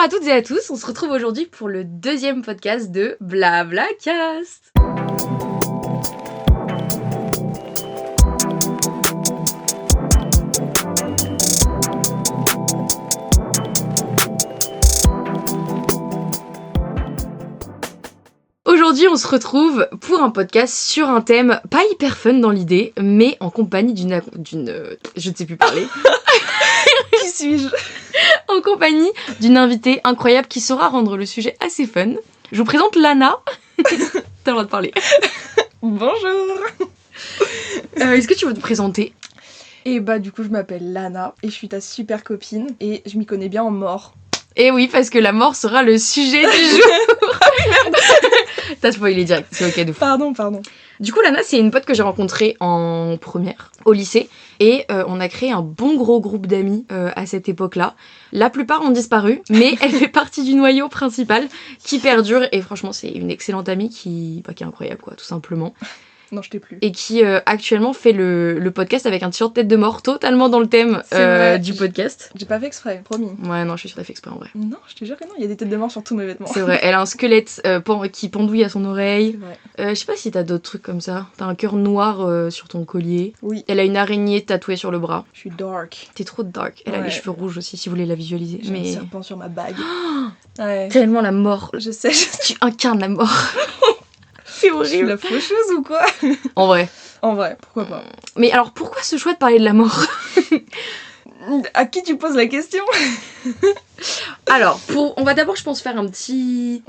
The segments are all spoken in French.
à toutes et à tous, on se retrouve aujourd'hui pour le deuxième podcast de Blablacast. Aujourd'hui, on se retrouve pour un podcast sur un thème pas hyper fun dans l'idée, mais en compagnie d'une je ne sais plus parler. Qui suis-je ? En compagnie d'une invitée incroyable qui saura rendre le sujet assez fun. Je vous présente Lana. T'as le droit de parler. Bonjour. Est-ce que tu veux te présenter ? Et bah du coup je m'appelle Lana et je suis ta super copine et je m'y connais bien en mort. Eh oui, parce que la mort sera le sujet du jour. T'as spoilé direct, c'est ok de fou. Pardon. Du coup, Lana, c'est une pote que j'ai rencontrée en première, au lycée. Et on a créé un bon gros groupe d'amis à cette époque-là. La plupart ont disparu, mais elle fait partie du noyau principal qui perdure. Et franchement, c'est une excellente amie qui est incroyable, quoi, tout simplement. Non, je t'ai plus. Et qui actuellement fait le podcast avec un t-shirt tête de mort, totalement dans le thème du podcast. J'ai pas fait exprès, promis. Ouais, non, je suis sûre qu'elle fait exprès en vrai. Non, je te jure que non, il y a des têtes de mort sur tous mes vêtements. C'est vrai, elle a un squelette qui pendouille à son C'est oreille. vrai. Je sais pas si t'as d'autres trucs comme ça. T'as un cœur noir sur ton collier. Oui, Elle a une araignée tatouée sur le bras. je suis dark. T'es trop dark. Elle a Ouais. les cheveux rouges aussi, si vous voulez la visualiser. J'ai un Mais serpent sur ma bague. Ouais. tellement la mort. Je sais. Tu incarnes la mort. C'est horrible. Je suis la faucheuse ou quoi ? En vrai. En vrai, pourquoi pas. Mais alors, pourquoi ce choix de parler de la mort ? À qui tu poses la question ? Alors, on va d'abord, je pense, faire un petit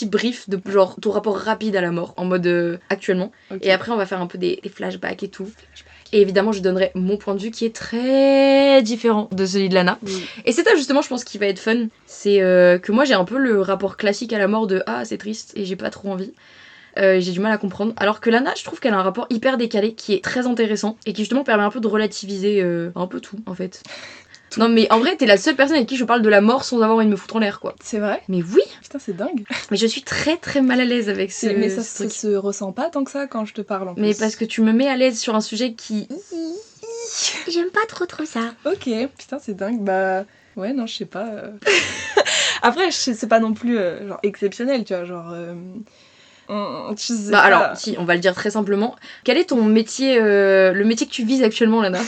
brief de genre ton rapport rapide à la mort, en mode actuellement. Okay. Et après, on va faire un peu des flashbacks et tout. Et évidemment, je donnerai mon point de vue qui est très différent de celui de Lana. Oui. Et c'est ça justement, je pense, qui va être fun. C'est que moi, j'ai un peu le rapport classique à la mort de « Ah, c'est triste et j'ai pas trop envie ». J'ai du mal à comprendre. Alors que Lana, je trouve qu'elle a un rapport hyper décalé qui est très intéressant et qui justement permet un peu de relativiser un peu tout, en fait. Non mais en vrai, t'es la seule personne avec qui je parle de la mort sans avoir envie de me foutre en l'air, quoi. C'est vrai ? Mais oui. Putain, c'est dingue. Mais je suis très très mal à l'aise avec ce Mais ça truc. se ressent pas tant que ça quand je te parle en plus. Mais parce que tu me mets à l'aise sur un sujet qui... J'aime pas trop ça. Ok, putain, c'est dingue. Bah, ouais, non, je sais pas. Après, c'est pas non plus genre exceptionnel, tu vois, genre. Je sais Bah pas. alors, si, on va le dire très simplement. Quel est ton métier, le métier que tu vises actuellement, Lana ?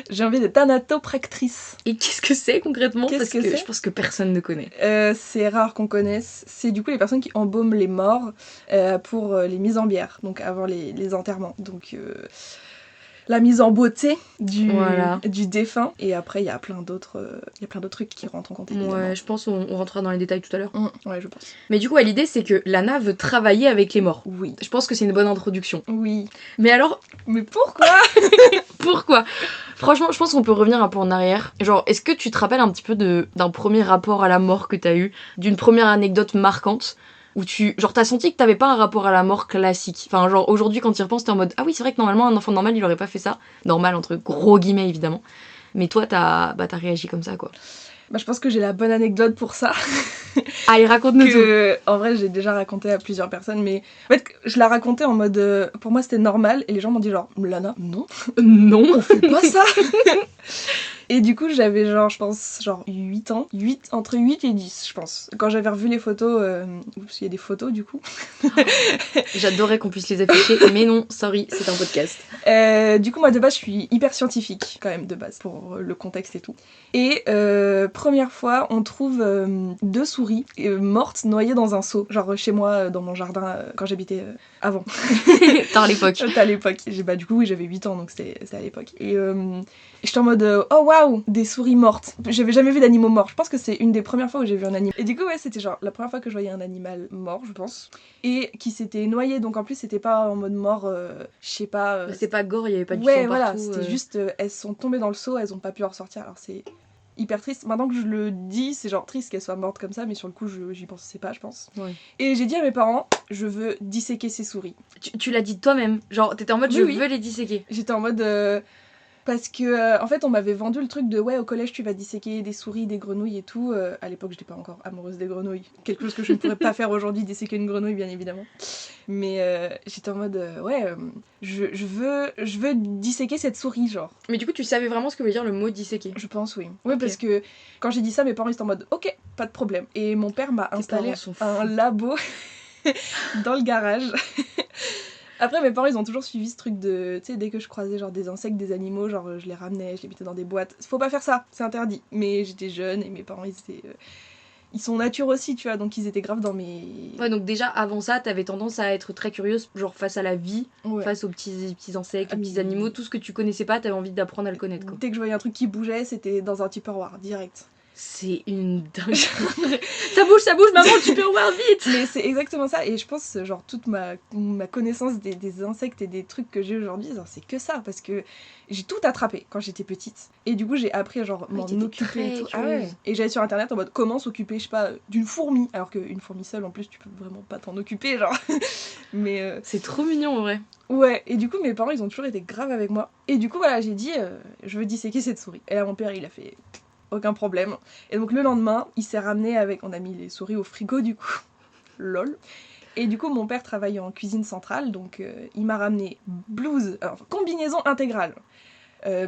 J'ai envie d'être thanatopractrice. Et qu'est-ce que c'est concrètement ? Qu'est-ce Parce que que c'est ? je pense que personne ne connaît. C'est rare qu'on connaisse. C'est du coup les personnes qui embaument les morts pour les mises en bière, donc avant les enterrements. Donc la mise en beauté du défunt. Et après, il y a plein d'autres trucs qui rentrent en compte, évidemment. Ouais, je pense qu'on rentrera dans les détails tout à l'heure. Ouais, je pense. Mais du coup, l'idée, c'est que Lana veut travailler avec les morts. Oui. Je pense que c'est une bonne introduction. Oui. Mais alors, Mais pourquoi ? pourquoi ? Franchement, je pense qu'on peut revenir un peu en arrière. Genre, est-ce que tu te rappelles un petit peu d'un premier rapport à la mort que t'as eu ? D'une première anecdote marquante ? Où t'as senti que t'avais pas un rapport à la mort classique. Enfin, genre, aujourd'hui, quand tu y repenses, t'es en mode, ah oui, c'est vrai que normalement, un enfant normal, il aurait pas fait ça. Normal, entre gros guillemets, évidemment. Mais toi, t'as réagi comme ça, quoi. Bah, je pense que j'ai la bonne anecdote pour ça. Allez, raconte-nous tout. En vrai, j'ai déjà raconté à plusieurs personnes, mais en fait, je la racontais en mode. Pour moi, c'était normal, et les gens m'ont dit genre, Lana, non, Non. on fait pas ça. Et du coup, j'avais je pense, 8 ans. Entre 8 et 10, je pense. Quand j'avais revu les photos, parce qu'il y a des photos, du coup. J'adorais qu'on puisse les afficher, mais non, sorry, c'est un podcast. Du coup, moi, de base, je suis hyper scientifique, quand même, de base, pour le contexte et tout. Et première fois, on trouve 2 souris mortes, noyées dans un seau. Genre, chez moi, dans mon jardin, quand j'habitais avant. T'as à l'époque. C'était à l'époque. Du coup, oui, j'avais 8 ans, donc c'était à l'époque. Et j'étais en mode, oh waouh, des souris mortes. J'avais jamais vu d'animaux morts. Je pense que c'est une des premières fois où j'ai vu un animal. Et du coup, ouais, c'était genre la première fois que je voyais un animal mort, je pense. Et qui s'était noyé, donc en plus, c'était pas en mode mort, je sais pas. C'est pas gore, il y avait pas du ouais, sang voilà, partout. c'était juste, elles sont tombées dans le seau, elles ont pas pu en ressortir. Alors c'est hyper triste. Maintenant que je le dis, c'est genre triste qu'elles soient mortes comme ça, mais sur le coup, j'y pensais pas, je pense. Ouais. Et j'ai dit à mes parents, je veux disséquer ces souris. Tu l'as dit toi-même, genre t'étais en mode Oui, je oui. veux les disséquer. J'étais en mode Parce que, en fait, on m'avait vendu le truc de ouais, au collège, tu vas disséquer des souris, des grenouilles et tout. À l'époque, j'étais pas encore amoureuse des grenouilles. Quelque chose que je ne pourrais pas faire aujourd'hui, disséquer une grenouille, bien évidemment. Mais j'étais en mode je veux disséquer cette souris, genre. Mais du coup, tu savais vraiment ce que veut dire le mot disséquer. Je pense, oui. Ouais, Ok. parce que quand j'ai dit ça, mes parents étaient en mode ok, pas de problème. Et mon père m'a installé parents sont fous. un labo dans le garage. Après, mes parents, ils ont toujours suivi ce truc de... Tu sais, dès que je croisais genre des insectes, des animaux, genre je les ramenais, je les mettais dans des boîtes. Faut pas faire ça, c'est interdit. Mais j'étais jeune et mes parents, ils étaient... Ils sont nature aussi, tu vois, donc ils étaient grave dans mes... Ouais, donc déjà, avant ça, t'avais tendance à être très curieuse, genre face à la vie, Ouais. face aux petits insectes, aux Ah, petits mais- animaux, tout ce que tu connaissais pas, t'avais envie d'apprendre à le connaître, quoi. Dès que je voyais un truc qui bougeait, c'était dans un Tupperware, direct. C'est une dingue. Ça bouge, maman, tu peux voir vite. Mais c'est exactement ça, et je pense, genre, toute ma connaissance des insectes et des trucs que j'ai aujourd'hui, genre, c'est que ça, parce que j'ai tout attrapé quand j'étais petite. Et du coup, j'ai appris à, genre, m'en t'étais occuper et très tout. curieuse. Et j'allais sur internet en mode comment s'occuper, je sais pas, d'une fourmi. Alors qu'une fourmi seule, en plus, tu peux vraiment pas t'en occuper, genre. Mais C'est trop mignon, en vrai. ouais, et du coup, mes parents, ils ont toujours été graves avec moi. Et du coup, voilà, j'ai dit, je veux disséquer cette souris. Et là, mon père, il a fait aucun problème. Et donc, le lendemain, il s'est ramené avec. On a mis les souris au frigo, du coup. Lol. Et du coup, mon père travaille en cuisine centrale, donc il m'a ramené blouse, alors, combinaison intégrale,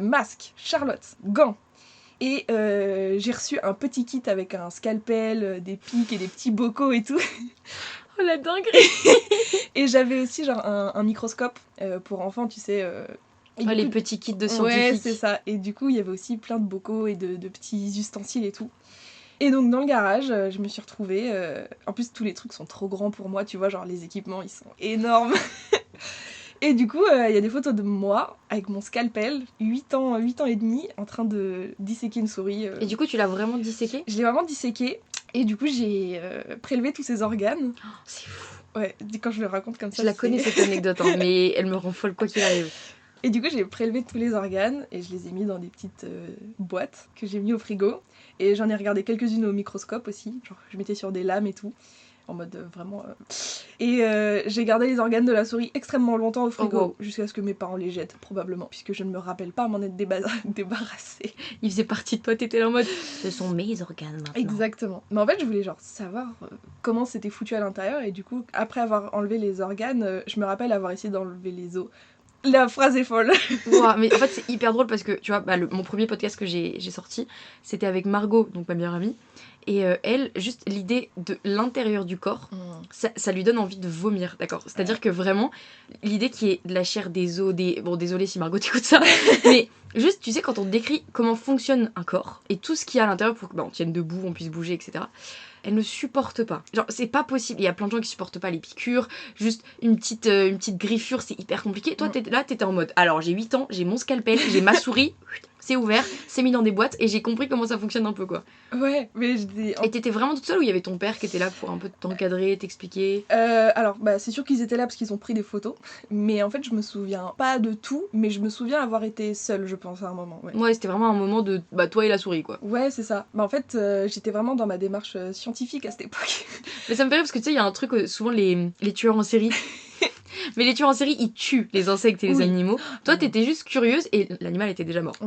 masque, Charlotte, gants. Et j'ai reçu un petit kit avec un scalpel, des pics et des petits bocaux et tout. Oh la dinguerie. Et j'avais aussi genre un microscope pour enfants, tu sais. Et du Les coup- petits kits de Ouais, scientifiques. c'est ça. Et du coup, il y avait aussi plein de bocaux et de petits ustensiles et tout. Et donc, dans le garage, je me suis retrouvée. En plus, tous les trucs sont trop grands pour moi, tu vois, genre les équipements, ils sont énormes. Et du coup, il y a des photos de moi avec mon scalpel, 8 ans et demi, en train de disséquer une souris. Et du coup, tu l'as vraiment disséqué? Je l'ai vraiment disséqué. Et du coup, j'ai prélevé tous ses organes. Oh, c'est fou. Ouais, quand je le raconte comme ça. Je la c'est- connais cette anecdote, hein, mais elle me rend folle quoi qu'il arrive. Et du coup, j'ai prélevé tous les organes et je les ai mis dans des petites boîtes que j'ai mis au frigo. Et j'en ai regardé quelques-unes au microscope aussi. Genre, je mettais sur des lames et tout. En mode vraiment. Et j'ai gardé les organes de la souris extrêmement longtemps au frigo. Oh, wow. Jusqu'à ce que mes parents les jettent, probablement. Puisque je ne me rappelle pas m'en être débarrassée. Il faisait partie de toi, t'étais là en mode ce sont mes organes maintenant. Exactement. Mais en fait, je voulais genre savoir comment c'était foutu à l'intérieur. Et du coup, après avoir enlevé les organes, je me rappelle avoir essayé d'enlever les os. La phrase est folle. Wow, mais en fait, c'est hyper drôle parce que tu vois, mon premier podcast que j'ai sorti, c'était avec Margot, donc ma meilleure amie. Et elle, juste l'idée de l'intérieur du corps, ça lui donne envie de vomir, d'accord? C'est-à-dire que vraiment, l'idée qui est de la chair, des os, des... Bon, désolé si Margot t'écoute ça, mais juste, tu sais, quand on décrit comment fonctionne un corps et tout ce qu'il y a à l'intérieur pour qu'on tienne debout, on puisse bouger, etc., elle ne supporte pas. Genre, c'est pas possible. Il y a plein de gens qui supportent pas les piqûres, juste une petite griffure, c'est hyper compliqué. Toi, t'étais en mode, alors j'ai 8 ans, j'ai mon scalpel, j'ai ma souris, c'est ouvert, c'est mis dans des boîtes et j'ai compris comment ça fonctionne un peu, quoi. Ouais, mais j'étais. Et t'étais vraiment toute seule ou il y avait ton père qui était là pour un peu t'encadrer, t'expliquer? Alors, bah, c'est sûr qu'ils étaient là parce qu'ils ont pris des photos. Mais en fait, je me souviens pas de tout, mais je me souviens avoir été seule, je pense, à un moment. Ouais, Ouais, c'était vraiment un moment de toi et la souris, quoi. ouais, c'est ça. Bah, en fait, j'étais vraiment dans ma démarche scientifique à cette époque. Mais ça me fait rire parce que tu sais, il y a un truc, souvent les tueurs en série. Mais les tueurs en série, ils tuent les insectes et les Oui. animaux. Toi, t'étais juste curieuse et l'animal était déjà mort. Ah,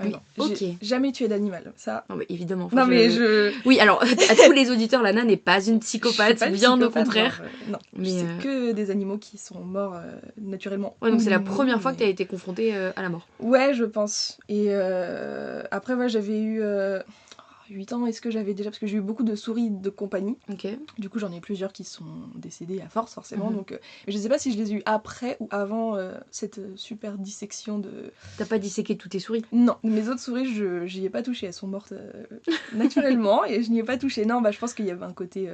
Oui, non, ok. j'ai jamais tué d'animal, ça. Non, mais évidemment. Non, mais je. Oui, alors, à tous les auditeurs, Lana n'est pas une Je psychopathe, suis pas une bien au psychopathe, contraire. Non, Mais, c'est que des animaux qui sont morts naturellement. Ouais, donc c'est la Ou première non, fois que mais- t'as été confrontée à la mort. Ouais, je pense. Et après, moi, j'avais eu 8 ans. Est-ce que j'avais déjà. Parce que j'ai eu beaucoup de souris de compagnie. Ok. Du coup, j'en ai plusieurs qui sont décédés à force, forcément. Mhm. Donc, mais je sais pas si je les ai eu après ou avant cette super dissection de. T'as pas disséqué toutes tes souris? Non, mes autres souris, j'y ai pas touché. Elles sont mortes naturellement et je n'y ai pas touché. Non, bah, je pense qu'il y avait un côté.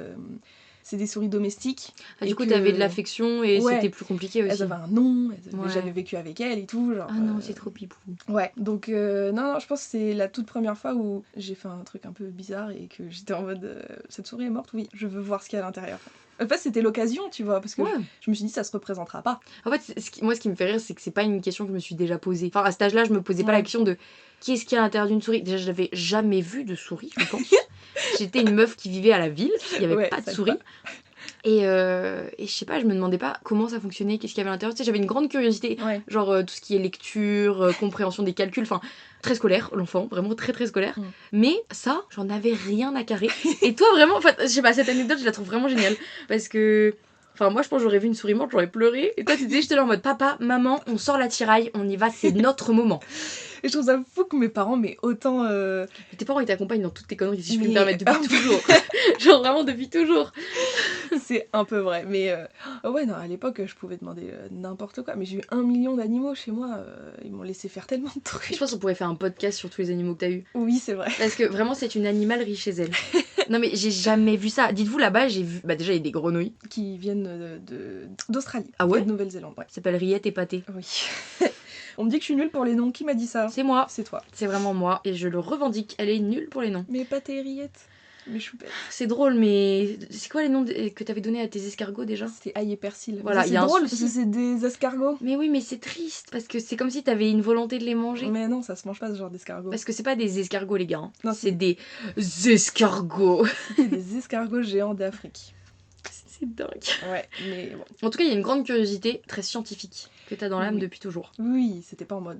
C'est des souris domestiques. Ah, et du coup, que t'avais de l'affection et Ouais. c'était plus compliqué aussi. Elles avaient un nom, Ouais. j'avais vécu avec elles et tout. Genre, Ah non, c'est trop pipou. Ouais, donc non, je pense que c'est la toute première fois où j'ai fait un truc un peu bizarre et que j'étais en mode cette souris est morte, oui, je veux voir ce qu'il y a à l'intérieur. En fait, c'était l'occasion, tu vois, parce que Ouais. je me suis dit ça se représentera pas. En fait, moi, ce qui me fait rire, c'est que c'est pas une question que je me suis déjà posée. Enfin, à cet âge-là, je me posais pas Ouais. la question de qu'est-ce qu'il y a à l'intérieur d'une souris. Déjà, je n'avais jamais vu de souris, je pense. J'étais une meuf qui vivait à la ville, il y avait Ouais, pas de ça aide souris. pas. Et je sais pas, je me demandais pas comment ça fonctionnait, qu'est-ce qu'il y avait à l'intérieur. Tu sais, j'avais une grande curiosité, Ouais. genre tout ce qui est lecture, compréhension des calculs, enfin très scolaire, l'enfant, vraiment très très scolaire. Mais ça, j'en avais rien à carrer. Et toi, vraiment, enfin, je sais pas, cette anecdote, je la trouve vraiment géniale. Parce que. Enfin, moi, je pense que j'aurais vu une souris morte, j'aurais pleuré. Et toi, tu disais, j'étais là en mode papa, maman, on sort la tiraille, on y va, c'est notre moment. Et je trouve ça fou que mes parents, mais autant. Tes parents, ils t'accompagnent dans toutes tes conneries, si je puis me Mais- permettre, depuis toujours. Genre vraiment depuis toujours. C'est un peu vrai. Mais ouais, non, à l'époque, je pouvais demander n'importe quoi. Mais j'ai eu 1 million d'animaux chez moi. Ils m'ont laissé faire tellement de trucs. Je pense qu'on pourrait faire un podcast sur tous les animaux que t'as eu. Oui, c'est vrai. Parce que vraiment, c'est une animalerie chez elle. Non, mais j'ai jamais vu ça. Dites-vous, là-bas, j'ai vu. Bah, déjà, il y a des grenouilles. Qui viennent d'Australie. Ah ouais Et de Nouvelle-Zélande, ouais. Ça s'appelle Riette et Pâté. Oui. On me dit que je suis nulle pour les noms. Qui m'a dit ça? C'est moi. C'est toi. C'est vraiment moi. Et je le revendique. Elle est nulle pour les noms. Mais Pâté et Rillette. Mais choupettes. C'est drôle, mais. C'est quoi les noms que t'avais donnés à tes escargots déjà? C'était ail et persil. Voilà, c'est y a un drôle souci. parce que c'est des escargots. Mais oui, mais c'est triste. Parce que c'est comme si t'avais une volonté de les manger. Mais non, ça se mange pas ce genre d'escargots. Parce que c'est pas des escargots, les gars. Hein. Non, c'est des escargots. C'était des escargots géants d'Afrique. C'est dingue. Ouais, mais bon. En tout cas, il y a une grande curiosité très scientifique que t'as dans l'âme Oui. depuis toujours. Oui, c'était pas en mode.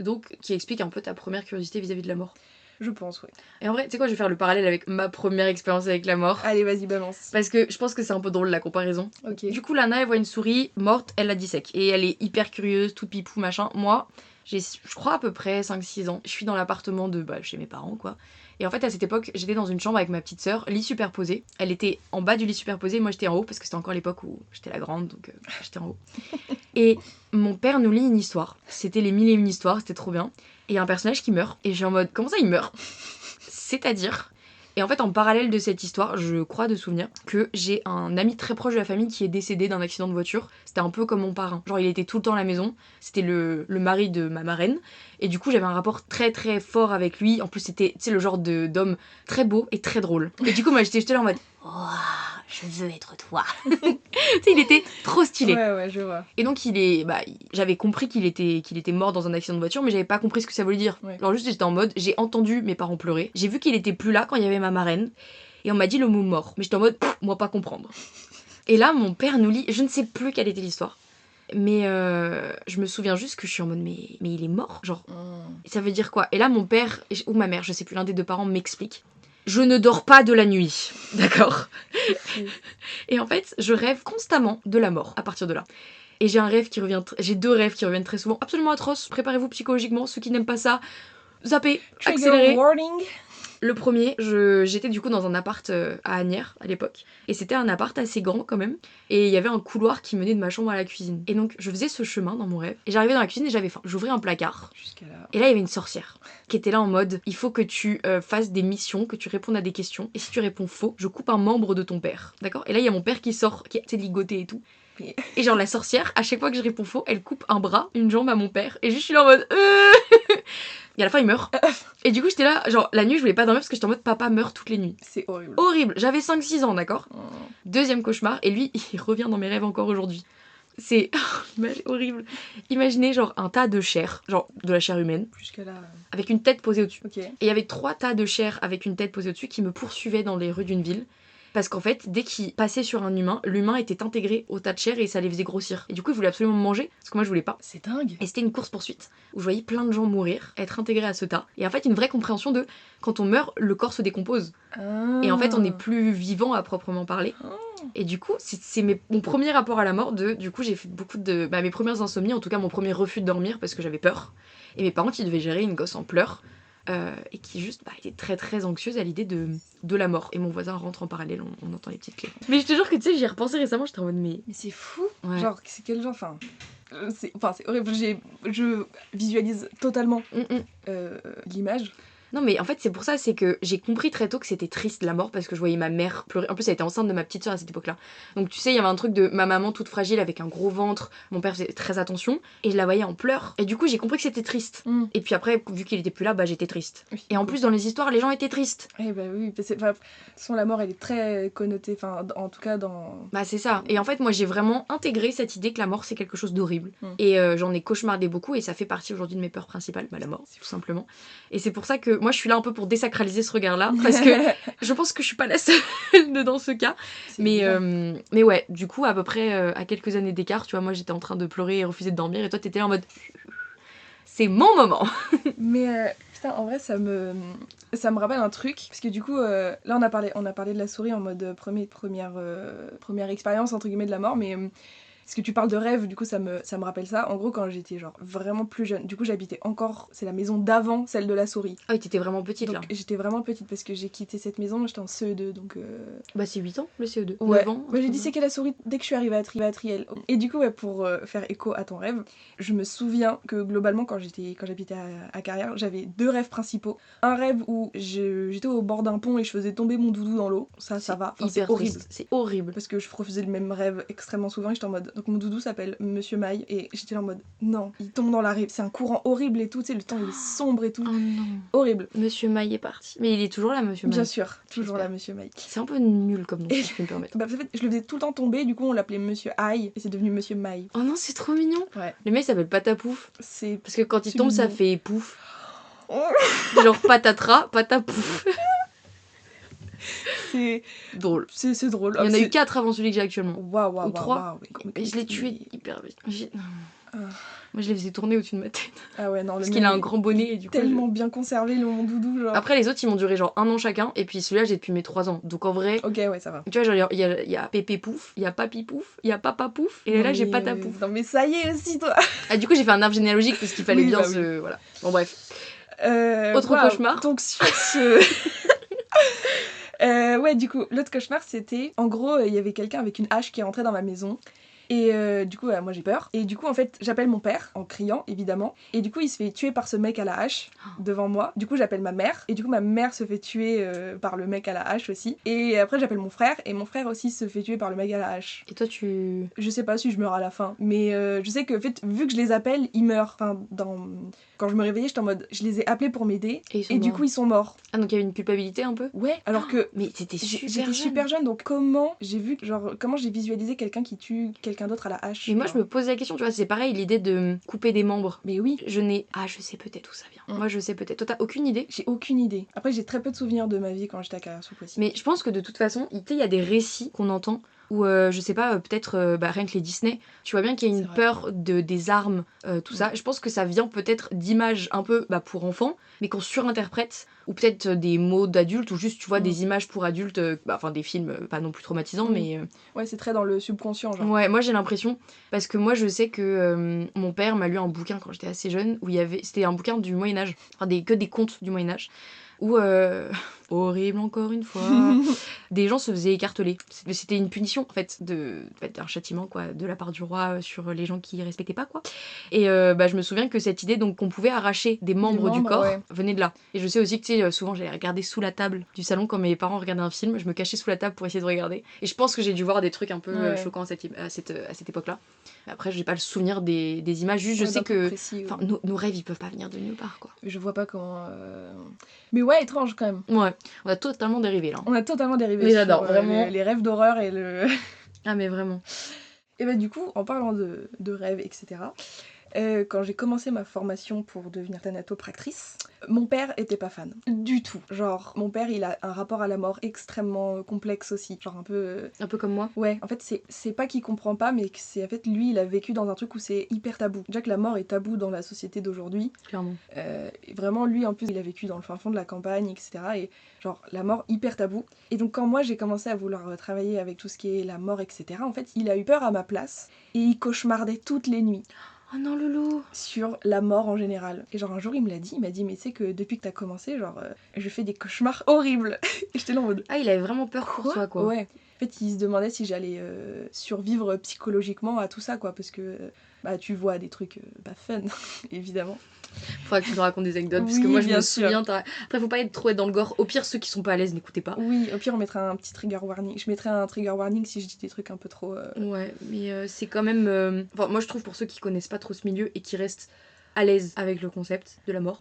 Donc, qui explique un peu ta première curiosité vis-à-vis de la mort. Je pense, ouais. Et en vrai, tu sais quoi, je vais faire le parallèle avec ma première expérience avec la mort. Allez, vas-y, balance. Parce que je pense que c'est un peu drôle la comparaison. Ok. Du coup, Lana, elle voit une souris morte, elle la dissèque. Et elle est hyper curieuse, toute pipou, machin. Moi, j'ai, je crois, à peu près 5-6 ans. Je suis dans l'appartement de chez mes parents, quoi. Et en fait, à cette époque, j'étais dans une chambre avec ma petite sœur, lit superposé. Elle était en bas du lit superposé, moi j'étais en haut, parce que c'était encore l'époque où j'étais la grande, donc j'étais en haut. Et mon père nous lit une histoire. C'était les 1001 histoires, c'était trop bien. Et il y a un personnage qui meurt. Et j'ai en mode, comment ça il meurt? C'est-à-dire. Et en fait, en parallèle de cette histoire, je crois de souvenir que j'ai un ami très proche de la famille qui est décédé d'un accident de voiture. C'était un peu comme mon parrain. Genre, il était tout le temps à la maison. C'était le mari de ma marraine. Et du coup, j'avais un rapport très très fort avec lui. En plus, c'était, tu sais, le genre d'homme très beau et très drôle. Et du coup, moi, j'étais là en mode, oh, je veux être toi. Tu sais, il était trop stylé. Ouais, je vois. Et donc, j'avais compris qu'il était mort dans un accident de voiture, mais j'avais pas compris ce que ça voulait dire. Ouais. Alors, juste, j'étais en mode, j'ai entendu mes parents pleurer. J'ai vu qu'il était plus là quand il y avait ma marraine. Et on m'a dit le mot mort. Mais j'étais en mode, moi, pas comprendre. Et là, mon père nous lit, je ne sais plus quelle était l'histoire. Mais je me souviens juste que je suis en mode, mais il est mort. Genre, ça veut dire quoi? Et là, mon père, ou ma mère, je sais plus, l'un des deux parents m'explique. Je ne dors pas de la nuit, d'accord? Et en fait, je rêve constamment de la mort à partir de là. Et j'ai j'ai 2 rêves qui reviennent très souvent, absolument atroces. Préparez-vous psychologiquement, ceux qui n'aiment pas ça, zappez, accélérez. Trigger warning. Le premier, j'étais du coup dans un appart à Asnières à l'époque. Et c'était un appart assez grand quand même. Et il y avait un couloir qui menait de ma chambre à la cuisine. Et donc je faisais ce chemin dans mon rêve. Et j'arrivais dans la cuisine et j'avais faim. J'ouvrais un placard. Jusqu'à là. Et là il y avait une sorcière qui était là en mode il faut que tu fasses des missions, que tu répondes à des questions. Et si tu réponds faux, je coupe un membre de ton père. D'accord? Et là il y a mon père qui sort, qui est ligoté et tout. Oui. Et genre la sorcière, à chaque fois que je réponds faux, elle coupe un bras, une jambe à mon père. Et juste je suis là en mode Et à la fin il meurt. Et du coup j'étais là, genre la nuit je voulais pas dormir parce que j'étais en mode papa meurt toutes les nuits. C'est horrible. Horrible, j'avais 5-6 ans, d'accord? Deuxième cauchemar, et lui il revient dans mes rêves encore aujourd'hui. C'est horrible. Imaginez genre un tas de chair, genre de la chair humaine, Jusqu'à là. avec une tête posée au-dessus. Ok. Et il y avait 3 tas de chair avec une tête posée au-dessus qui me poursuivaient dans les rues d'une ville. Parce qu'en fait, dès qu'il passait sur un humain, l'humain était intégré au tas de chair et ça les faisait grossir. Et du coup, ils voulaient absolument me manger, parce que moi je voulais pas. C'est dingue. Et c'était une course-poursuite, où je voyais plein de gens mourir, être intégrés à ce tas. Et en fait, une vraie compréhension de, quand on meurt, le corps se décompose. Et en fait, on n'est plus vivant à proprement parler. Et du coup, c'est mon premier rapport à la mort. Du coup, j'ai fait beaucoup de... mes premières insomnies, en tout cas mon premier refus de dormir, parce que j'avais peur. Et mes parents qui devaient gérer une gosse en pleurs. Et qui juste était très très anxieuse à l'idée de la mort. Et mon voisin rentre en parallèle, on entend les petites clés. Mais je te jure que tu sais, j'y ai repensé récemment, j'étais en mode mais c'est fou. Ouais. Genre, c'est quel genre, c'est horrible. Je visualise totalement l'image. Non mais en fait c'est pour ça, c'est que j'ai compris très tôt que c'était triste la mort parce que je voyais ma mère pleurer. En plus elle était enceinte de ma petite soeur à cette époque-là. Donc tu sais, il y avait un truc de ma maman toute fragile avec un gros ventre, mon père faisait très attention et je la voyais en pleurs. Et du coup j'ai compris que c'était triste. Et puis après, vu qu'il était plus là, j'étais triste. Oui. Et en plus dans les histoires, les gens étaient tristes. Eh bah oui, de toute façon la mort elle est très connotée, en tout cas dans... C'est ça. Et en fait moi j'ai vraiment intégré cette idée que la mort c'est quelque chose d'horrible. Et j'en ai cauchemardé beaucoup et ça fait partie aujourd'hui de mes peurs principales, la mort tout simplement. Et c'est pour ça que moi je suis là un peu pour désacraliser ce regard-là, parce que je pense que je suis pas la seule dans ce cas. Mais ouais, du coup, à peu près à quelques années d'écart, tu vois, moi j'étais en train de pleurer et refuser de dormir, et toi t'étais là en mode c'est mon moment. Mais putain, en vrai, ça me rappelle un truc. Parce que du coup, là, on a parlé de la souris en mode première expérience, entre guillemets, de la mort. Mais parce que tu parles de rêve, du coup, ça me rappelle ça. En gros, quand j'étais genre vraiment plus jeune, du coup, j'habitais encore, c'est la maison d'avant, celle de la souris. Ah oui, t'étais vraiment petite Donc, là. j'étais vraiment petite parce que j'ai quitté cette maison, j'étais en CE2, donc... Bah c'est 8 ans le CE2. Ouais, 9 ans. moi j'ai disséqué la souris dès que je suis arrivée à Triel. Et du coup, ouais, pour faire écho à ton rêve, je me souviens que globalement, quand j'habitais à Carrière, j'avais 2 rêves principaux. Un rêve où j'étais au bord d'un pont et je faisais tomber mon doudou dans l'eau. Ça va. Enfin, c'est horrible. C'est horrible. Parce que je refaisais le même rêve extrêmement souvent et j'étais en mode... Donc mon doudou s'appelle Monsieur Maille et j'étais là en mode... Non, il tombe dans la rive. C'est un courant horrible et tout, tu sais, le temps il est sombre et tout. Oh non. Horrible. Monsieur Maille est parti. Mais il est toujours là, Monsieur Maille. Bien sûr, toujours là, Monsieur Maille. C'est un peu nul comme nom, si je peux me permettre. Bah, en fait, je le faisais tout le temps tomber, du coup on l'appelait Monsieur Aïe et c'est devenu Monsieur Maille. Oh non, c'est trop mignon. Ouais. Le mec s'appelle Patapouf. C'est... Parce que quand il C'est tombe, ça mignon. fait pouf. Genre patatras, patapouf. C'est Drôle. c'est drôle. Il y en a eu 4 avant celui que j'ai actuellement. Waouh, Ou 3. Et je l'ai tué hyper vite. Ah. Moi, je les faisais tourner au-dessus de ma tête. Ah ouais, non, le Parce mien, qu'il a un il grand bonnet est et du coup. tellement bien conservé, le mon doudou, genre. Après, les autres, ils m'ont duré genre 1 an chacun. Et puis celui-là, j'ai depuis mes 3 ans. Donc en vrai. Ok, ouais, ça va. Tu vois, genre, il y a Pépé Pouf, il y a Papi Pouf, il y a Papa Pouf. Et là, j'ai Patapouf. Non, mais ça y est aussi, toi. Ah, du coup, j'ai fait un arbre généalogique parce qu'il fallait Oui, bien bah se. Voilà. Bon, bref. Autre Waouh. cauchemar. Donc, sur ce. Ouais, du coup, l'autre cauchemar, c'était... En gros, il y avait quelqu'un avec une hache qui est rentré dans ma maison. Et du coup, moi j'ai peur. Et du coup, en fait, j'appelle mon père, en criant, évidemment. Et du coup, il se fait tuer par ce mec à la hache, devant moi. Du coup, j'appelle ma mère. Et du coup, ma mère se fait tuer par le mec à la hache aussi. Et après, j'appelle mon frère. Et mon frère aussi se fait tuer par le mec à la hache. Et toi, tu. Je sais pas si je meurs à la fin. Mais je sais que, en fait, vu que je les appelle, ils meurent. Enfin, quand je me réveillais, j'étais en mode... Je les ai appelés pour m'aider. Et du coup, ils sont morts. Ah, donc il y avait une culpabilité un peu. Ouais, alors que... Mais t'étais J'étais super jeune, donc comment j'ai visualisé quelqu'un qui tue quelqu'un d'autre à la hache? Mais moi, je me pose la question, tu vois, c'est pareil, l'idée de couper des membres. Mais oui, je sais peut-être où ça vient. Moi, je sais peut-être. Toi, t'as aucune idée? j'ai aucune idée. Après, j'ai très peu de souvenirs de ma vie quand j'étais à Carrière-sous-Poissy. Mais je pense que de toute façon, tu sais, il y a des récits qu'on entend où, je sais pas, peut-être rien que les Disney, tu vois bien qu'il y a une C'est vrai. peur des armes, tout ça. Je pense que ça vient peut-être d'images un peu pour enfants, mais qu'on surinterprète, ou peut-être des mots d'adultes, ou juste, tu vois, des images pour adultes, enfin des films pas non plus traumatisants, mais... Ouais, c'est très dans le subconscient, genre. Ouais, moi j'ai l'impression, parce que moi je sais que mon père m'a lu un bouquin quand j'étais assez jeune, où c'était un bouquin du Moyen-Âge, enfin que des contes du Moyen-Âge, où, horrible encore une fois, des gens se faisaient écarteler. C'était une punition, en fait, un châtiment, quoi, de la part du roi sur les gens qui respectaient pas, quoi. Et je me souviens que cette idée, donc, qu'on pouvait arracher des membres du corps, ouais. venait de là. Et je sais aussi que, tu sais, souvent, j'allais regarder sous la table du salon quand mes parents regardaient un film, je me cachais sous la table pour essayer de regarder. Et je pense que j'ai dû voir des trucs un peu choquants à cette époque-là. Après, j'ai pas le souvenir des images, juste je sais que... Précis, Enfin, nos rêves, ils peuvent pas venir de nulle part, quoi. Je vois pas comment... Mais ouais, étrange, quand même. Ouais, on a totalement dérivé, là. On a totalement dérivé Mais sur j'adore, vraiment. les rêves d'horreur et le... Ah, mais vraiment. Et bah du coup, en parlant de rêves, etc., quand j'ai commencé ma formation pour devenir thanatopractrice, mon père était pas fan. Du tout. Genre, mon père, il a un rapport à la mort extrêmement complexe aussi. Genre un peu... Un peu comme moi. Ouais, en fait, c'est pas qu'il comprend pas, mais que c'est... En fait, lui, il a vécu dans un truc où c'est hyper tabou. Déjà que la mort est tabou dans la société d'aujourd'hui. Clairement. Et vraiment, lui, en plus, il a vécu dans le fin fond de la campagne, etc. Et genre, la mort hyper tabou. Et donc, quand moi, j'ai commencé à vouloir travailler avec tout ce qui est la mort, etc., en fait, il a eu peur à ma place. Et il cauchemardait toutes les nuits. Oh non, Loulou! Sur la mort en général. Et genre un jour il m'a dit, mais tu sais que depuis que t'as commencé, genre je fais des cauchemars horribles. Et j'étais là en mode... Ah, il avait vraiment peur pour toi, quoi. Ouais. En fait il se demandait si j'allais survivre psychologiquement à tout ça, quoi, parce que tu vois des trucs pas fun, évidemment. Faudra que tu nous racontes des anecdotes, Oui, parce que moi je bien me sûr. souviens... Après, faut pas être trop dans le gore. Au pire, ceux qui sont pas à l'aise, n'écoutez pas. Oui, au pire on mettra un petit trigger warning. Je mettrai un trigger warning si je dis des trucs un peu trop... Ouais, mais c'est quand même... Enfin, moi je trouve pour ceux qui connaissent pas trop ce milieu et qui restent à l'aise avec le concept de la mort,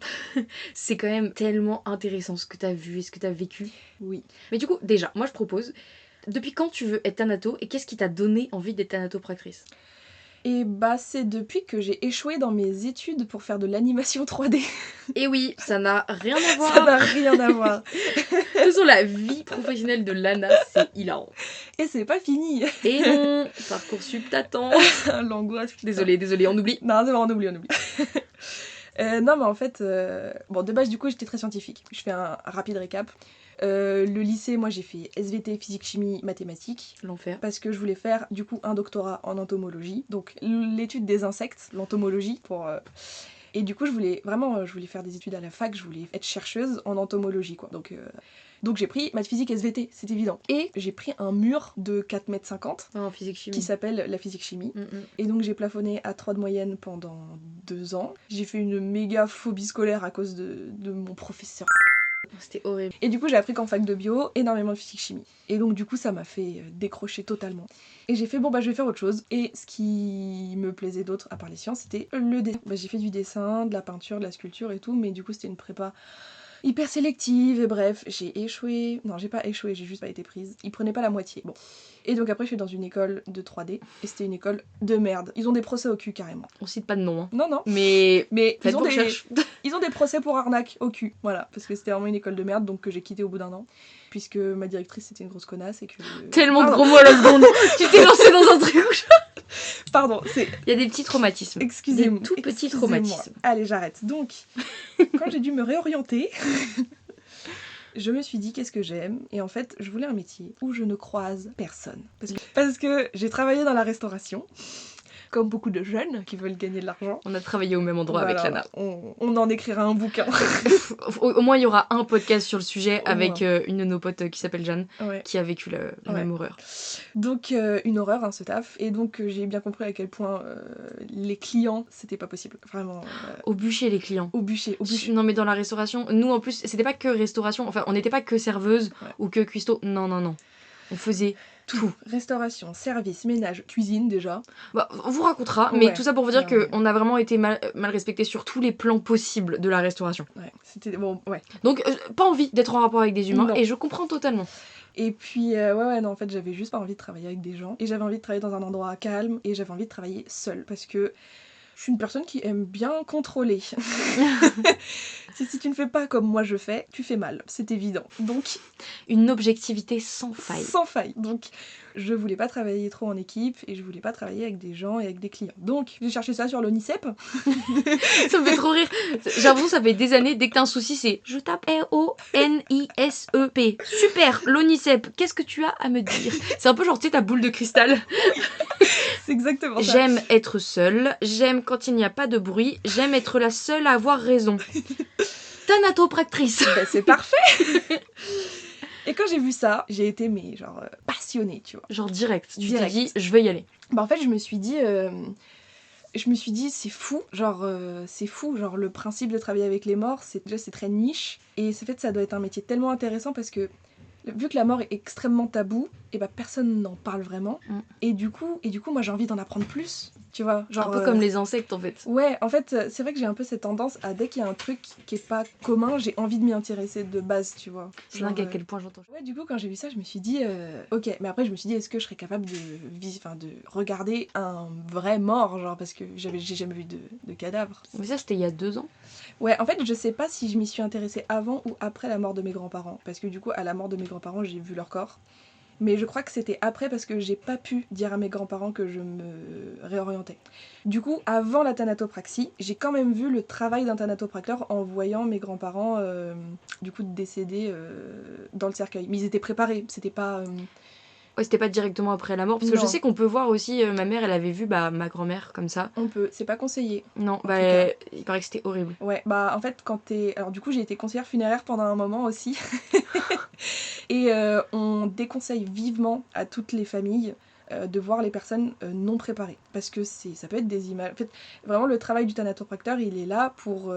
c'est quand même tellement intéressant ce que t'as vu et ce que t'as vécu. Oui. Mais du coup, déjà, moi je propose... Depuis quand tu veux être thanato et qu'est-ce qui t'a donné envie d'être thanatopractrice? Et bah c'est depuis que j'ai échoué dans mes études pour faire de l'animation 3D. Et oui, ça n'a rien à voir. Ça n'a rien à voir. De toute façon, la vie professionnelle de Lana, c'est hilarant. Et c'est pas fini. Et non, Parcoursup t'attend. L'angoisse. putain. Désolée, on oublie. Non, c'est bon, on oublie. Non, mais en fait, bon, de base, du coup, j'étais très scientifique. Je fais un rapide récap. Le lycée, moi, j'ai fait SVT, physique, chimie, mathématiques. L'enfer. Parce que je voulais faire, du coup, un doctorat en entomologie. Donc, l'étude des insectes, l'entomologie, pour... Et du coup, je voulais faire des études à la fac, je voulais être chercheuse en entomologie, quoi. Donc j'ai pris maths physique SVT, c'est évident. Et j'ai pris un mur de 4,50 m En physique chimie. qui s'appelle la physique chimie. Mm. Et donc j'ai plafonné à 3 de moyenne pendant 2 ans. J'ai fait une méga phobie scolaire à cause de mon professeur. C'était horrible. Et du coup j'ai appris qu'en fac de bio, énormément de physique chimie. Et donc du coup ça m'a fait décrocher totalement. Et j'ai fait bon bah je vais faire autre chose. Et ce qui me plaisait d'autre à part les sciences, c'était le dessin. Bah, j'ai fait du dessin, de la peinture, de la sculpture et tout, mais du coup c'était une prépa hyper sélective et bref, j'ai échoué. Non, j'ai pas échoué, j'ai juste pas été prise. Ils prenaient pas la moitié. Bon. Et donc après je suis dans une école de 3D et c'était une école de merde. Ils ont des procès au cul carrément. On cite pas de nom, hein. Non. Mais ils faites ont vos des recherches. ils ont des procès pour arnaque au cul. Voilà, parce que c'était vraiment une école de merde donc que j'ai quitté au bout d'un an puisque ma directrice c'était une grosse connasse et que Tellement de Pardon. gros mots à la seconde. Tu t'es lancé dans un truc. Pardon, c'est Il y a des petits traumatismes. excusez-moi. Des tout petits excusez-moi. traumatismes. Allez, j'arrête. Donc quand j'ai dû me réorienter, je me suis dit qu'est-ce que j'aime et en fait je voulais un métier où je ne croise personne parce que j'ai travaillé dans la restauration comme beaucoup de jeunes qui veulent gagner de l'argent. On a travaillé au même endroit avec Voilà, Lana. on en écrira un bouquin. Au moins, il y aura un podcast sur le sujet Au avec moins. une de nos potes qui s'appelle Jeanne, Ouais. qui a vécu la Ouais. même horreur. Donc une horreur ce taf et donc j'ai bien compris à quel point les clients c'était pas possible vraiment Au bûcher, les clients. au bûcher. Non, mais dans la restauration, nous en plus, c'était pas que restauration, enfin, on n'était pas que serveuse ou que cuistot. Non. On faisait tout. Restauration, service, ménage, cuisine déjà. Bah, on vous racontera, mais Ouais. tout ça pour vous dire Ouais. qu'on a vraiment été mal respecté sur tous les plans possibles de la restauration. Ouais, c'était bon, ouais. Donc, pas envie d'être en rapport avec des humains, Non. et je comprends totalement. Et puis ouais non en fait j'avais juste pas envie de travailler avec des gens et j'avais envie de travailler dans un endroit calme et j'avais envie de travailler seule parce que je suis une personne qui aime bien contrôler. Si tu ne fais pas comme moi je fais, tu fais mal, c'est évident. Donc Une objectivité sans faille. sans faille. Donc je voulais pas travailler trop en équipe et je voulais pas travailler avec des gens et avec des clients. Donc j'ai cherché ça sur l'ONICEP. Ça me fait trop rire. J'ai l'impression que ça fait des années, dès que t'as un souci, c'est je tape RONISEP. Super, l'ONICEP, qu'est-ce que tu as à me dire? C'est un peu genre, tu sais, ta boule de cristal. C'est exactement ça. J'aime être seule, j'aime quand il n'y a pas de bruit, j'aime être la seule à avoir raison. Thanatopractrice. Bah, c'est parfait. Et quand j'ai vu ça, j'ai été passionnée, tu vois. Genre direct, tu t'es Direct. dit, je vais y aller. Bah en fait, je me suis dit c'est fou, genre le principe de travailler avec les morts, c'est très niche et c'est fait ça doit être un métier tellement intéressant parce que vu que la mort est extrêmement tabou, et bah personne n'en parle vraiment et du coup moi j'ai envie d'en apprendre plus, tu vois, genre Un peu comme les insectes en fait. Ouais, en fait, c'est vrai que j'ai un peu cette tendance à dès qu'il y a un truc qui est pas commun, j'ai envie de m'y intéresser de base, tu vois. C'est dingue à quel point j'entends. Ouais, du coup, quand j'ai vu ça, je me suis dit, ok, mais après, je me suis dit, est-ce que je serais capable de regarder un vrai mort, genre, parce que j'ai jamais vu de cadavre. Mais ça, c'était il y a 2 ans. Ouais, en fait, je sais pas si je m'y suis intéressée avant ou après la mort de mes grands-parents, parce que du coup, à la mort de mes grands-parents, j'ai vu leur corps. Mais je crois que c'était après parce que j'ai pas pu dire à mes grands-parents que je me réorientais. Du coup, avant la thanatopraxie, j'ai quand même vu le travail d'un thanatopracteur en voyant mes grands-parents du coup décédés dans le cercueil. Mais ils étaient préparés, c'était pas... Ouais, c'était pas directement après la mort, parce que Non. je sais qu'on peut voir aussi, ma mère, elle avait vu ma grand-mère comme ça. On peut, c'est pas conseillé. Non, tout bah, cas. il paraît que c'était horrible. Ouais, bah en fait, quand t'es... Alors du coup, j'ai été conseillère funéraire pendant un moment aussi. Et on déconseille vivement à toutes les familles de voir les personnes non préparées. Parce que ça peut être des images... En fait, vraiment, le travail du thanatopracteur, il est là pour...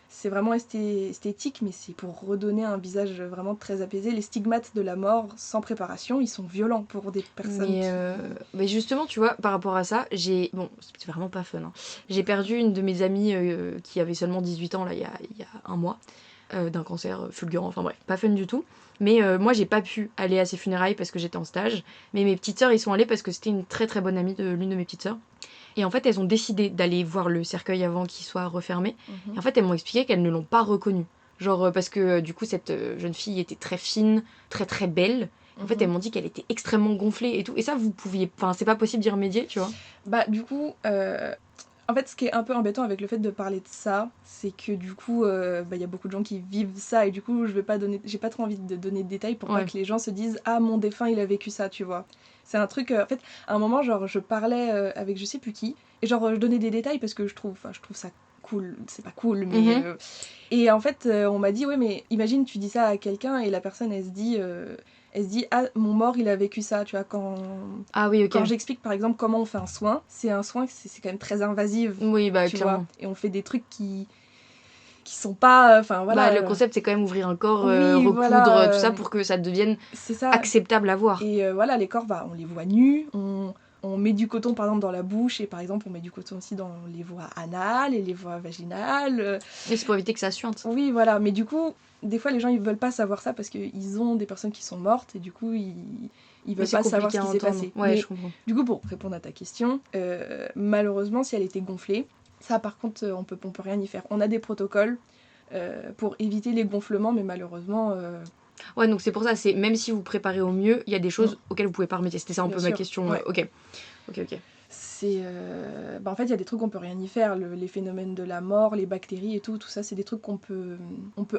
c'est vraiment esthétique, mais c'est pour redonner un visage vraiment très apaisé. Les stigmates de la mort sans préparation, ils sont violents pour des personnes Mais justement, tu vois, par rapport à ça, bon, c'est vraiment pas fun, hein. J'ai perdu une de mes amies qui avait seulement 18 ans, là, il y a un mois, d'un cancer fulgurant, enfin bref, pas fun du tout. Mais moi, j'ai pas pu aller à ses funérailles parce que j'étais en stage. Mais mes petites sœurs, ils sont allées parce que c'était une très très bonne amie de l'une de mes petites sœurs. Et en fait, elles ont décidé d'aller voir le cercueil avant qu'il soit refermé. Mhm. Et en fait, elles m'ont expliqué qu'elles ne l'ont pas reconnu. Genre, parce que du coup, cette jeune fille était très fine, très très belle. En fait, elles m'ont dit qu'elle était extrêmement gonflée et tout. Et ça, vous pouviez. Enfin, c'est pas possible d'y remédier, tu vois. Bah, du coup, en fait, ce qui est un peu embêtant avec le fait de parler de ça, c'est que du coup, il y a beaucoup de gens qui vivent ça, et du coup, j'ai pas trop envie de donner de détails pour pas que les gens se disent ah, mon défunt, il a vécu ça, tu vois. C'est un truc, en fait, à un moment, genre, je parlais avec je sais plus qui, et genre, je donnais des détails parce que je trouve ça cool, c'est pas cool, mais. Et en fait, on m'a dit, ouais, mais imagine, tu dis ça à quelqu'un, et la personne, elle se dit. Ah, mon mort, il a vécu ça, tu vois, Ah oui, ok. quand j'explique par exemple comment on fait un soin, c'est quand même très invasif. Oui, bah, tu clairement. vois, et on fait des trucs qui sont pas. Enfin voilà. Bah, le concept, c'est quand même ouvrir un corps, Oui, recoudre, voilà, tout ça pour que ça devienne c'est ça. acceptable à voir. Et voilà, les corps, on les voit nus, on met du coton par exemple dans la bouche, et par exemple on met du coton aussi dans les voies anales et les voies vaginales. Et c'est pour éviter que ça suinte. Oui, voilà, mais du coup, des fois les gens ils veulent pas savoir ça parce qu'ils ont des personnes qui sont mortes, et du coup ils veulent pas savoir ce qui s'est passé. Ouais, mais je comprends. du coup, pour répondre à ta question, malheureusement, si elle était gonflée, ça par contre, on peut rien y faire. On a des protocoles pour éviter les gonflements, mais malheureusement. Ouais, donc c'est pour ça, c'est même si vous préparez au mieux, il y a des choses auxquelles vous pouvez pas remédier. C'était ça un peu ma question. Ouais. Ok. C'est en fait il y a des trucs qu'on peut rien y faire, les phénomènes de la mort, les bactéries et tout ça, c'est des trucs qu'on peut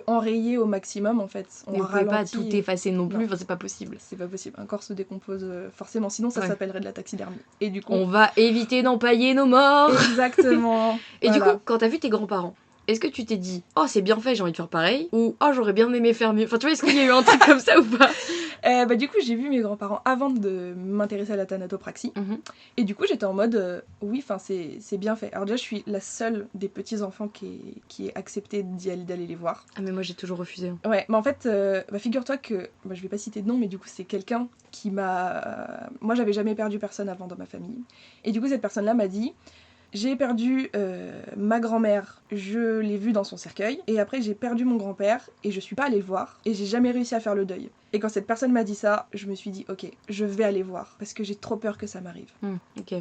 enrayer au maximum en fait. Mais vous pouvez pas tout effacer non plus, enfin, c'est pas possible. C'est pas possible, un corps se décompose forcément, sinon ça s'appellerait de la taxidermie. Et du coup, on va éviter d'empailler nos morts. Exactement. Et du coup, quand t'as vu tes grands-parents, est-ce que tu t'es dit oh c'est bien fait, j'ai envie de faire pareil, ou oh j'aurais bien aimé faire mieux, enfin tu vois, est-ce qu'il y a eu un truc comme ça ou pas? Du coup j'ai vu mes grands-parents avant de m'intéresser à la thanatopraxie, et du coup j'étais en mode oui, enfin c'est bien fait. Alors déjà je suis la seule des petits enfants qui ait accepté d'aller les voir. Ah mais moi j'ai toujours refusé. Ouais, mais en fait figure-toi que je vais pas citer de nom, mais du coup c'est quelqu'un qui moi j'avais jamais perdu personne avant dans ma famille, et du coup cette personne là m'a dit j'ai perdu ma grand-mère, je l'ai vue dans son cercueil, et après j'ai perdu mon grand-père, et je suis pas allée le voir, et j'ai jamais réussi à faire le deuil. Et quand cette personne m'a dit ça, je me suis dit ok, je vais aller voir, parce que j'ai trop peur que ça m'arrive. Ok.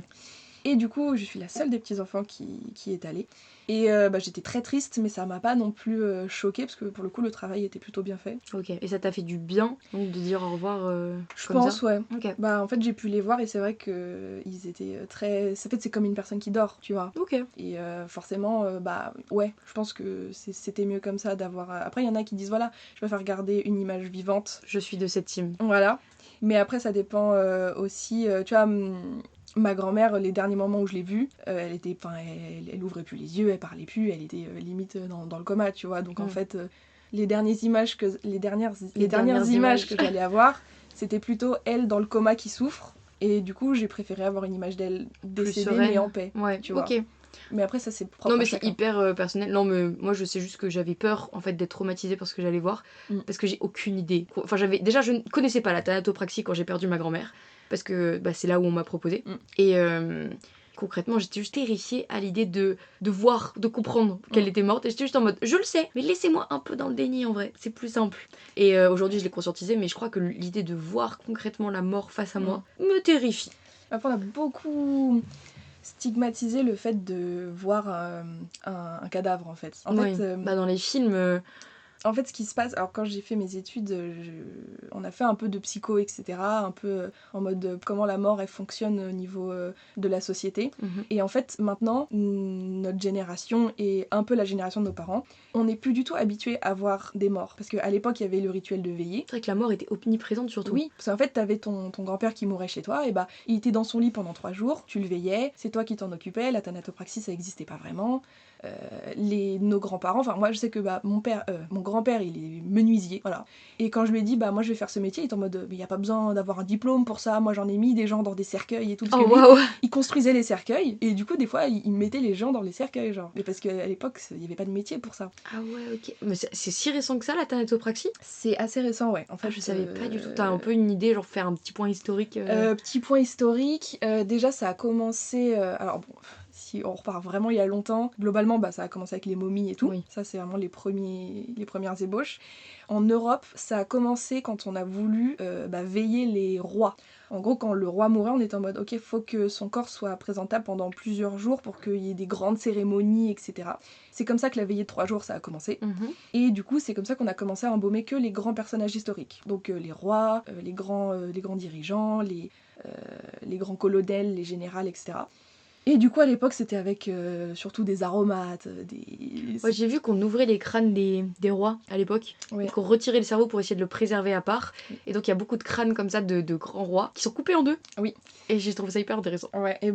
Et du coup, je suis la seule des petits-enfants qui est allée. Et j'étais très triste, mais ça m'a pas non plus choquée, parce que pour le coup, le travail était plutôt bien fait. Ok, et ça t'a fait du bien, donc, de dire au revoir Je comme pense, ça. ouais. Ok. En fait, j'ai pu les voir, et c'est vrai qu'ils étaient très... En fait, c'est comme une personne qui dort, tu vois. Ok. Et forcément, ouais, je pense que c'était mieux comme ça d'avoir... Après, il y en a qui disent, voilà, je préfère garder une image vivante. Je suis de cette team. Voilà. Mais après, ça dépend aussi... tu vois... Ma grand-mère, les derniers moments où je l'ai vue, elle ouvrait plus les yeux, elle parlait plus, elle était limite dans le coma, tu vois. Donc en fait, les dernières images que j'allais avoir, c'était plutôt elle dans le coma qui souffre. Et du coup, j'ai préféré avoir une image d'elle décédée mais en paix. Ouais, tu vois. ok. Mais après, ça c'est propre. Non, mais à c'est chacun. hyper personnel. Non, mais moi je sais juste que j'avais peur en fait d'être traumatisée par ce que j'allais voir, parce que j'ai aucune idée. Enfin, déjà, je ne connaissais pas la thanatopraxie quand j'ai perdu ma grand-mère, parce que c'est là où on m'a proposé. Et concrètement, j'étais juste terrifiée à l'idée de voir, de comprendre qu'elle était morte. Et j'étais juste en mode, je le sais, mais laissez-moi un peu dans le déni en vrai, c'est plus simple. Et aujourd'hui, je l'ai conscientisé, mais je crois que l'idée de voir concrètement la mort face à moi me terrifie. Après, on a beaucoup stigmatisé le fait de voir un cadavre en fait. En fait, dans les films. En fait, ce qui se passe, alors quand j'ai fait mes études, on a fait un peu de psycho, etc., un peu en mode comment la mort elle fonctionne au niveau de la société. Et en fait, maintenant, notre génération et un peu la génération de nos parents, on n'est plus du tout habitué à voir des morts. Parce qu'à l'époque, il y avait le rituel de veillée. C'est vrai que la mort était omniprésente surtout. Oui, parce qu'en fait, t'avais ton grand-père qui mourait chez toi, et il était dans son lit pendant 3 jours, tu le veillais, c'est toi qui t'en occupais, la thanatopraxie ça n'existait pas vraiment. Nos grands-parents, enfin moi je sais que mon grand-père il est menuisier, voilà. Et quand je lui ai dit moi je vais faire ce métier, il est en mode mais il y a pas besoin d'avoir un diplôme pour ça, moi j'en ai mis des gens dans des cercueils et tout, parce que lui, il construisait les cercueils, et du coup des fois il mettait les gens dans les cercueils, genre. Mais parce qu'à l'époque il y avait pas de métier pour ça. Ah ouais, ok. Mais c'est si récent que ça la thanatopraxie? C'est assez récent, ouais. En fait, je savais pas du tout. T'as un peu une idée, genre faire un petit point historique Petit point historique, déjà ça a commencé... alors bon... si on repart vraiment il y a longtemps, globalement, ça a commencé avec les momies et tout. Oui. Ça, c'est vraiment les premières ébauches. En Europe, ça a commencé quand on a voulu veiller les rois. En gros, quand le roi mourait, on était en mode ok, faut que son corps soit présentable pendant plusieurs jours pour qu'il y ait des grandes cérémonies, etc. C'est comme ça que la veillée de 3 jours, ça a commencé. Et du coup, c'est comme ça qu'on a commencé à embaumer que les grands personnages historiques. Donc les rois, les grands dirigeants, les grands colonels, les générales, etc. Et du coup, à l'époque, c'était avec surtout des aromates, Ouais, j'ai vu qu'on ouvrait les crânes des rois à l'époque, Ouais. et qu'on retirait le cerveau pour essayer de le préserver à part. Et donc il y a beaucoup de crânes comme ça de grands rois qui sont coupés en deux. Oui. Et j'ai trouvé ça hyper intéressant. Ouais, et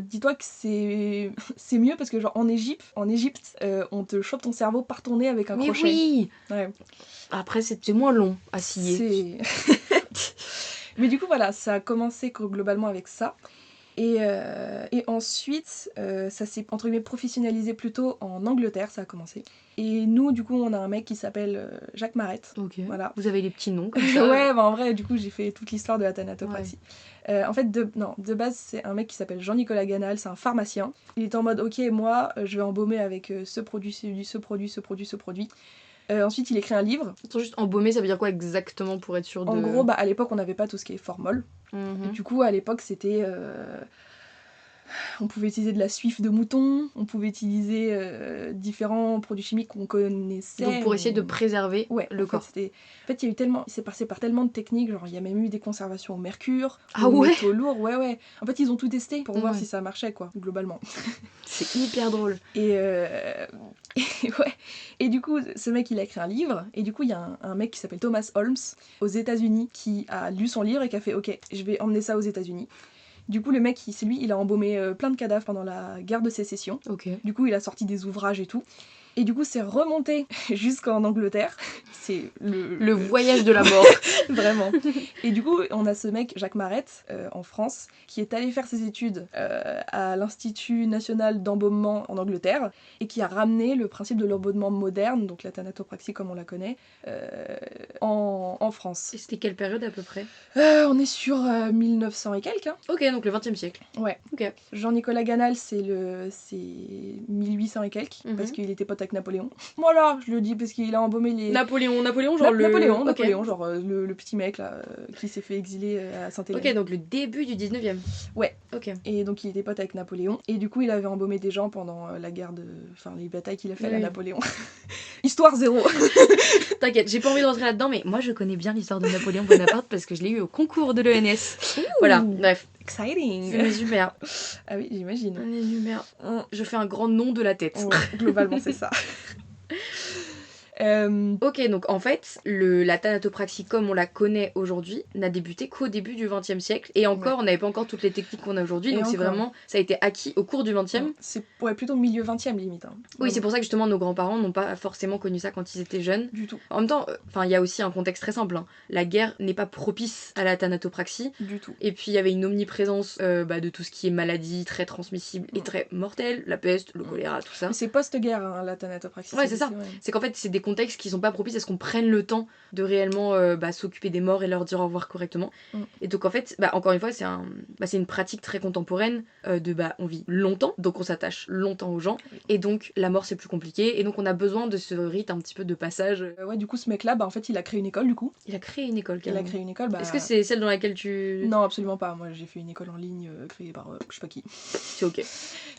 dis-toi que c'est mieux parce que genre en Égypte, on te chope ton cerveau par ton nez avec un Mais crochet. oui. Ouais. Après c'est moins long à scier. Mais du coup voilà, ça a commencé globalement avec ça. Et ensuite, ça s'est entre guillemets professionnalisé plutôt en Angleterre, ça a commencé. Et nous, du coup, on a un mec qui s'appelle Jacques Marette. Ok. Voilà. Vous avez les petits noms comme ça. Ouais, en vrai, du coup, j'ai fait toute l'histoire de la thanatopraxie. En fait, de base, c'est un mec qui s'appelle Jean-Nicolas Ganal, c'est un pharmacien. Il est en mode, ok, moi, je vais embaumer avec ce produit. Ensuite, il écrit un livre. Attends, juste embaumer, ça veut dire quoi exactement pour être sûr de... En gros, à l'époque, on n'avait pas tout ce qui est formol. Et du coup, à l'époque, c'était... On pouvait utiliser de la suif de mouton, on pouvait utiliser différents produits chimiques qu'on connaissait. Donc pour essayer de préserver le corps. En fait, il y a eu tellement... C'est passé par tellement de techniques, genre il y a même eu des conservations au mercure, Ah aux ouais métaux lourds, ouais. En fait, ils ont tout testé pour voir si ça marchait, quoi, globalement. C'est hyper drôle. Et ouais. Et du coup, ce mec, il a écrit un livre, et du coup, il y a un mec qui s'appelle Thomas Holmes, aux États-Unis, qui a lu son livre et qui a fait, ok, je vais emmener ça aux États-Unis. Du coup, le mec, c'est lui, il a embaumé plein de cadavres pendant la guerre de sécession. Okay. Du coup, il a sorti des ouvrages et tout. Et du coup, c'est remonté jusqu'en Angleterre. C'est le voyage de la mort. Vraiment. Et du coup, on a ce mec, Jacques Marette, en France, qui est allé faire ses études à l'Institut national d'embaumement en Angleterre, et qui a ramené le principe de l'embaumement moderne, donc la thanatopraxie comme on la connaît, en France. Et c'était quelle période à peu près? On est sur 1900 et quelques. Hein. Ok, donc le 20e siècle. Ouais. Ok. Jean-Nicolas Ganal, c'est 1800 et quelques, parce qu'il était pote avec Napoléon. Voilà, je le dis parce qu'il a embaumé les... Napoléon, genre Napoléon, genre le petit mec là, qui s'est fait exiler à Sainte-Hélène. Ok, donc le début du 19e. Ouais. Ok. Et donc il était pote avec Napoléon, et du coup il avait embaumé des gens pendant la guerre de... Enfin, les batailles qu'il a fait à Napoléon. Histoire zéro. T'inquiète, j'ai pas envie de rentrer là-dedans, mais moi je connais bien l'histoire de Napoléon Bonaparte parce que je l'ai eu au concours de l'ENS. Voilà, bref. Exciting. C'est mes humeurs. Ah oui, j'imagine. Mes humeurs. Je fais un grand nom de la tête. Ouais, globalement, c'est ça. Ok, donc en fait, la thanatopraxie comme on la connaît aujourd'hui n'a débuté qu'au début du XXe siècle. Et encore, on n'avait pas encore toutes les techniques qu'on a aujourd'hui. Donc c'est vraiment, ça a été acquis au cours du XXe. C'est plutôt milieu XXe limite. Hein. Oui, c'est pour ça que justement nos grands-parents n'ont pas forcément connu ça quand ils étaient jeunes. Du tout. En même temps, il y a aussi un contexte très simple. Hein. La guerre n'est pas propice à la thanatopraxie. Du tout. Et puis il y avait une omniprésence de tout ce qui est maladie très transmissible et très mortelle, la peste, le choléra, tout ça. Mais c'est post-guerre, hein, la thanatopraxie. Ouais, c'est ça. C'est qu'en fait, c'est des contextes qui sont pas propices à ce qu'on prenne le temps de réellement s'occuper des morts et leur dire au revoir correctement. Et donc en fait, encore une fois, c'est une pratique très contemporaine on vit longtemps, donc on s'attache longtemps aux gens, et donc la mort c'est plus compliqué, et donc on a besoin de ce rite un petit peu de passage. Ouais, du coup, ce mec-là, en fait, il a créé une école, du coup. Il a créé une école, carrément. Il a créé une école, Est-ce que c'est celle dans laquelle tu... Non, absolument pas. Moi, j'ai fait une école en ligne créée par je sais pas qui. C'est ok.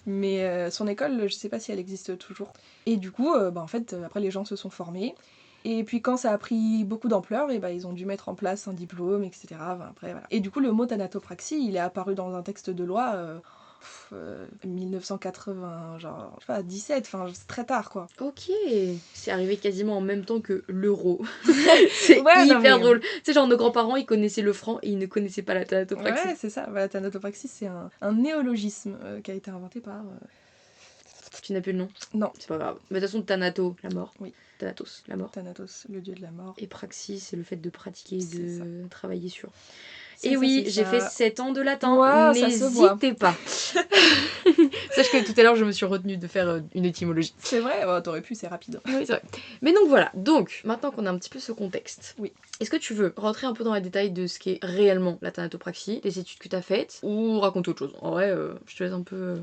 Mais son école, je sais pas si elle existe toujours. Et du coup, en fait, après, les gens se sont formés. Et puis quand ça a pris beaucoup d'ampleur, et ils ont dû mettre en place un diplôme, etc. Après, voilà. Et du coup, le mot thanatopraxie, il est apparu dans un texte de loi 1980, genre, je sais pas, 17, enfin, c'est très tard, quoi. Ok, c'est arrivé quasiment en même temps que l'euro. C'est hyper drôle. Tu sais, genre, nos grands-parents, ils connaissaient le franc et ils ne connaissaient pas la thanatopraxie. Ouais, c'est ça. La thanatopraxie, c'est un néologisme qui a été inventé par... Tu n'as plus le nom? Non. C'est pas grave. Mais de toute façon, Thanato, la mort. Oui. Thanatos, la mort. Thanatos, le dieu de la mort. Et praxis, c'est le fait de pratiquer, de travailler sur. Et oui, j'ai fait 7 ans de latin. Wow, n'hésitez pas. Sache que tout à l'heure, je me suis retenue de faire une étymologie. C'est vrai, t'aurais pu, c'est rapide. Oui, c'est vrai. Mais donc voilà. Donc, maintenant qu'on a un petit peu ce contexte, oui. Est-ce que tu veux rentrer un peu dans les détails de ce qu'est réellement la thanatopraxie, les études que tu as faites, ou raconter autre chose? En vrai, je te laisse un peu...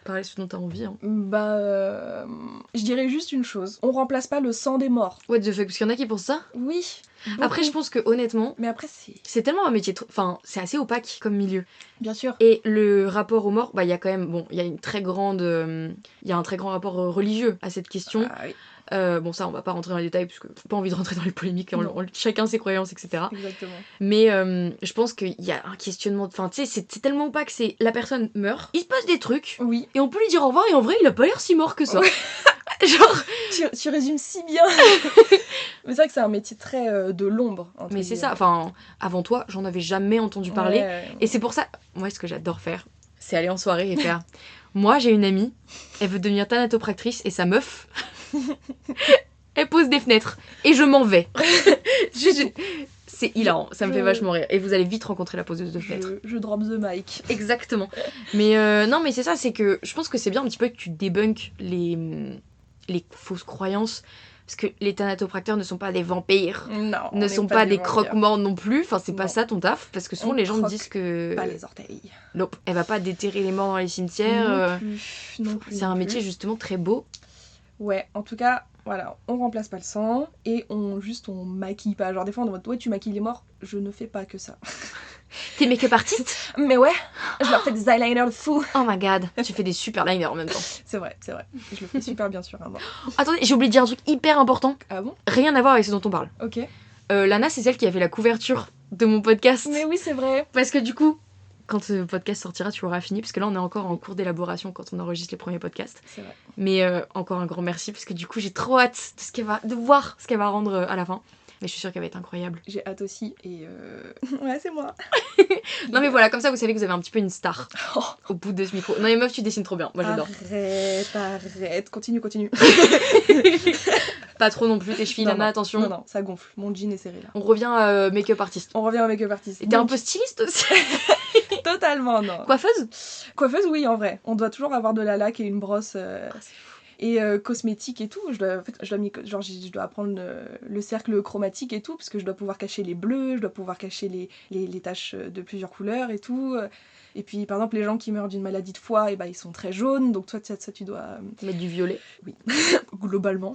parler ce dont t'as envie. Hein. Je dirais juste une chose. On remplace pas le sang des morts. What the fuck, parce qu'il y en a qui pensent ça. Oui. Beaucoup. Après, je pense que honnêtement, mais après c'est tellement un métier, enfin, c'est assez opaque comme milieu. Bien sûr. Et le rapport aux morts, il y a quand même, il y a une très grande, il y a un très grand rapport religieux à cette question. Ah, oui. Bon, ça, on va pas rentrer dans les détails parce que j'ai pas envie de rentrer dans les polémiques. Chacun ses croyances, etc. Exactement. Mais je pense qu'il y a un questionnement. Enfin, tu sais, c'est tellement opaque. C'est la personne meurt, il se passe des trucs. Oui. Et on peut lui dire au revoir. Et en vrai, il a pas l'air si mort que ça. Ouais. Genre. Tu résumes si bien. Mais c'est vrai que c'est un métier très de l'ombre. Mais c'est ça. Enfin, avant toi, j'en avais jamais entendu parler. Ouais. Et c'est pour ça, moi, ce que j'adore faire, c'est aller en soirée et faire. Moi, j'ai une amie, elle veut devenir thanatopractrice et sa meuf, elle pose des fenêtres et je m'en vais. C'est hilarant, ça me fait vachement rire. Et vous allez vite rencontrer la poseuse de fenêtres. Je drop the mic. Exactement. Mais non, mais c'est ça, c'est que je pense que c'est bien un petit peu que tu débunkes les fausses croyances. Parce que les thanatopracteurs ne sont pas des vampires. Non. Ne sont pas des croque-morts non plus. Enfin, c'est pas ça ton taf. Parce que souvent, les gens me disent que. Pas les orteils. Nope. Elle va pas déterrer les morts dans les cimetières. Non plus. C'est un métier justement très beau. Ouais, en tout cas, voilà, on remplace pas le sang et on maquille pas. Genre, des fois, on est en mode, ouais, tu maquilles les morts. Je ne fais pas que ça. T'es make-up artiste? Mais ouais, je leur fais des eyeliners de fou. Oh my god, tu fais des super liners en même temps. C'est vrai. Je le fais super bien sur un mort. Attendez, j'ai oublié de dire un truc hyper important. Ah bon? Rien à voir avec ce dont on parle. Ok. Lana, c'est celle qui a fait la couverture de mon podcast. Mais oui, c'est vrai. Parce que du coup, quand ce podcast sortira, tu l'auras fini. Parce que là, on est encore en cours d'élaboration quand on enregistre les premiers podcasts. C'est vrai. Mais encore un grand merci. Parce que du coup, j'ai trop hâte de voir ce qu'elle va rendre à la fin. Mais je suis sûre qu'elle va être incroyable. J'ai hâte aussi et ouais, c'est moi. Non mais voilà, comme ça vous savez que vous avez un petit peu une star au bout de ce micro. Non mais meuf, tu dessines trop bien, moi j'adore. Arrête, continue. Pas trop non plus, tes chevilles, Lana, attention. Non, ça gonfle, mon jean est serré là. On revient à make-up artiste. Et t'es un peu styliste aussi. Totalement, non. Coiffeuse, oui, en vrai. On doit toujours avoir de la laque et une brosse. Et cosmétique et tout, je dois apprendre le cercle chromatique et tout, parce que je dois pouvoir cacher les bleus, je dois pouvoir cacher les taches de plusieurs couleurs et tout. Et puis par exemple les gens qui meurent d'une maladie de foie, ils sont très jaunes, donc toi ça tu dois... Mettre du violet. Oui, globalement.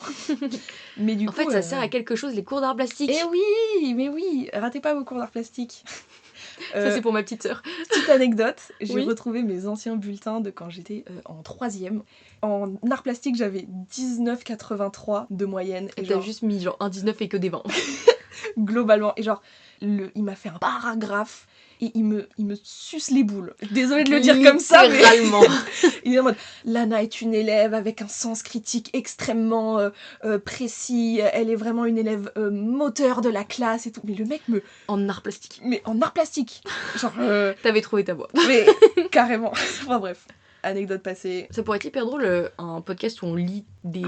Mais du coup, fait ça sert à quelque chose, les cours d'art plastique. Eh oui, ratez pas vos cours d'art plastique. Ça c'est pour ma petite sœur. Petite anecdote, j'ai retrouvé mes anciens bulletins de quand j'étais en 3e. En art plastique, j'avais 19,83 de moyenne. Et t'as juste mis genre un 19 et que des 20. Globalement. Et genre, il m'a fait un paragraphe et il me suce les boules. Désolée de le dire comme ça, mais... Il est en mode, Lana est une élève avec un sens critique extrêmement précis. Elle est vraiment une élève moteur de la classe et tout. Mais le mec me... En art plastique. Mais en art plastique. Genre... T'avais trouvé ta voie. Mais carrément. Enfin bref. Anecdote passée. Ça pourrait être hyper drôle, un podcast où on lit des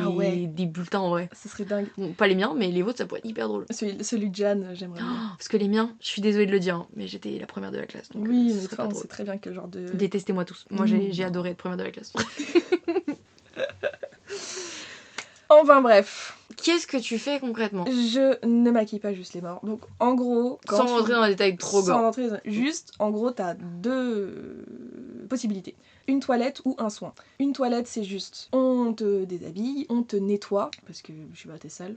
bulletins en vrai. Ça serait dingue. Bon, pas les miens, mais les vôtres, ça pourrait être hyper drôle. Celui de Jeanne, j'aimerais bien. Parce que les miens, je suis désolée de le dire, mais j'étais la première de la classe. Donc oui, mais on sait très bien quel genre de... Détestez-moi tous. Moi, j'ai adoré être première de la classe. Enfin bref. Qu'est-ce que tu fais concrètement? Je ne maquille pas juste les morts. Donc en gros... Sans rentrer dans les détails trop gore. Juste, en gros, t'as 2 possibilités. Une toilette ou un soin. Une toilette, c'est juste, on te déshabille, on te nettoie, parce que je sais pas, t'es sale.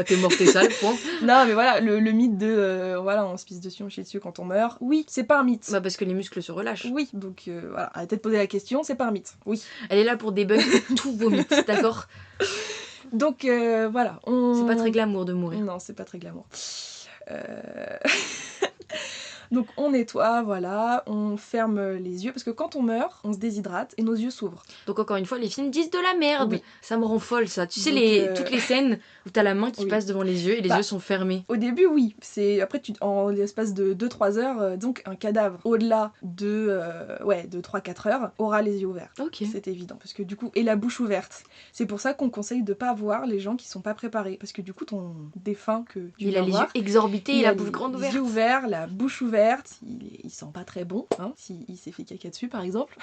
T'es mort, t'es sale, point. Non, mais voilà, le mythe de, on se pisse dessus, on chie dessus quand on meurt. Oui, c'est pas un mythe. Bah parce que les muscles se relâchent. Oui, donc voilà, arrêtez de poser la question, c'est pas un mythe. Oui. Elle est là pour débunker tous vos mythes, d'accord? Donc voilà, C'est pas très glamour de mourir. Non, c'est pas très glamour. Donc on nettoie, voilà, on ferme les yeux, parce que quand on meurt, on se déshydrate et nos yeux s'ouvrent. Donc encore une fois, les films disent de la merde. Oui. Ça me rend folle ça. Tu sais, toutes les scènes où t'as la main qui passe devant les yeux et les yeux sont fermés. Au début, oui. Après, en l'espace de 2-3 heures, donc un cadavre au-delà de 3-4 heures aura les yeux ouverts. Ok. C'est évident, parce que du coup, et la bouche ouverte. C'est pour ça qu'on conseille de pas voir les gens qui sont pas préparés, parce que du coup, ton défunt que tu il a les yeux exorbités, il a la bouche grande ouverte. Les yeux ouverts, la bouche ouverte, il sent pas très bon, hein, s'il s'est fait caca dessus par exemple.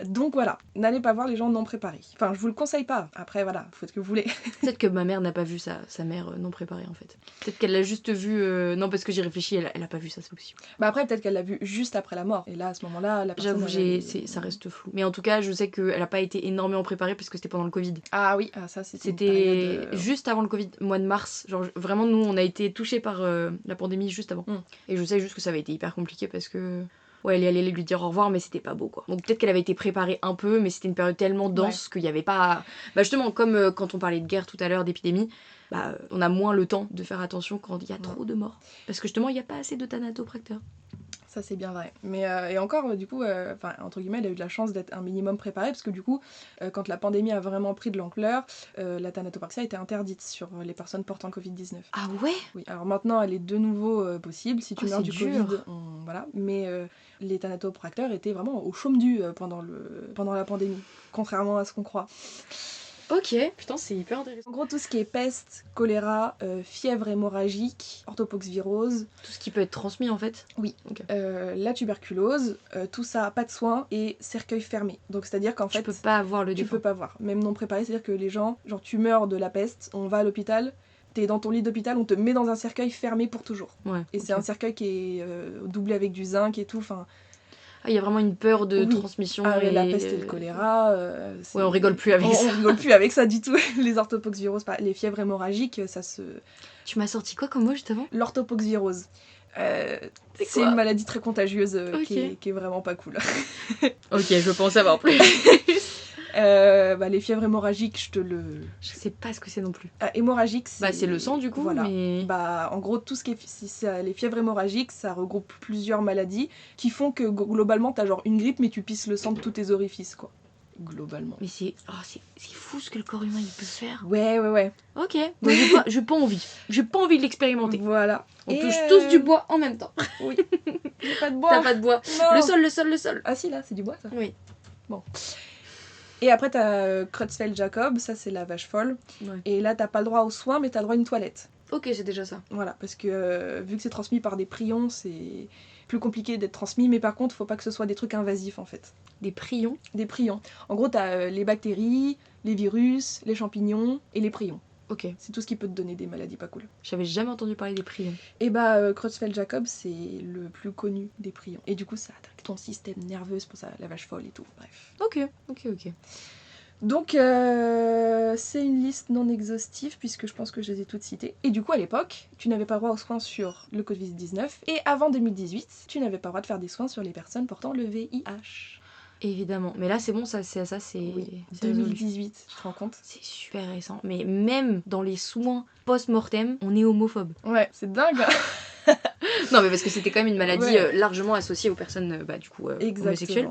Donc voilà, n'allez pas voir les gens non préparés. Enfin, je vous le conseille pas. Après, voilà, faites ce que vous voulez. Peut-être que ma mère n'a pas vu sa mère non préparée en fait. Peut-être qu'elle l'a juste vu. Non, parce que j'ai réfléchi, elle a pas vu ça, c'est possible. Bah après, peut-être qu'elle l'a vu juste après la mort. Et là, à ce moment-là, la personne... J'avoue, ça reste flou. Mais en tout cas, je sais qu'elle a pas été énormément préparée parce que c'était pendant le Covid. Ah oui, ça c'était une C'était période, juste avant le Covid, mois de mars. Genre vraiment, nous, on a été touchés par la pandémie juste avant. Et je sais juste que ça avait été hyper compliqué parce que. Ouais, elle est allée lui dire au revoir, mais c'était pas beau quoi. Donc peut-être qu'elle avait été préparée un peu, mais c'était une période tellement dense qu'il y avait pas. Bah justement, comme quand on parlait de guerre tout à l'heure, d'épidémie, on a moins le temps de faire attention quand il y a trop de morts. Parce que justement, il n'y a pas assez de thanatopracteurs. Ça c'est bien vrai. Mais et encore, du coup, entre guillemets, elle a eu de la chance d'être un minimum préparée, parce que du coup, quand la pandémie a vraiment pris de l'ampleur, la thanatopraxie a été interdite sur les personnes portant Covid-19. Ah ouais? Oui, alors maintenant elle est de nouveau possible, si tu meurs du dur. Covid, voilà. Mais les thanatopracteurs étaient vraiment au chaume-du pendant la pandémie, contrairement à ce qu'on croit. Ok, putain, c'est hyper intéressant. En gros, tout ce qui est peste, choléra, fièvre hémorragique, orthopoxvirose. Tout ce qui peut être transmis en fait? Oui. Okay. La tuberculose, tout ça, pas de soins et cercueil fermé. Donc c'est-à-dire qu'en fait... Tu peux pas voir le défunt. Tu peux pas voir. Même non préparé, c'est-à-dire que les gens, genre tu meurs de la peste, on va à l'hôpital, t'es dans ton lit d'hôpital, on te met dans un cercueil fermé pour toujours. Ouais, et c'est un cercueil qui est doublé avec du zinc et tout, enfin... Ah, il y a vraiment une peur de transmission. Ah, la peste et le choléra. Ouais, on rigole plus avec ça. On rigole plus avec ça du tout. Les orthopoxviroses, les fièvres hémorragiques, ça se... Tu m'as sorti quoi comme mot juste avant? L'orthopoxvirose. C'est une maladie très contagieuse qui est vraiment pas cool. Ok, je peux en savoir plus. Les fièvres hémorragiques, Je sais pas ce que c'est non plus. Hémorragique, c'est... c'est le sang du coup, voilà. Mais... en gros, tout ce qui est... les fièvres hémorragiques, ça regroupe plusieurs maladies qui font que globalement, t'as genre une grippe, mais tu pisses le sang de tous tes orifices, quoi. Globalement. Mais c'est fou ce que le corps humain il peut faire. Ouais. Ok, donc j'ai pas envie. J'ai pas envie de l'expérimenter. Voilà. On touche tous du bois en même temps. Oui. J'ai pas de bois. T'as pas de bois. Non. Le sol. Ah si, là, c'est du bois, ça. Oui. Bon. Et après, t'as Creutzfeldt-Jakob, ça c'est la vache folle. Ouais. Et là, t'as pas le droit aux soins, mais t'as le droit à une toilette. Ok, c'est déjà ça. Voilà, parce que vu que c'est transmis par des prions, c'est plus compliqué d'être transmis, mais par contre, faut pas que ce soit des trucs invasifs en fait. Des prions? Des prions. En gros, t'as les bactéries, les virus, les champignons et les prions. Ok. C'est tout ce qui peut te donner des maladies pas cool. J'avais jamais entendu parler des prions. Et Creutzfeldt-Jakob, c'est le plus connu des prions. Et du coup, ça attaque ton système nerveux, c'est pour ça la vache folle et tout. Bref. Ok. Donc, c'est une liste non exhaustive, puisque je pense que je les ai toutes citées. Et du coup, à l'époque, tu n'avais pas le droit aux soins sur le Covid-19. Et avant 2018, tu n'avais pas le droit de faire des soins sur les personnes portant le VIH. Évidemment. Mais là, c'est bon, c'est... Oui, c'est 2018, tu te rends compte? C'est super récent. Mais même dans les soins post-mortem, on est homophobe. Ouais, c'est dingue. Non, mais parce que c'était quand même une maladie largement associée aux personnes, homosexuelles.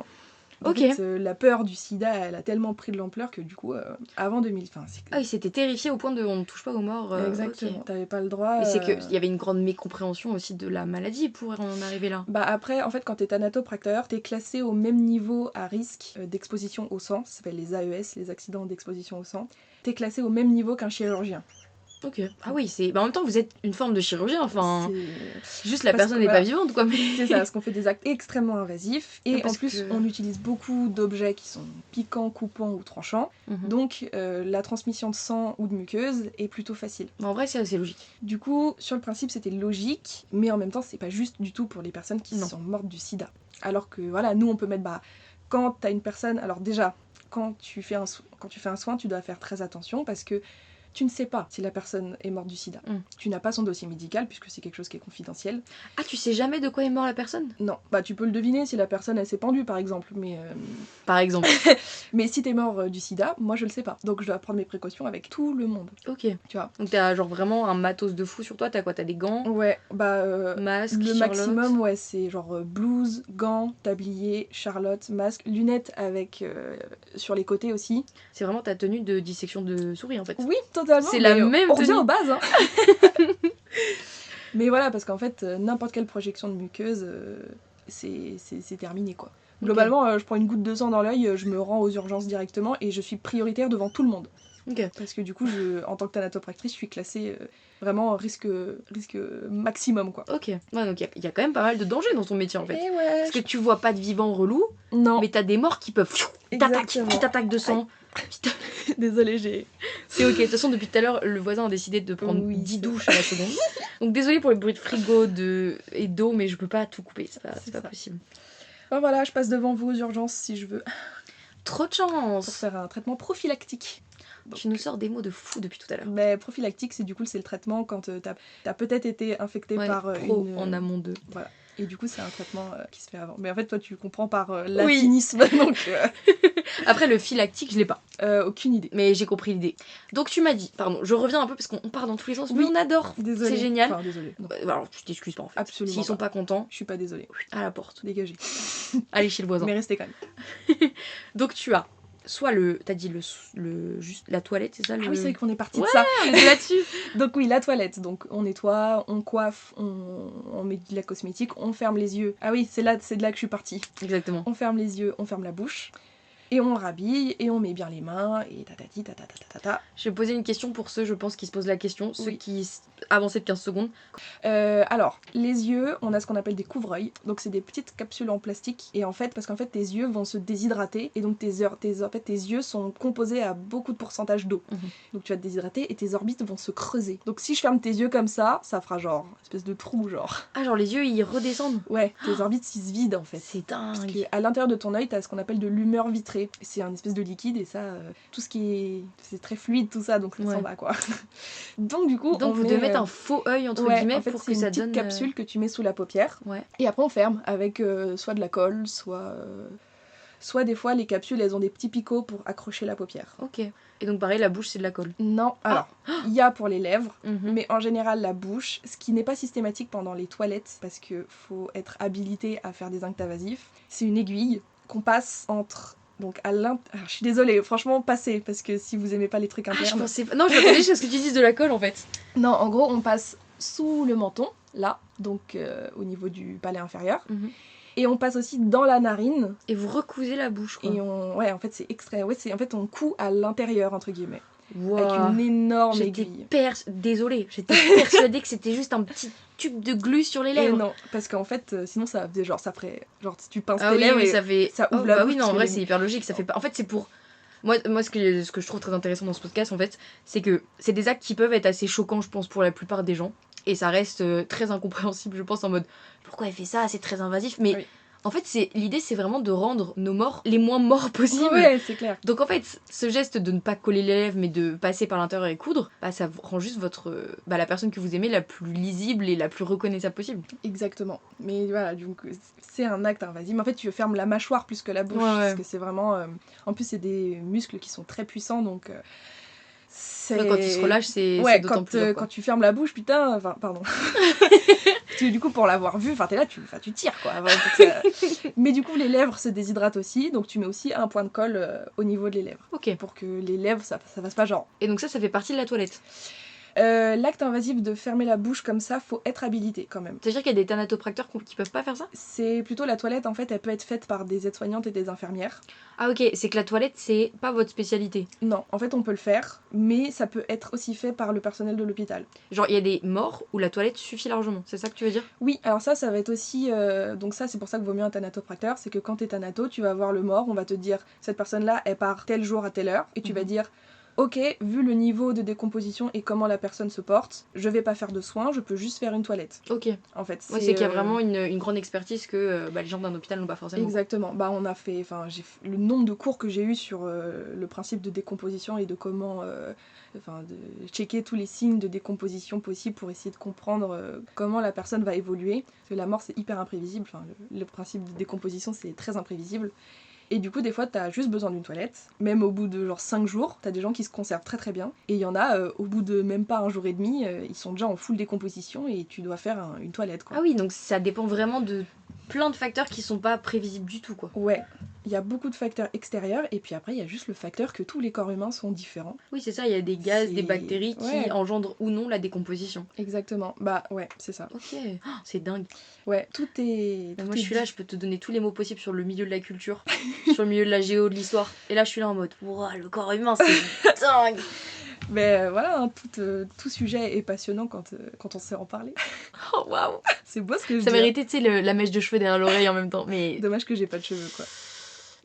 En Ok. fait, la peur du sida, elle a tellement pris de l'ampleur que du coup, avant 2000... Ah, ils s'étaient terrifiés au point de on ne touche pas aux morts. Exactement, ok. t'avais pas le droit... Mais c'est qu'il y avait une grande mécompréhension aussi de la maladie pour en arriver là. Après, en fait, quand t'es thanatopracteur, t'es classé au même niveau à risque d'exposition au sang, ça s'appelle les AES, les accidents d'exposition au sang. T'es classé au même niveau qu'un chirurgien. Ok. Ah oui, c'est... en même temps, vous êtes une forme de chirurgien, enfin... Juste la parce personne que, n'est pas vivante, quoi. Mais... C'est ça, parce qu'on fait des actes extrêmement invasifs. Et en plus, on utilise beaucoup d'objets qui sont piquants, coupants ou tranchants. Donc, la transmission de sang ou de muqueuse est plutôt facile. En vrai, c'est assez logique. Du coup, sur le principe, c'était logique. Mais en même temps, c'est pas juste du tout pour les personnes qui sont mortes du sida. Alors que, voilà, nous, on peut mettre... quand t'as une personne... Alors déjà, quand tu fais un soin, tu dois faire très attention parce que tu ne sais pas si la personne est morte du sida. Tu n'as pas son dossier médical puisque c'est quelque chose qui est confidentiel. Ah, tu sais jamais de quoi est mort la personne? Non, tu peux le deviner si la personne elle s'est pendue par exemple, mais... Par exemple. Mais si t'es mort du sida, moi je le sais pas. Donc je dois prendre mes précautions avec tout le monde. Ok. Tu vois. Donc t'as genre vraiment un matos de fou sur toi, t'as quoi? T'as des gants? Ouais, masque, le Charlotte. maximum, ouais, c'est genre blouse, gants, tablier, Charlotte, masque, lunettes avec sur les côtés aussi. C'est vraiment ta tenue de dissection de souris en fait. Oui, totalement. C'est la même on tenue. revient aux bases, hein. Mais voilà, parce qu'en fait, n'importe quelle projection de muqueuse, c'est terminé, quoi. Globalement, je prends une goutte de sang dans l'œil, je me rends aux urgences directement et je suis prioritaire devant tout le monde. Ok. Parce que du coup, en tant que thanatopractrice, je suis classée vraiment risque maximum, quoi. Ok. Ouais, donc il y a quand même pas mal de dangers dans ton métier en fait. Et ouais. Parce que tu vois pas de vivants relous, Non. mais t'as des morts qui peuvent Exactement. petite attaque de sang. Désolée, j'ai... C'est ok. De toute façon, depuis tout à l'heure, le voisin a décidé de prendre Oui, 10 c'est douches à la seconde. Donc désolée pour les bruits de frigo et d'eau, mais je peux pas tout couper. C'est pas ça. possible. Bon, voilà, je passe devant vous aux urgences si je veux. Trop de Pour chance. faire un traitement prophylactique. Tu nous sors des mots de fou depuis tout à l'heure. Mais prophylactique, c'est le traitement quand t'as peut-être été infecté par en amont de. Voilà. Et du coup, c'est un traitement qui se fait avant. Mais en fait, toi, tu comprends par Oui. latinisme, donc... Après, le phylactique, je l'ai pas. Aucune idée. Mais j'ai compris l'idée. Donc tu m'as dit, pardon, je reviens un peu parce qu'on part dans tous les sens, mais Oui. on adore. Désolée. C'est génial. Enfin, désolée. Non. Alors, tu t'excuses pas en fait. Absolument S'ils sont pas contents, Je suis pas désolée. à la porte. Dégagez. Allez chez le voisin. Mais restez quand même. Donc tu as soit t'as dit juste la toilette, c'est ça Ah oui, c'est vrai qu'on est parti Ouais, de ça. on était là-dessus. Donc oui, la toilette. Donc on nettoie, on coiffe, on met de la cosmétique, on ferme les yeux. Ah oui, c'est de là que je suis partie. Exactement. On ferme les yeux, on ferme la bouche. Et on rhabille, et on met bien les mains, et tatati, tatata. Je vais poser une question pour ceux, je pense, qui se posent la question, ceux Oui. qui avançaient de 15 secondes. Alors, les yeux, on a ce qu'on appelle des couvre-œils. Donc c'est des petites capsules en plastique. Et en fait, parce qu'en fait, tes yeux vont se déshydrater. Et donc tes yeux sont composés à beaucoup de pourcentage d'eau. Donc tu vas te déshydrater et tes orbites vont se creuser. Donc si je ferme tes yeux comme ça fera genre une espèce de trou, genre. Ah, genre les yeux, ils redescendent. Ouais, tes orbites, ils se vident en fait. C'est Parce dingue. qu'à l'intérieur de ton œil, t'as ce qu'on appelle de l'humeur vitrée. C'est un espèce de liquide et ça, tout ce qui est... C'est très fluide tout ça, donc ça s'en va quoi. Donc du coup, Donc vous devez mettre un faux œil entre guillemets en fait, pour c'est que ça une petite donne... capsule que tu mets sous la paupière. Ouais. Et après on ferme avec soit de la colle, soit des fois les capsules elles ont des petits picots pour accrocher la paupière. Ok. Et donc pareil, la bouche c'est de la colle. Non, alors, il y a pour les lèvres, Mhm. mais en général la bouche, ce qui n'est pas systématique pendant les toilettes, parce que faut être habilité à faire des actes invasifs, c'est une aiguille qu'on passe entre... Donc alors, je suis désolée, franchement, passez, parce que si vous aimez pas les trucs Ah, internes... je pensais pas... Non, je m'attendais jusqu'à ce que tu dises de la colle en fait. Non, en gros, on passe sous le menton, là, donc au niveau du palais inférieur, et on passe aussi dans la narine, Et vous recousez la bouche quoi. et ouais, en fait, c'est extrait, ouais, en fait, on coud à l'intérieur, entre guillemets, Wow. avec une énorme aiguille. Désolée, j'étais persuadée que c'était juste un petit tube de glu sur les Et lèvres. non, parce qu'en fait, sinon ça faisait genre, ça ferait, genre si tu pinces Ah tes oui, lèvres mais et ça fait... ça ouvre la bah bouche. oui, non, en parce vrai que c'est hyper logique, ça fait pas... En fait c'est pour... Moi ce que je trouve très intéressant dans ce podcast en fait, c'est que c'est des actes qui peuvent être assez choquants je pense pour la plupart des gens. Et ça reste très incompréhensible je pense en mode pourquoi elle fait ça, c'est très invasif. Mais oui. En fait l'idée c'est vraiment de rendre nos morts les moins morts possibles. Ouais, c'est clair. Donc en fait ce geste de ne pas coller les lèvres mais de passer par l'intérieur et coudre, bah ça rend juste la personne que vous aimez la plus lisible et la plus reconnaissable possible. Exactement. Mais voilà, donc c'est un acte invasif. Mais en fait, tu fermes la mâchoire plus que la bouche. Ouais. Parce que c'est vraiment... En plus, c'est des muscles qui sont très puissants, donc... Ouais, quand il se relâche, c'est d'autant plus dur, quoi. Quand tu fermes la bouche, putain... Enfin, pardon. Parce que du coup, pour l'avoir vu, t'es là, tu tires, quoi. Mais du coup, les lèvres se déshydratent aussi. Donc, tu mets aussi un point de colle au niveau de les lèvres. Ok. Pour que les lèvres, ça fasse pas genre... Et donc ça fait partie de la toilette. L'acte invasif de fermer la bouche comme ça, faut être habilité quand même. C'est-à-dire qu'il y a des thanatopracteurs qui peuvent pas faire ça ? C'est plutôt la toilette, en fait, elle peut être faite par des aides-soignantes et des infirmières. Ah ok, c'est que la toilette c'est pas votre spécialité. Non, en fait on peut le faire, mais ça peut être aussi fait par le personnel de l'hôpital. Genre il y a des morts où la toilette suffit largement, c'est ça que tu veux dire ? Oui, alors ça va être aussi... donc ça c'est pour ça que vaut mieux un thanatopracteur, c'est que quand t'es thanato, tu vas voir le mort, on va te dire cette personne-là elle part tel jour à telle heure, et tu vas dire... Ok, vu le niveau de décomposition et comment la personne se porte, je vais pas faire de soins, je peux juste faire une toilette. Ok. En fait, c'est qu'il y a vraiment une grande expertise que les gens d'un hôpital n'ont pas forcément. Exactement. Bah on a fait, le nombre de cours que j'ai eu sur le principe de décomposition et de comment, de checker tous les signes de décomposition possibles pour essayer de comprendre comment la personne va évoluer. Parce que la mort c'est hyper imprévisible. Le principe de décomposition c'est très imprévisible. Et du coup, des fois, t'as juste besoin d'une toilette. Même au bout de genre 5 jours, t'as des gens qui se conservent très très bien. Et il y en a, au bout de même pas un jour et demi, ils sont déjà en full décomposition et tu dois faire une toilette, quoi. Ah oui, donc ça dépend vraiment de plein de facteurs qui sont pas prévisibles du tout, quoi. Ouais. il y a beaucoup de facteurs extérieurs, et puis après, il y a juste le facteur que tous les corps humains sont différents. Oui, c'est ça, il y a des gaz, C'est- des bactéries qui ouais. engendrent ou non la décomposition. Exactement. Bah ouais, c'est ça. Ok, oh, c'est dingue. Ouais, tout est... Mais tout moi, est je suis là, je peux te donner tous les mots possibles sur le milieu de la culture, sur le milieu de la géo, de l'histoire. Et là, je suis là en mode, ouah, le corps humain, c'est dingue. Mais voilà, hein, tout sujet est passionnant quand on sait en parler. Oh, waouh. C'est beau ce que je Ça dis. Hein. méritait, tu sais, la mèche de cheveux derrière l'oreille en même temps. Mais Dommage que j'ai pas de cheveux, quoi.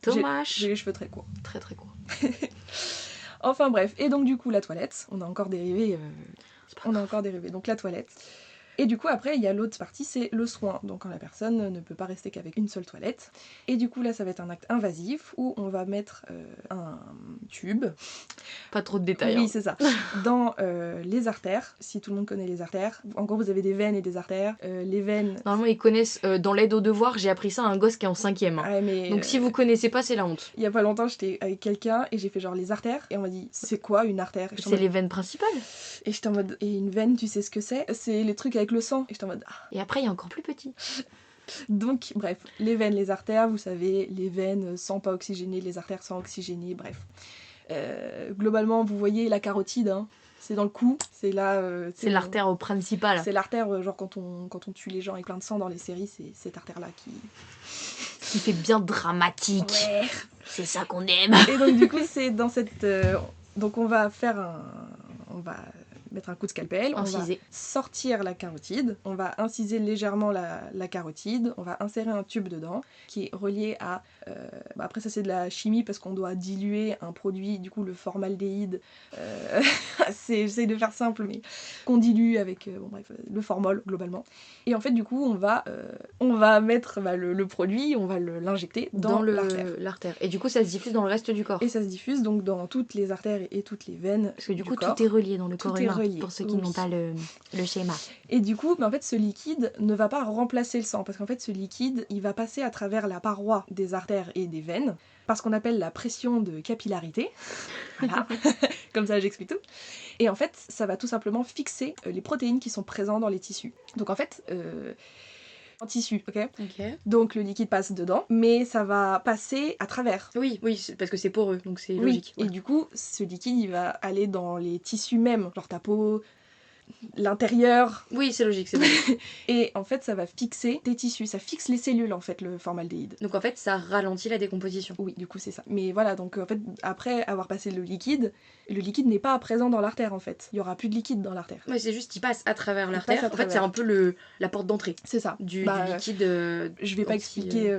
dommage. J'ai les cheveux très courts. Très très court. Enfin bref, et donc du coup, la toilette. On a encore dérivé. C'est pas On a grave. encore dérivé. Donc la toilette. Et du coup, après, il y a l'autre partie, c'est le soin. Donc quand la personne ne peut pas rester qu'avec une seule toilette. Et du coup, là, ça va être un acte invasif où on va mettre un tube. Pas trop de détails. Oui, hein. c'est ça. Dans les artères, si tout le monde connaît les artères. En gros, vous avez des veines et des artères. Les veines... Normalement, ils connaissent dans l'aide aux devoirs. J'ai appris ça à un gosse qui est en 5ème. hein. Ouais, mais, Donc si vous connaissez pas, c'est la honte. il y a pas longtemps, j'étais avec quelqu'un et j'ai fait genre les artères. Et on m'a dit, c'est quoi une artère? Et j'étais en C'est mode- les veines principales. Et j'étais en mode, et une veine, tu sais ce que c'est? C'est les trucs avec le sang. Et j'étais en mode, ah. Et après, il y a encore plus petit. Donc, bref, les veines, les artères, vous savez, les veines sans pas oxygéner, les artères sans oxygéner, bref. Globalement, vous voyez la carotide, hein, c'est dans le cou, c'est là... C'est l'artère principale. C'est l'artère, genre quand on tue les gens avec plein de sang dans les séries, c'est cette artère-là qui... Qui fait bien dramatique. Ouais. C'est ça qu'on aime. Et donc du coup, c'est dans cette... Donc on va faire on va mettre un coup de scalpel, on va Incisé. sortir la carotide, on va inciser légèrement la carotide, on va insérer un tube dedans qui est relié à... après ça c'est de la chimie parce qu'on doit diluer un produit, du coup le formaldéhyde, j'essaye de faire simple mais qu'on dilue avec le formol globalement. Et en fait du coup on va mettre le produit, on va l'injecter dans l'artère. l'artère. Et du coup, ça se diffuse dans le reste du corps. Et ça se diffuse donc dans toutes les artères et toutes les veines. Parce que du coup, corps. tout est relié dans le Tout corps est humain. relié, Pour ceux qui oui. n'ont pas le schéma. Et du coup, en fait, ce liquide ne va pas remplacer le sang, parce qu'en fait, ce liquide, il va passer à travers la paroi des artères et des veines, par ce qu'on appelle la pression de capillarité. Voilà, comme ça j'explique tout. Et en fait, ça va tout simplement fixer les protéines qui sont présentes dans les tissus. Donc en fait, en tissu, ok? Ok. Donc le liquide passe dedans, mais ça va passer à travers. Oui, parce que c'est poreux, donc c'est Oui, logique. et du coup, ce liquide, il va aller dans les tissus même, genre ta peau, l'intérieur, Oui, c'est logique, c'est bon. et en fait, ça va fixer tes tissus, ça fixe les cellules, en fait, le formaldéhyde. Donc en fait, ça ralentit la décomposition. Oui, du coup, c'est ça. Mais voilà, donc en fait, après avoir passé le liquide n'est pas présent dans l'artère, en fait. Il y aura plus de liquide dans l'artère. Ouais, c'est juste qu'il passe à travers Il l'artère. passe à En fait, c'est travers. un peu la porte d'entrée C'est ça. du Bah, liquide. Je vais pas expliquer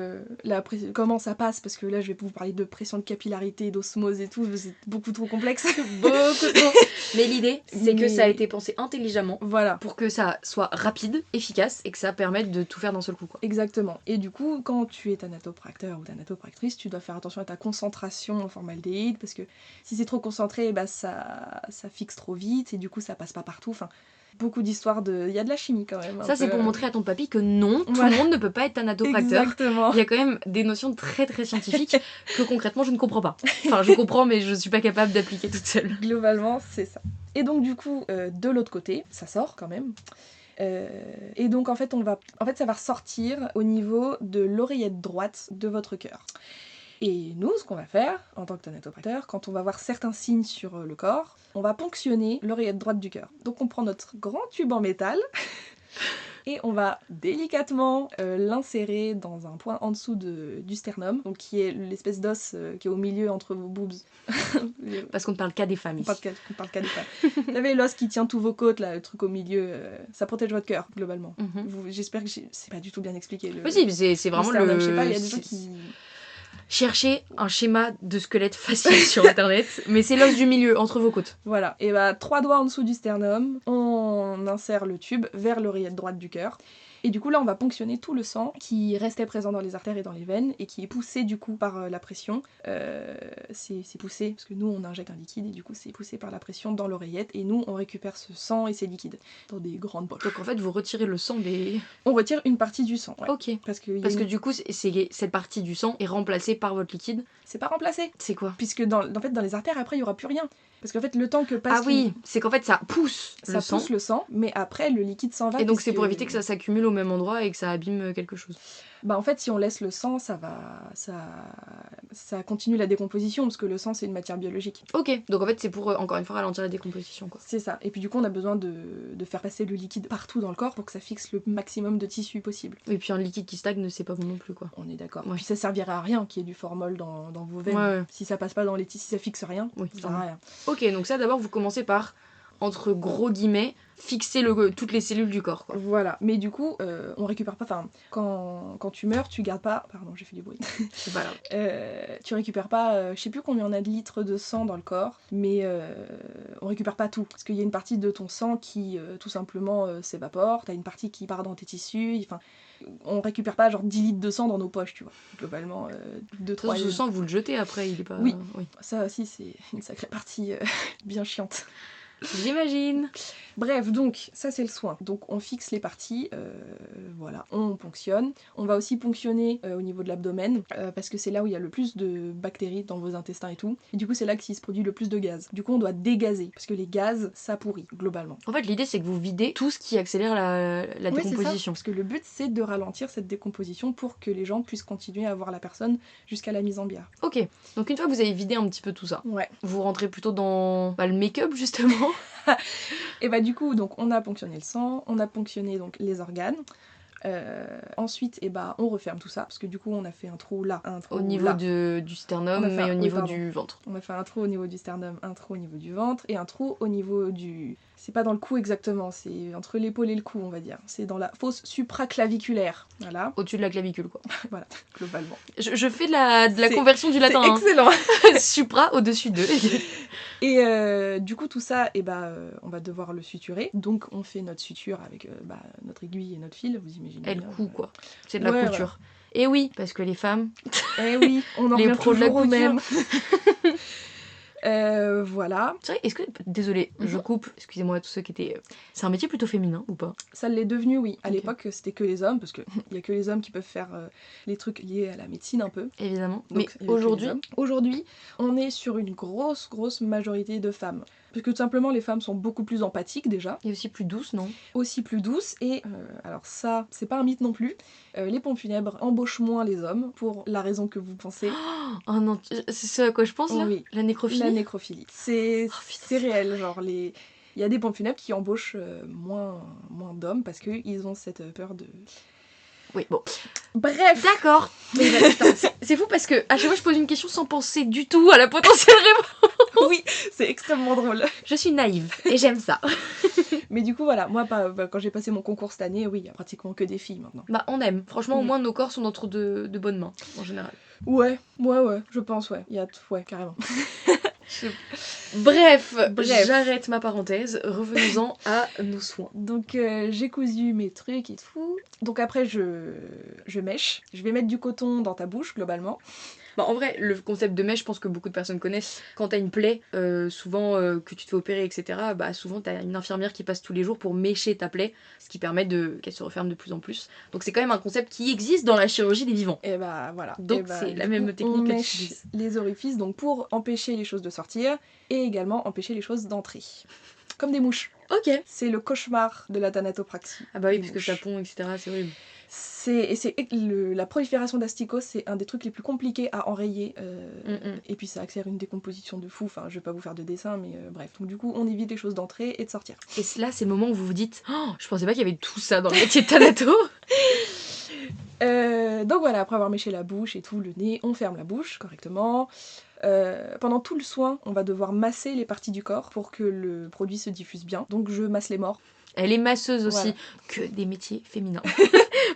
comment ça passe, parce que là, je vais vous parler de pression de capillarité, d'osmose et tout, c'est beaucoup trop complexe. Beaucoup trop. Mais l'idée, c'est que Mais- ça a été pensé intelligemment Voilà. pour que ça soit rapide, efficace et que ça permette de tout faire d'un seul coup. Quoi. Exactement. Et du coup, quand tu es thanatopracteur ou thanatopractrice, tu dois faire attention à ta concentration en formaldéhyde, parce que si c'est trop concentré, bah ça fixe trop vite, et du coup, ça passe pas partout. Enfin, beaucoup d'histoires de... Il y a de la chimie quand même. Ça, c'est pour montrer à ton papy que non, tout Voilà. le monde ne peut pas être thanatopracteur. Exactement. Il y a quand même des notions très très scientifiques que concrètement je ne comprends pas. Enfin, je comprends, mais je suis pas capable d'appliquer toute seule. Globalement, c'est ça. Et donc, du coup, de l'autre côté, ça sort quand même. Et donc, en fait, ça va ressortir au niveau de l'oreillette droite de votre cœur. Et nous, ce qu'on va faire, en tant que thanatopracteur, quand on va voir certains signes sur le corps, on va ponctionner l'oreillette droite du cœur. Donc on prend notre grand tube en métal et on va délicatement l'insérer dans un point en dessous du sternum, donc qui est l'espèce d'os qui est au milieu entre vos boobs. Parce qu'on ne parle qu'à des femmes On ici. parle qu'à des femmes. Vous savez, l'os qui tient tous vos côtes, là, le truc au milieu, ça protège votre cœur, globalement. Mhm. J'espère que c'est pas du tout bien expliqué. Oui, si, c'est vraiment sternum, le. je sais pas, il y a des gens qui... Cherchez un schéma de squelette facial sur internet, mais c'est l'os du milieu, entre vos côtes. Voilà, et bah 3 doigts en dessous du sternum, on insère le tube vers l'oreillette droite du cœur. Et du coup là on va ponctionner tout le sang qui restait présent dans les artères et dans les veines et qui est poussé du coup par la pression. C'est poussé, parce que nous on injecte un liquide et du coup c'est poussé par la pression dans l'oreillette et nous on récupère ce sang et ces liquides dans des grandes poches. Donc en fait vous retirez le sang des... On retire une partie du sang, ouais. Ok. Parce Parce que du coup cette partie du sang est remplacée par votre liquide. c'est pas remplacé. C'est quoi? Puisque dans les artères après il y aura plus rien. Parce qu'en fait le temps que passe... Ah oui, c'est qu'en fait ça pousse ça le sang. pousse le sang, mais après le liquide s'en va. Et donc c'est puisque- pour éviter que ça s'accumule au même endroit et que ça abîme quelque chose. Bah en fait, si on laisse le sang, ça continue la décomposition, parce que le sang, c'est une matière biologique. Ok, donc en fait c'est pour, encore une fois, ralentir la décomposition, quoi. C'est ça. Et puis du coup, on a besoin de faire passer le liquide partout dans le corps pour que ça fixe le maximum de tissu possible. Et puis un liquide qui stagne, c'est pas bon non plus, quoi. On est d'accord. Ouais. Puis ça servirait à rien qu'il y ait du formol dans vos veines. Ouais. Si ça passe pas dans les tissus, si ça fixe rien, Oui, ça sert à rien. Ok, donc ça d'abord vous commencez par, entre gros guillemets, fixer toutes les cellules du corps, quoi. Voilà. Mais du coup, on récupère pas... Enfin, quand tu meurs, tu gardes pas... Pardon, j'ai fait du bruit. C'est pas grave. Tu récupères pas... je sais plus combien on a de litres de sang dans le corps, mais on récupère pas tout. Parce qu'il y a une partie de ton sang qui, tout simplement, s'évapore. T'as une partie qui part dans tes tissus. Enfin, on récupère pas genre 10 litres de sang dans nos poches, tu vois. Globalement, 2-3 Ce sang, vous le jetez après, il est pas... Oui. Ça aussi, c'est une sacrée partie bien chiante. J'imagine. Bref, donc ça c'est le soin. Donc on fixe les parties, voilà, on ponctionne. On va aussi ponctionner au niveau de l'abdomen, parce que c'est là où il y a le plus de bactéries dans vos intestins et tout. Et du coup c'est là qu'il se produit le plus de gaz. Du coup on doit dégazer, parce que les gaz ça pourrit, globalement. En fait l'idée c'est que vous videz tout ce qui accélère la Ouais, décomposition. c'est ça, parce que le but c'est de ralentir cette décomposition pour que les gens puissent continuer à voir la personne jusqu'à la mise en bière. Ok, donc une fois que vous avez vidé un petit peu tout ça, Ouais. vous rentrez plutôt dans le make-up justement. Et bah du coup, donc on a ponctionné le sang, on a ponctionné donc les organes. Ensuite, et bah, on referme tout ça, parce que du coup, on a fait un trou là, un trou Au niveau là. du sternum et au niveau du ventre. On a fait un trou au niveau du sternum, un trou au niveau du ventre, et un trou au niveau du... C'est pas dans le cou exactement, c'est entre l'épaule et le cou, on va dire. C'est dans la fosse supraclaviculaire, voilà. Au-dessus de la clavicule, quoi. Voilà, globalement. Je fais de la conversion du latin. C'est excellent. Supra au-dessus d'eux. Et du coup, tout ça, et bah, on va devoir le suturer. Donc, on fait notre suture avec notre aiguille et notre fil, vous imaginez Et le bien. cou, quoi. C'est de la Ouais, couture. Et oui, parce que les femmes... Eh oui, on en Les revient pros de la toujours au couture. même. Voilà. C'est vrai, est-ce que... Désolée, je coupe. Excusez-moi à tous ceux qui étaient... C'est un métier plutôt féminin ou pas? Ça l'est devenu, oui. À Ok. l'époque, c'était que les hommes, parce qu'il y a que les hommes qui peuvent faire les trucs liés à la médecine un peu. Évidemment. Donc, il y Mais avait que aujourd'hui... les hommes. Aujourd'hui, on est sur une grosse majorité de femmes. Parce que tout simplement, les femmes sont beaucoup plus empathiques déjà, Il est aussi plus douce, non? aussi plus douces, et alors ça, c'est pas un mythe non plus, les pompes funèbres embauchent moins les hommes, pour la raison que vous pensez. Oh non, c'est ce à quoi je pense là? Oui. La nécrophilie? La nécrophilie. C'est Oh, putain, c'est réel, genre il y a des pompes funèbres qui embauchent moins d'hommes parce qu'ils ont cette peur de... Oui, bon. Bref. D'accord. Mais là, putain, c'est fou parce que à chaque fois je pose une question sans penser du tout à la potentielle réponse. Oui, c'est extrêmement drôle. Je suis naïve et j'aime ça. Mais du coup, voilà, moi, quand j'ai passé mon concours cette année, oui, il y a pratiquement que des filles maintenant. Bah on aime. Franchement, au Oui. moins nos corps sont entre de bonnes mains en général. Ouais, je pense, ouais. Ouais, carrément. Bref, Bref. j'arrête ma parenthèse. Revenons-en à nos soins. Donc, j'ai cousu mes trucs et tout. Donc après, je mèche. Je vais mettre du coton dans ta bouche, globalement. Bah, en vrai, le concept de mèche, je pense que beaucoup de personnes connaissent. Quand t'as une plaie, souvent que tu te fais opérer, etc., bah souvent t'as une infirmière qui passe tous les jours pour mècher ta plaie, ce qui permet qu'elle se referme de plus en plus. Donc c'est quand même un concept qui existe dans la chirurgie des vivants. Et bah voilà. Donc Et bah, c'est du la coup, même technique on que tu mèche utilises. les orifices, donc pour empêcher les choses de sortir et également empêcher les choses d'entrer. Comme des mouches. Ok. C'est le cauchemar de la thanatopraxie. Ah bah oui, des parce que mouches. ça pond, etc., c'est horrible. La prolifération d'asticots, c'est un des trucs les plus compliqués à enrayer. Mm-mm. Et puis ça accélère une décomposition de fou. Enfin, je vais pas vous faire de dessin, mais bref. Donc du coup, on évite les choses d'entrer et de sortir. Et là, c'est le moment où vous vous dites oh, je pensais pas qu'il y avait tout ça dans le métier de thanato. Donc voilà, après avoir méché la bouche et tout, le nez, on ferme la bouche correctement. Pendant tout le soin, on va devoir masser les parties du corps pour que le produit se diffuse bien. Donc je masse les morts. Elle est masseuse aussi. Voilà. Que des métiers féminins.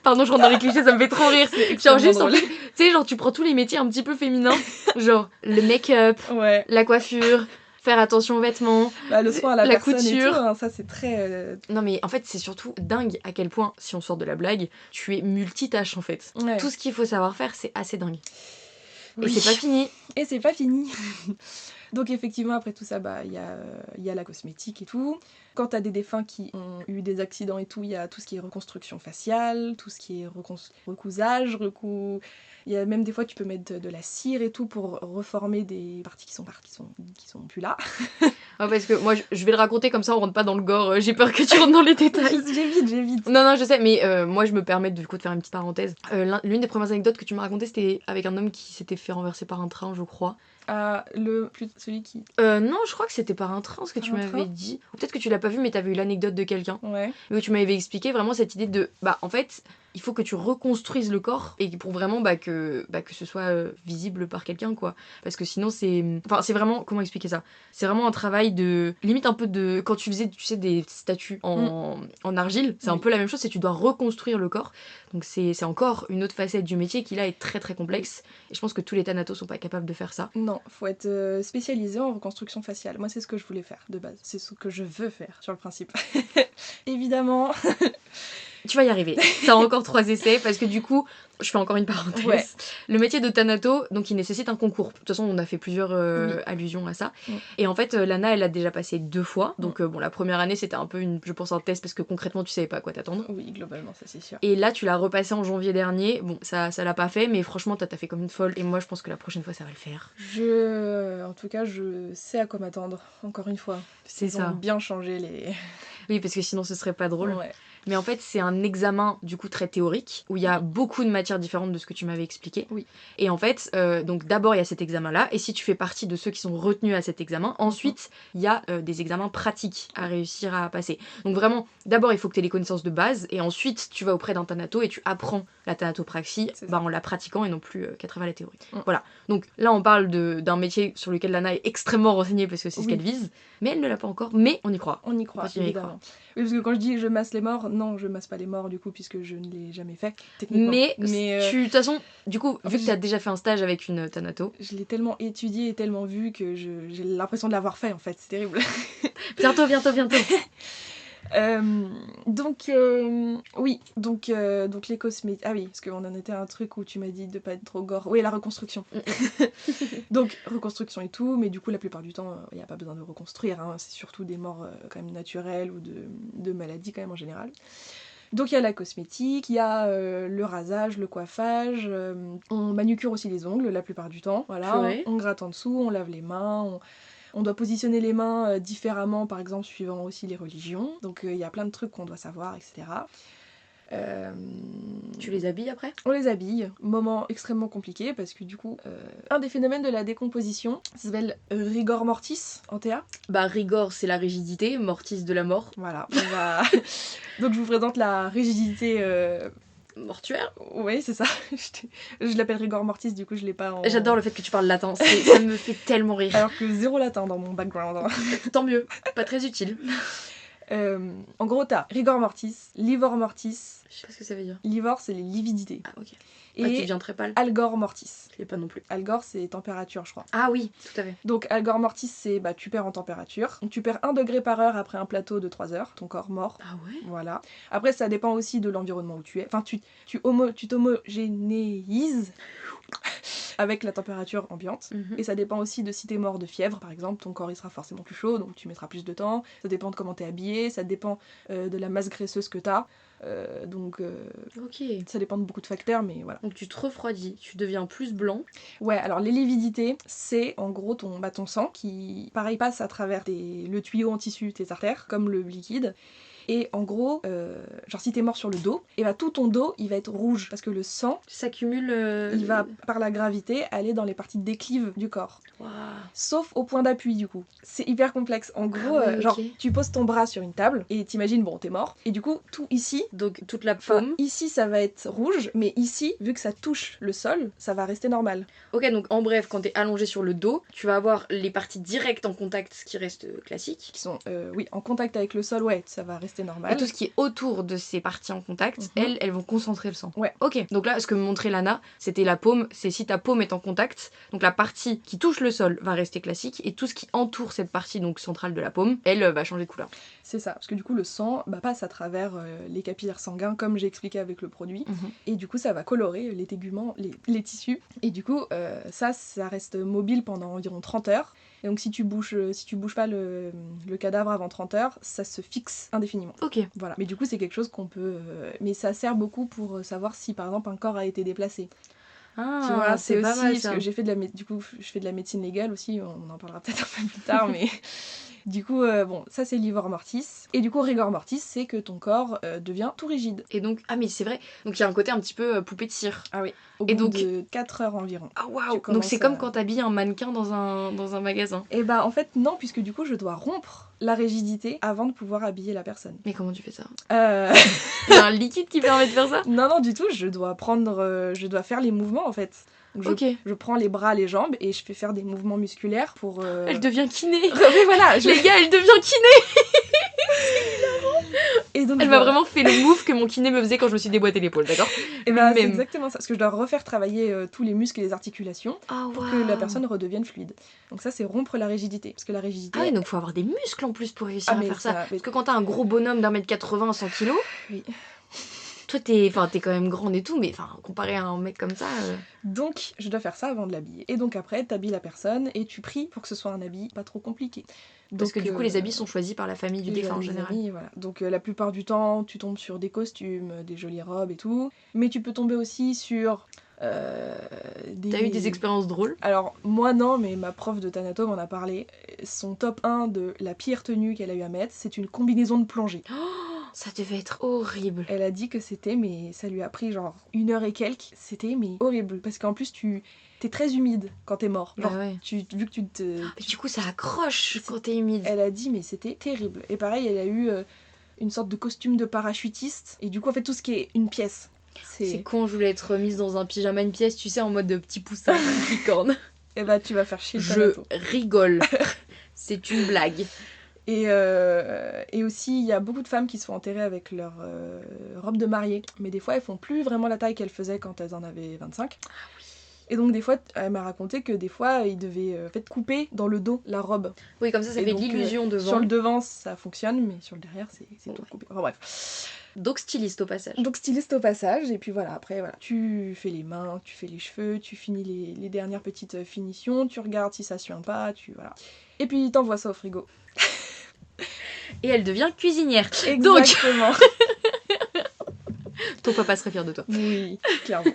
Pardon, je rentre dans les clichés, ça me fait trop rire. Genre extrêmement juste, drôle. tu sais, genre tu prends tous les métiers un petit peu féminins. Genre le make-up, Ouais, la coiffure, faire attention aux vêtements. bah, le soin à la La personne et couture. tout, hein, ça c'est très... Non mais en fait c'est surtout dingue à quel point, si on sort de la blague, tu es multitâche en fait. Ouais. Tout ce qu'il faut savoir faire, c'est assez dingue. Et Oui. c'est pas fini. Et c'est pas fini. Donc effectivement, après tout ça, bah, il y a la cosmétique et tout. quand t'as des défunts qui ont eu des accidents et tout, il y a tout ce qui est reconstruction faciale, tout ce qui est recousage, il y a même des fois tu peux mettre de la cire et tout pour reformer des parties qui sont plus là. Ah, parce que moi, je vais le raconter comme ça, on rentre pas dans le gore. J'ai peur que tu rentres dans les détails. J'évite. Non, je sais, mais moi, je me permets du coup de faire une petite parenthèse. L'une des premières anecdotes que tu m'as racontées, c'était avec un homme qui s'était fait renverser par un train, je crois. Celui qui... Non, je crois que c'était par un train, ce que tu m'avais dit. Ou peut-être que tu l'as pas vu, mais t'avais eu l'anecdote de quelqu'un. Ouais. Mais où tu m'avais expliqué vraiment cette idée de... Bah, en fait, il faut que tu reconstruises le corps et pour vraiment que ce soit visible par quelqu'un, quoi. Parce que sinon, c'est... Enfin, c'est vraiment... Comment expliquer ça? C'est vraiment un travail de... Limite un peu de... Quand tu faisais, tu sais, des statues en argile, c'est un peu la même chose, c'est que tu dois reconstruire le corps. Donc c'est encore une autre facette du métier qui, là, est très, très complexe. Et je pense que tous les thanatos sont pas capables de faire ça. Non, faut être spécialisé en reconstruction faciale. Moi, c'est ce que je voulais faire, de base. C'est ce que je veux faire, sur le principe. Évidemment... Tu vas y arriver. T'as encore 3 essais parce que du coup, je fais encore une parenthèse. Ouais. Le métier de thanato, donc il nécessite un concours. De toute façon, on a fait plusieurs allusions à ça. Et en fait, Lana, elle a déjà passé 2 fois. Donc bon, la première année, c'était un peu je pense un test parce que concrètement, tu savais pas à quoi t'attendre. Oui, globalement, ça c'est sûr. Et là, tu l'as repassé en janvier dernier. Bon, ça l'a pas fait, mais franchement, t'as fait comme une folle. Et moi, je pense que la prochaine fois, ça va le faire. En tout cas, je sais à quoi m'attendre. Encore une fois. C'est ça. Ils ont bien changé les... Oui, parce que sinon, ce serait pas drôle. Ouais. Mais en fait, c'est un examen du coup très théorique où il y a beaucoup de matières différentes de ce que tu m'avais expliqué. Oui. Et en fait, donc d'abord il y a cet examen-là, et si tu fais partie de ceux qui sont retenus à cet examen, ensuite il y a des examens pratiques à réussir à passer. Donc vraiment, d'abord il faut que tu aies les connaissances de base, et ensuite tu vas auprès d'un thanato et tu apprends la thanatopraxie en la pratiquant et non plus qu'à travers la théorie. Voilà. Donc là on parle d'un métier sur lequel Lana est extrêmement renseignée parce que c'est ce qu'elle vise, mais elle ne l'a pas encore, mais on y croit. On y croit, évidemment. Oui, parce que quand je dis je masse les morts, non, je masse pas les morts du coup, puisque je ne l'ai jamais fait, techniquement. Mais de toute façon, du coup, vu que tu as déjà fait un stage avec une thanato... Je l'ai tellement étudié et tellement vu que j'ai l'impression de l'avoir fait, en fait, c'est terrible. bientôt. Donc les cosmétiques... Ah oui, parce qu'on en était à un truc où tu m'as dit de pas être trop gore. Oui, la reconstruction. Donc, reconstruction et tout, mais du coup, la plupart du temps, il n'y a pas besoin de reconstruire, hein. C'est surtout des morts quand même naturelles ou de maladies quand même en général. Donc il y a la cosmétique, il y a le rasage, le coiffage, on manucure aussi les ongles la plupart du temps, voilà. On gratte en dessous, on lave les mains, on doit positionner les mains différemment, par exemple, suivant aussi les religions. Donc il y a plein de trucs qu'on doit savoir, etc. Tu les habilles après ? On les habille, moment extrêmement compliqué parce que du coup, un des phénomènes de la décomposition s'appelle rigor mortis en théa. Bah rigor c'est la rigidité, mortis de la mort. Voilà, donc je vous présente la rigidité... mortuaire. Oui, c'est ça. Je l'appelle rigor mortis, du coup je l'ai pas en... J'adore le fait que tu parles latin, ça me fait tellement rire. Alors que 0 latin dans mon background. Tant mieux, pas très utile. En gros, t'as rigor mortis, livor mortis. Je sais pas ce que ça veut dire. Livor, c'est les lividités. Ah, ok. Et tu deviens très pâle. algor mortis. Je l'ai pas non plus. Algor, c'est température, je crois. Ah oui, tout à fait. Donc, algor mortis, c'est tu perds en température. Donc, tu perds 1 degré par heure après un plateau de 3 heures. Ton corps mort. Ah ouais. Voilà. Après, ça dépend aussi de l'environnement où tu es. Enfin, tu t'homogénéises avec la température ambiante. Et ça dépend aussi de si t'es mort de fièvre, par exemple, ton corps il sera forcément plus chaud, donc tu mettras plus de temps. Ça dépend de comment t'es habillé, ça dépend de la masse graisseuse que t'as. Ok. Ça dépend de beaucoup de facteurs, mais voilà. Donc tu te refroidis, tu deviens plus blanc. Ouais, alors les lividités, c'est en gros ton sang qui, pareil, passe à travers le tuyau en tissu, tes artères, comme le liquide. Et en gros, genre si t'es mort sur le dos, et bah tout ton dos il va être rouge parce que le sang s'accumule. Il va par la gravité aller dans les parties déclives du corps. Wow. Sauf au point d'appui du coup. C'est hyper complexe. En gros, genre tu poses ton bras sur une table et t'imagines bon t'es mort et du coup tout ici, donc toute la paume. Ici ça va être rouge, mais ici vu que ça touche le sol, ça va rester normal. Ok, donc en bref, quand t'es allongé sur le dos, tu vas avoir les parties directes en contact, ce qui reste classique. Qui sont en contact avec le sol, ouais, ça va rester normal. Et tout ce qui est autour de ces parties en contact, elles vont concentrer le sang. Ouais. Ok, donc là, ce que me montrait Lana, c'était la paume. C'est si ta paume est en contact, donc la partie qui touche le sol va rester classique, et tout ce qui entoure cette partie donc centrale de la paume, elle va changer de couleur. C'est ça, parce que du coup le sang passe à travers les capillaires sanguins, comme j'ai expliqué avec le produit, et du coup ça va colorer les téguments, les tissus, et du coup ça reste mobile pendant environ 30 heures. Et donc si tu bouges pas le cadavre avant 30 heures, ça se fixe indéfiniment. Ok. Voilà. Mais du coup, c'est quelque chose qu'on peut... mais ça sert beaucoup pour savoir si, par exemple, un corps a été déplacé. Tu vois, Ah, c'est pas aussi... mal Parce ça. que du coup, je fais de la médecine légale aussi, on en parlera peut-être un peu plus tard, mais... Du coup, bon, ça c'est livor mortis. Et du coup, rigor mortis, c'est que ton corps devient tout rigide. Et donc, ah mais c'est vrai, donc il y a un côté un petit peu poupée de cire. Ah oui. Au Et bout donc- de 4 heures environ. Ah Tu waouh. Donc commences c'est comme quand t'habilles un mannequin dans un magasin. Et bah en fait non, puisque du coup je dois rompre la rigidité avant de pouvoir habiller la personne. Mais comment tu fais ça? Euh... Il y a un liquide qui permet de faire ça? non du tout, je dois faire les mouvements en fait. Donc, Ok. je prends les bras, les jambes et je fais faire des mouvements musculaires pour... Elle devient kiné. Mais voilà, Les gars, elle devient kiné. Et donc, Elle m'a vraiment fait le move que mon kiné me faisait quand je me suis déboîté l'épaule, d'accord? Et bah, c'est Même. exactement ça, parce que je dois refaire travailler tous les muscles et les articulations Ah pour que la personne redevienne fluide. Donc ça, c'est rompre la rigidité. Parce que la rigidité... Ah oui, donc faut avoir des muscles en plus pour réussir à mais faire ça. mais- Parce que quand t'as un gros bonhomme d'1m80 à 100 kilos, Oui. toi t'es quand même grande et tout, mais comparé à un mec comme ça... Donc, je dois faire ça avant de l'habiller. Et donc après, t'habilles la personne et tu pries pour que ce soit un habit pas trop compliqué. Parce Donc, que du coup, les habits sont choisis par la famille du défunt en les général. amis, voilà. Donc la plupart du temps, tu tombes sur des costumes, des jolies robes et tout. Mais tu peux tomber aussi sur... des... T'as eu des expériences drôles? Alors, moi non, mais ma prof de Thanato m'en a parlé. Son top 1 de la pire tenue qu'elle a eu à mettre, c'est une combinaison de plongée. Ça devait être horrible. Elle a dit que c'était, mais ça lui a pris genre 1 heure et quelques. C'était mais horrible. Parce qu'en plus, t'es très humide quand t'es mort. Genre, Bah ouais. vu que tu te... Mais du coup, ça accroche C'est- quand t'es humide. Elle a dit, mais c'était terrible. Et pareil, elle a eu une sorte de costume de parachutiste. Et du coup, en fait, tout ce qui est une pièce. C'est con, je voulais être mise dans un pyjama une pièce, tu sais, en mode de petit poussin, licorne. Et bah, tu vas faire chier le Je Thanato. rigole. C'est une blague. Et aussi, il y a beaucoup de femmes qui se font enterrer avec leur robe de mariée. Mais des fois, elles font plus vraiment la taille qu'elles faisaient quand elles en avaient 25. Et donc, des fois, elle m'a raconté que des fois, ils devaient en fait, couper dans le dos la robe. Oui, comme ça Et fait donc, l'illusion devant. Sur le devant, ça fonctionne, mais sur le derrière, c'est tout Ouais. coupé. Enfin bref. Donc styliste au passage. Donc styliste au passage, et puis voilà, après, voilà. Tu fais les mains, tu fais les cheveux, tu finis les dernières petites finitions, tu regardes si ça suinte pas, voilà. Et puis, t'envoies ça au frigo. Et elle devient cuisinière. Exactement. Ton papa serait fier de toi. Oui, clairement.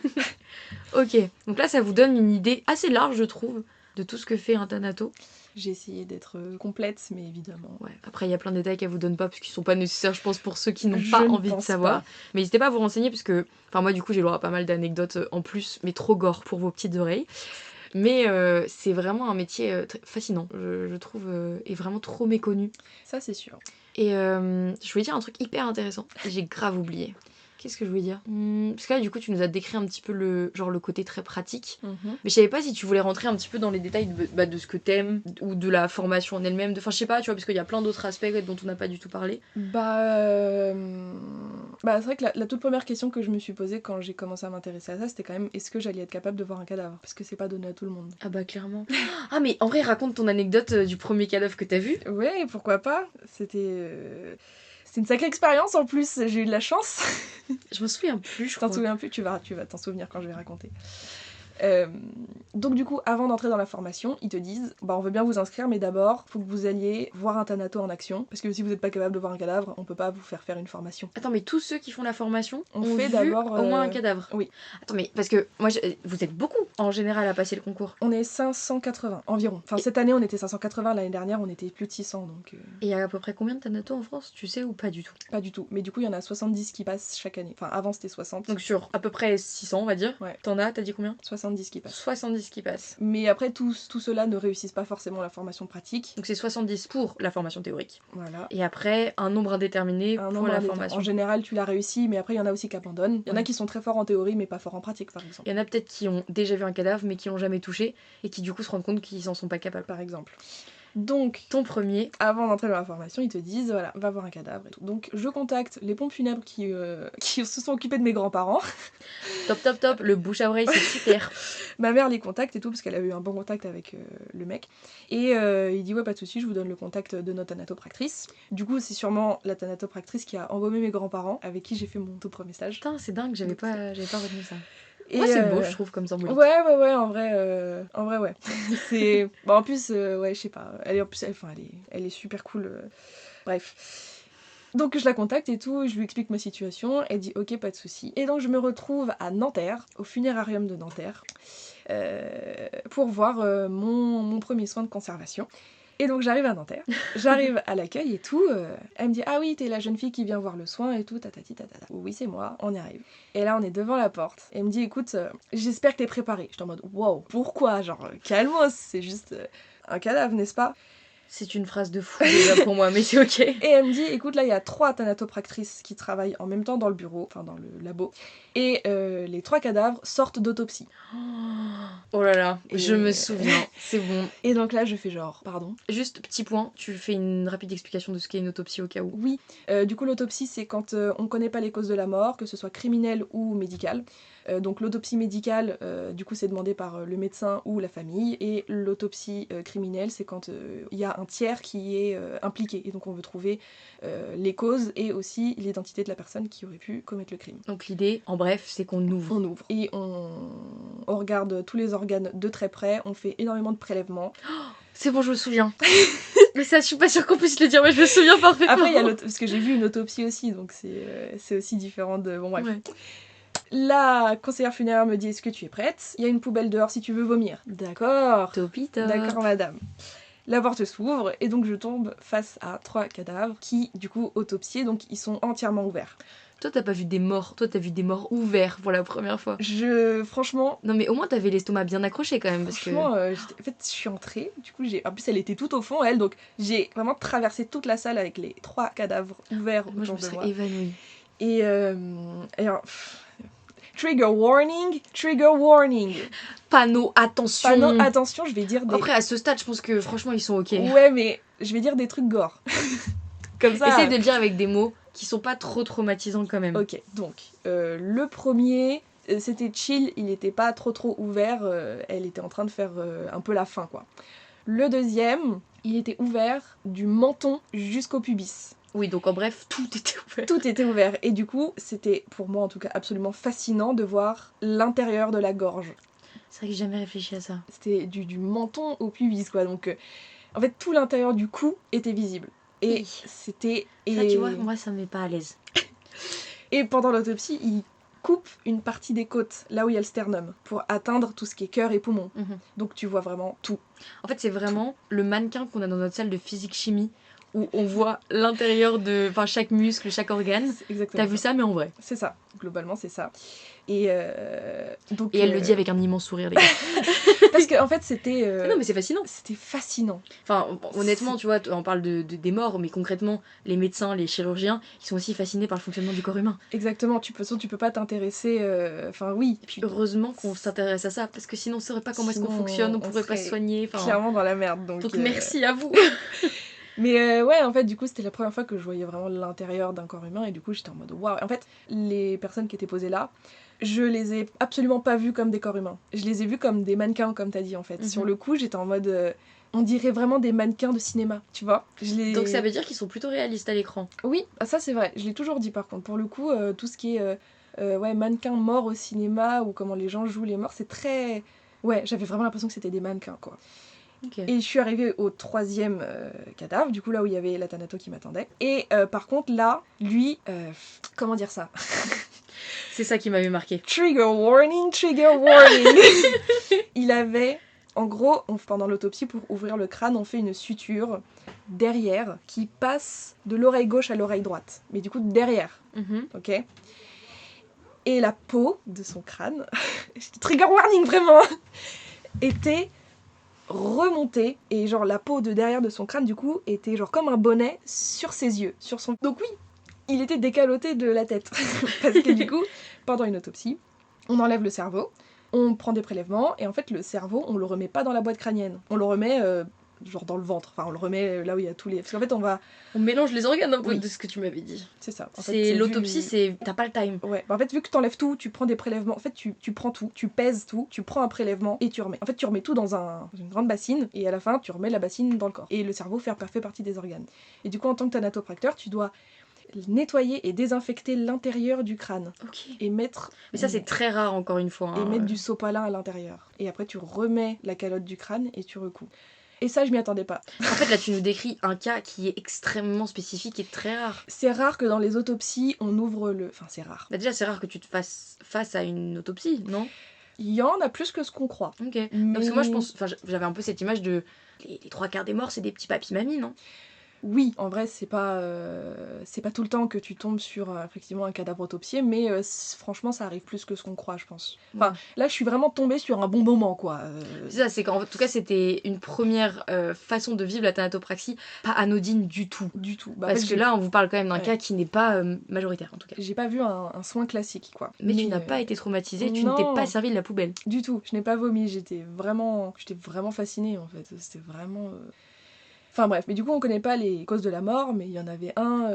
Ok, donc là ça vous donne une idée assez large, je trouve, de tout ce que fait un Thanato. J'ai essayé d'être complète, mais évidemment. Ouais. Après, il y a plein de détails qu'elle vous donne pas parce qu'ils sont pas nécessaires, je pense, pour ceux qui n'ont Je pas ne envie de pense savoir. pas. Mais n'hésitez pas à vous renseigner parce que, moi, du coup, j'ai le droit à pas mal d'anecdotes en plus, mais trop gore pour vos petites oreilles. Mais c'est vraiment un métier fascinant, je trouve, et vraiment trop méconnu. Ça, c'est sûr. Et je voulais dire un truc hyper intéressant, j'ai grave oublié. Qu'est-ce que je voulais dire Parce que là, du coup, tu nous as décrit un petit peu le côté très pratique. Mais je savais pas si tu voulais rentrer un petit peu dans les détails de ce que t'aimes ou de la formation en elle-même. Enfin, je sais pas, tu vois, parce qu'il y a plein d'autres aspects dont on n'a pas du tout parlé. Bah, c'est vrai que la toute première question que je me suis posée quand j'ai commencé à m'intéresser à ça, c'était quand même est-ce que j'allais être capable de voir un cadavre? Parce que c'est pas donné à tout le monde. Ah bah clairement. Ah mais en vrai, raconte ton anecdote du premier cadavre que t'as vu. Ouais, pourquoi pas? C'était une sacrée expérience en plus, j'ai eu de la chance. Je m'en souviens plus, je Tu t'en crois. souviens plus, tu vas t'en souvenir quand je vais raconter. Donc du coup, avant d'entrer dans la formation, ils te disent on veut bien vous inscrire, mais d'abord, faut que vous alliez voir un Thanato en action, parce que si vous n'êtes pas capable de voir un cadavre, on peut pas vous faire une formation. Attends, mais tous ceux qui font la formation On ont fait vu d'abord, au moins un cadavre. oui. Attends, mais parce que moi, vous êtes beaucoup en général à passer le concours. On est 580 environ. Enfin, cette année, on était 580, l'année dernière, on était plus de 600, donc... Et il y a à peu près combien de Thanatos en France, tu sais, ou pas du tout? Pas du tout. Mais du coup, il y en a 70 qui passent chaque année. Enfin, avant, c'était 60. Donc sur à peu près 600, on va dire. Ouais. T'as dit combien? 70 qui passent. 70 qui passent. Mais après, tout cela ne réussissent pas forcément la formation pratique. Donc c'est 70 pour la formation théorique. Voilà. Et après, un nombre indéterminé Un pour nombre la indéterminé. formation. En général, tu l'as réussi, mais après, il y en a aussi qui abandonnent. Il y en a Ouais. qui sont très forts en théorie, mais pas forts en pratique, par exemple. Il y en a peut-être qui ont déjà vu un cadavre, mais qui l'ont jamais touché, et qui du coup se rendent compte qu'ils en sont pas capables. Par exemple. Donc, Ton premier, avant d'entrer dans la formation, ils te disent, voilà, va voir un cadavre et tout. Donc, je contacte les pompes funèbres qui se sont occupés de mes grands-parents. top, le bouche à oreille, c'est super. Ma mère les contacte et tout, parce qu'elle a eu un bon contact avec le mec. Et il dit, ouais, pas de soucis, je vous donne le contact de notre thanatopractrice. Du coup, c'est sûrement la thanatopractrice qui a embaumé mes grands-parents, avec qui j'ai fait mon tout premier stage. Putain, c'est dingue, j'avais pas retenu ça. Et, Ouais, c'est beau, je trouve, comme symbolique. Ouais, en vrai, ouais. C'est... Bon, en plus, ouais, je sais pas, elle est super cool. Bref. Donc je la contacte et tout, je lui explique ma situation, elle dit ok, pas de souci. Et donc je me retrouve à Nanterre, au funérarium de Nanterre, pour voir mon premier soin de conservation. Et donc j'arrive à Nanterre, j'arrive à l'accueil et tout, elle me dit ah oui, t'es la jeune fille qui vient voir le soin et tout, tatati tatata. Oui, c'est moi, on y arrive. Et là on est devant la porte, et elle me dit écoute, j'espère que t'es préparée. J'étais en mode wow, pourquoi? Genre calmos, c'est juste un cadavre, n'est-ce pas? C'est une phrase de fou déjà pour moi, mais c'est ok. Et elle me dit, écoute, là, il y a 3 thanatopractrices qui travaillent en même temps dans le bureau, enfin dans le labo, et les 3 cadavres sortent d'autopsie. Oh là là, Et- je me souviens, c'est bon. Et donc là, je fais genre, pardon. Juste petit point, tu fais une rapide explication de ce qu'est une autopsie au cas où. Oui, du coup, l'autopsie, c'est quand on connaît pas les causes de la mort, que ce soit criminelle ou médicale. Donc l'autopsie médicale, du coup, c'est demandé par le médecin ou la famille, et l'autopsie criminelle, c'est quand il y a un tiers qui est impliqué, et donc on veut trouver les causes et aussi l'identité de la personne qui aurait pu commettre le crime. Donc l'idée, en bref, c'est qu'on ouvre. On ouvre et on regarde tous les organes de très près, on fait énormément de prélèvements. C'est bon, je me souviens. Mais ça, je suis pas sûre qu'on puisse le dire, mais je me souviens parfaitement. Après, il y a parce que j'ai vu une autopsie aussi, donc c'est aussi différent de... Bon bref. Ouais. La conseillère funéraire me dit, est-ce que tu es prête? Il y a une poubelle dehors si tu veux vomir. D'accord. Topita. D'accord, madame. La porte s'ouvre et donc je tombe face à 3 cadavres qui, du coup, autopsiés, donc ils sont entièrement ouverts. Toi, t'as pas vu des morts. Toi, t'as vu des morts ouverts pour la première fois. Franchement... Non, mais au moins, t'avais l'estomac bien accroché quand même. Franchement, en fait, je suis entrée, du coup, en plus, elle était tout au fond, elle, donc j'ai vraiment traversé toute la salle avec les 3 cadavres ouverts Moi, je autour me de moi. serais évanouie. Et alors, trigger warning. Panneau, attention. Panneau, attention, je vais dire des... Après, à ce stade, je pense que franchement, ils sont ok. Ouais, mais je vais dire des trucs gore. Comme ça. Essaye de le dire avec des mots qui sont pas trop traumatisants quand même. Ok, donc, le premier, c'était chill, il était pas trop ouvert, elle était en train de faire un peu la fin, quoi. Le deuxième, il était ouvert du menton jusqu'au pubis. Oui, donc en bref, tout était ouvert. Tout était ouvert, et du coup, c'était, pour moi en tout cas, absolument fascinant de voir l'intérieur de la gorge. C'est vrai que j'ai jamais réfléchi à ça. C'était du menton au pubis, quoi, donc... en fait, tout l'intérieur du cou était visible. Et Oui. c'était... Ça, tu vois, moi, ça me met pas à l'aise. Et pendant l'autopsie, il coupe une partie des côtes, là où il y a le sternum, pour atteindre tout ce qui est cœur et poumon. Donc tu vois vraiment tout. En fait, c'est vraiment le mannequin qu'on a dans notre salle de physique-chimie, où on voit l'intérieur de chaque muscle, chaque organe. C'est exactement T'as vu ça, mais en vrai. C'est ça, globalement c'est ça. Et donc... Et elle le dit avec un immense sourire, les gars. Parce qu'en fait c'était... Non, mais c'est fascinant. C'était fascinant. Enfin, honnêtement, tu vois, on parle des morts, mais concrètement, les médecins, les chirurgiens, ils sont aussi fascinés par le fonctionnement du corps humain. Exactement, tu peux pas t'intéresser... Enfin oui. Et puis heureusement qu'on s'intéresse à ça, parce que sinon on saurait pas comment est-ce qu'on Sinon, fonctionne, on pourrait pas serait se soigner. Clairement dans la merde. Donc merci à vous. Mais ouais, en fait, du coup, c'était la première fois que je voyais vraiment l'intérieur d'un corps humain, et du coup, j'étais en mode waouh. En fait, les personnes qui étaient posées là, je les ai absolument pas vues comme des corps humains. Je les ai vues comme des mannequins, comme t'as dit, en fait. Sur le coup, j'étais en mode... on dirait vraiment des mannequins de cinéma, tu vois. Donc ça veut dire qu'ils sont plutôt réalistes à l'écran. Oui, ça c'est vrai. Je l'ai toujours dit, par contre. Pour le coup, tout ce qui est mannequins morts au cinéma, ou comment les gens jouent les morts, c'est très... Ouais, j'avais vraiment l'impression que c'était des mannequins, quoi. Okay. Et je suis arrivée au 3e cadavre, du coup là où il y avait la thanato qui m'attendait. Et par contre là, lui, comment dire ça? C'est ça qui m'avait marqué. Trigger warning, trigger warning. Il avait, en gros, pendant l'autopsie, pour ouvrir le crâne, on fait une suture derrière qui passe de l'oreille gauche à l'oreille droite. Mais du coup derrière, ok? Et la peau de son crâne, trigger warning vraiment, était... remonté, et genre la peau de derrière de son crâne du coup était genre comme un bonnet sur ses yeux, sur son... Donc oui, il était décaloté de la tête. Parce que du coup, pendant une autopsie, on enlève le cerveau, on prend des prélèvements, et en fait le cerveau, on le remet pas dans la boîte crânienne, on le remet genre dans le ventre, enfin on le remet là où il y a tous les... Parce qu'en fait on mélange les organes un peu de ce que tu m'avais dit. C'est ça. En fait, l'autopsie, c'est... T'as pas le time. Ouais, en fait vu que t'enlèves tout, tu prends des prélèvements, en fait tu prends tout, tu pèses tout, tu prends un prélèvement et tu remets. En fait tu remets tout dans une grande bassine, et à la fin tu remets la bassine dans le corps. Et le cerveau fait partie des organes. Et du coup en tant que thanatopracteur, tu dois nettoyer et désinfecter l'intérieur du crâne. Ok. Et mettre... Mais ça, c'est très rare, encore une fois. Et mettre du sopalin à l'intérieur. Et après, tu remets la calotte du crâne et tu recouds. Et ça, je m'y attendais pas. En fait, là, tu nous décris un cas qui est extrêmement spécifique et très rare. C'est rare que dans les autopsies, on ouvre le... Enfin, c'est rare. Bah déjà, c'est rare que tu te fasses face à une autopsie, non? Il y en a plus que ce qu'on croit. Ok. Mais... Non, parce que moi, je pense... Enfin, j'avais un peu cette image de... Les trois quarts des morts, c'est des petits papis-mamies, non? Oui, en vrai, c'est pas tout le temps que tu tombes sur effectivement un cadavre autopsié, mais franchement, ça arrive plus que ce qu'on croit, je pense. Enfin, là, je suis vraiment tombée sur un bon moment, quoi. C'est ça, c'est qu'en tout cas, c'était une première façon de vivre la thanatopraxie, pas anodine du tout. Du tout. Parce en fait, que là, on vous parle quand même d'un Ouais. cas qui n'est pas majoritaire, en tout cas. j'ai pas vu un soin classique, quoi. Mais tu n'as pas été traumatisée, tu ne t'es non. pas servi de la poubelle. Du tout, je n'ai pas vomi, j'étais vraiment fascinée, en fait. C'était vraiment... Enfin bref, mais du coup on connaît pas les causes de la mort, mais il y en avait un,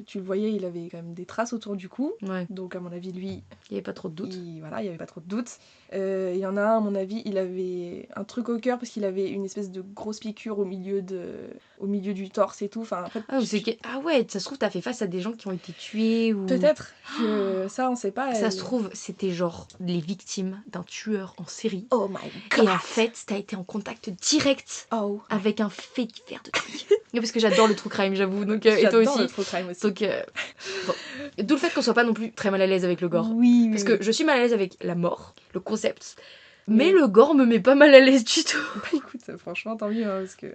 tu le voyais, il avait quand même des traces autour du cou, Ouais. donc à mon avis lui, Il n'y avait pas trop de doute. il y avait pas trop de doute. Il y en a un, à mon avis, il avait un truc au cœur parce qu'il avait une espèce de grosse piqûre au milieu du torse et tout. Enfin, en fait, Ah ouais, ça se trouve, t'as fait face à des gens qui ont été tués ou... peut-être, ça on sait pas. Ça se trouve, c'était genre les victimes d'un tueur en série. Oh my god. Et en fait, t'as été en contact direct Oh. avec un fake faire de trucs. Parce que j'adore le true crime, j'avoue. Donc, et toi J'adore aussi. le true crime aussi. Donc, bon. D'où le fait qu'on soit pas non plus très mal à l'aise avec le gore. Oui, Parce oui, que je suis mal à l'aise avec la mort, le concept. Mais- Mais le gore me met pas mal à l'aise du tout. Bah écoute, franchement, tant mieux, hein, parce que... Mais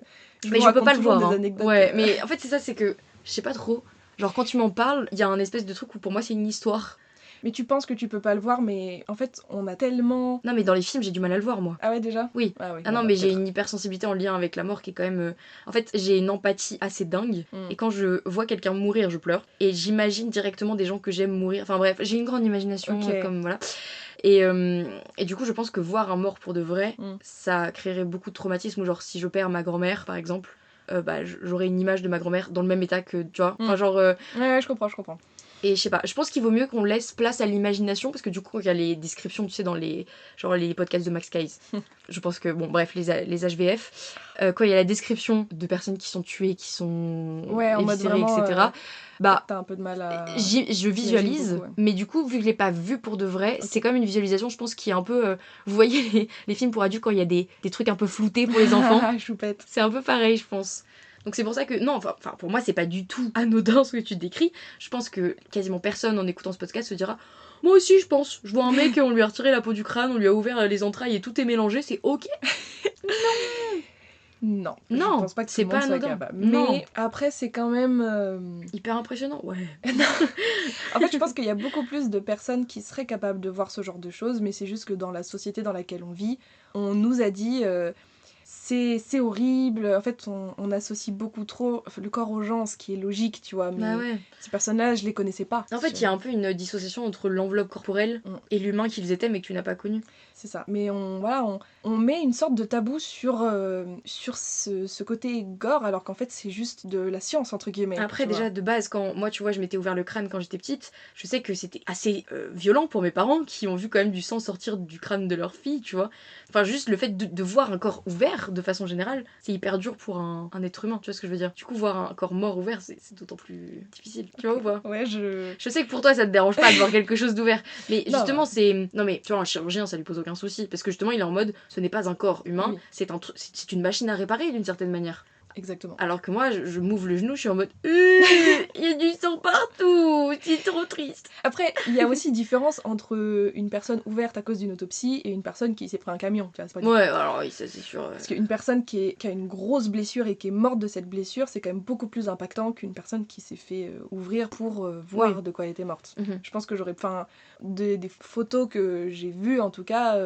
vous je peux raconte pas le toujours voir. des Hein. anecdotes, Ouais, mais en fait, c'est ça, c'est que je sais pas trop. Genre, quand tu m'en parles, il y a un espèce de truc où pour moi, c'est une histoire. Mais tu penses que tu peux pas le voir, mais en fait, on a tellement... Non, mais dans les films, j'ai du mal à le voir, moi. Ah ouais, déjà? Oui. Ah, oui. Ah non, mais j'ai une hypersensibilité en lien avec la mort qui est quand même... En fait, j'ai une empathie assez dingue. Mm. Et quand je vois quelqu'un mourir, je pleure. Et j'imagine directement des gens que j'aime mourir. Enfin bref, j'ai une grande imagination, Ok. comme voilà. Et du coup, je pense que voir un mort pour de vrai, ça créerait beaucoup de traumatisme. Ou genre, si je perds ma grand-mère, par exemple, j'aurais une image de ma grand-mère dans le même état que, tu vois. Enfin, genre... Ouais, je comprends. Et je sais pas, je pense qu'il vaut mieux qu'on laisse place à l'imagination parce que du coup, il y a les descriptions, tu sais, dans les podcasts de Max Keyes. Je pense que, bon, bref, les HVF, quand il y a la description de personnes qui sont tuées, qui sont Ouais, en mode éviscérées, vraiment, etc., bah, t'as un peu de mal à... je visualise, beaucoup, ouais. mais du coup, vu que je l'ai pas vu pour de vrai, c'est quand même une visualisation, je pense, qui est un peu... vous voyez les films pour adultes quand il y a des trucs un peu floutés pour les enfants. Choupette. C'est un peu pareil, je pense. Donc c'est pour ça que, non, enfin pour moi, c'est pas du tout anodin ce que tu décris. Je pense que quasiment personne en écoutant ce podcast se dira « Moi aussi, je pense. Je vois un mec, on lui a retiré la peau du crâne, on lui a ouvert les entrailles et tout est mélangé, c'est ok. » Non, je Non, pense pas que c'est tout le monde pas soit anodin. capable. Non. Mais après, c'est quand même... Hyper impressionnant, ouais. En fait, je pense qu'il y a beaucoup plus de personnes qui seraient capables de voir ce genre de choses, mais c'est juste que dans la société dans laquelle on vit, on nous a dit... c'est horrible, en fait on associe beaucoup trop le corps aux gens, ce qui est logique, tu vois, mais Bah ouais. ces personnes-là, je les connaissais pas. En fait, il y a un peu une dissociation entre l'enveloppe corporelle et l'humain qu'ils étaient mais que tu n'as pas connu. C'est ça, mais on met une sorte de tabou sur ce côté gore, alors qu'en fait c'est juste de la science, entre guillemets. Après, déjà, de base, quand moi, tu vois, je m'étais ouvert le crâne quand j'étais petite, je sais que c'était assez violent pour mes parents qui ont vu quand même du sang sortir du crâne de leur fille, tu vois. Enfin, juste le fait de voir un corps ouvert, de façon générale, c'est hyper dur pour un être humain, tu vois ce que je veux dire. Du coup, voir un corps mort ouvert, c'est d'autant plus difficile, tu vois ou pas? Ouais, Je sais que pour toi, ça te dérange pas de voir quelque chose d'ouvert, mais justement, c'est... Non mais, tu vois, un chirurgien, ça lui pose aucun souci, parce que justement, il est en mode, ce n'est pas un corps humain, Oui. c'est une machine à réparer d'une certaine manière. Exactement. Alors que moi, je m'ouvre le genou, je suis en mode il y a du sang partout, c'est trop triste. Après, il y a aussi différence entre une personne ouverte à cause d'une autopsie et une personne qui s'est pris un camion. Tu vois, c'est pas Ouais, alors oui, ça c'est sûr. Parce qu'une personne qui a une grosse blessure et qui est morte de cette blessure, c'est quand même beaucoup plus impactant qu'une personne qui s'est fait ouvrir pour voir de quoi elle était morte. Je pense que j'aurais... Enfin, des photos que j'ai vues, en tout cas...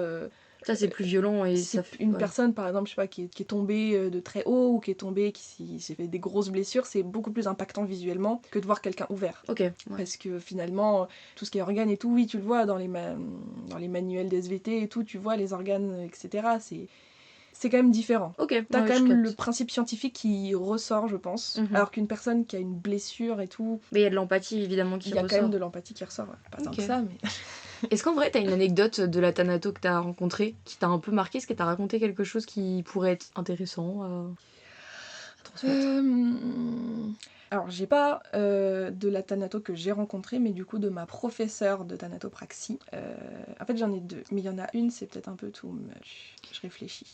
ça c'est plus violent et c'est ça une personne par exemple je sais pas qui est tombée de très haut ou qui est tombée qui s'est fait des grosses blessures, c'est beaucoup plus impactant visuellement que de voir quelqu'un ouvert. Ok. Ouais. Parce que finalement tout ce qui est organes et tout, oui tu le vois dans les manuels d'SVT et tout, tu vois les organes etc, c'est quand même différent. Ok. T'as ouais, quand même le principe scientifique qui ressort, je pense. Alors qu'une personne qui a une blessure et tout... Mais il y a de l'empathie, évidemment, qui ressort. Il y a ressort. quand même de l'empathie qui ressort. Pas tant que ça, mais... Est-ce qu'en vrai, t'as une anecdote de la thanato que t'as rencontrée qui t'a un peu marqué? Est-ce que t'as raconté quelque chose qui pourrait être intéressant à transmettre? Alors, j'ai pas de la Thanato que j'ai rencontrée, mais du coup de ma professeure de Thanatopraxie. En fait, j'en ai 2, mais il y en a une, c'est peut-être un peu too much. Je réfléchis.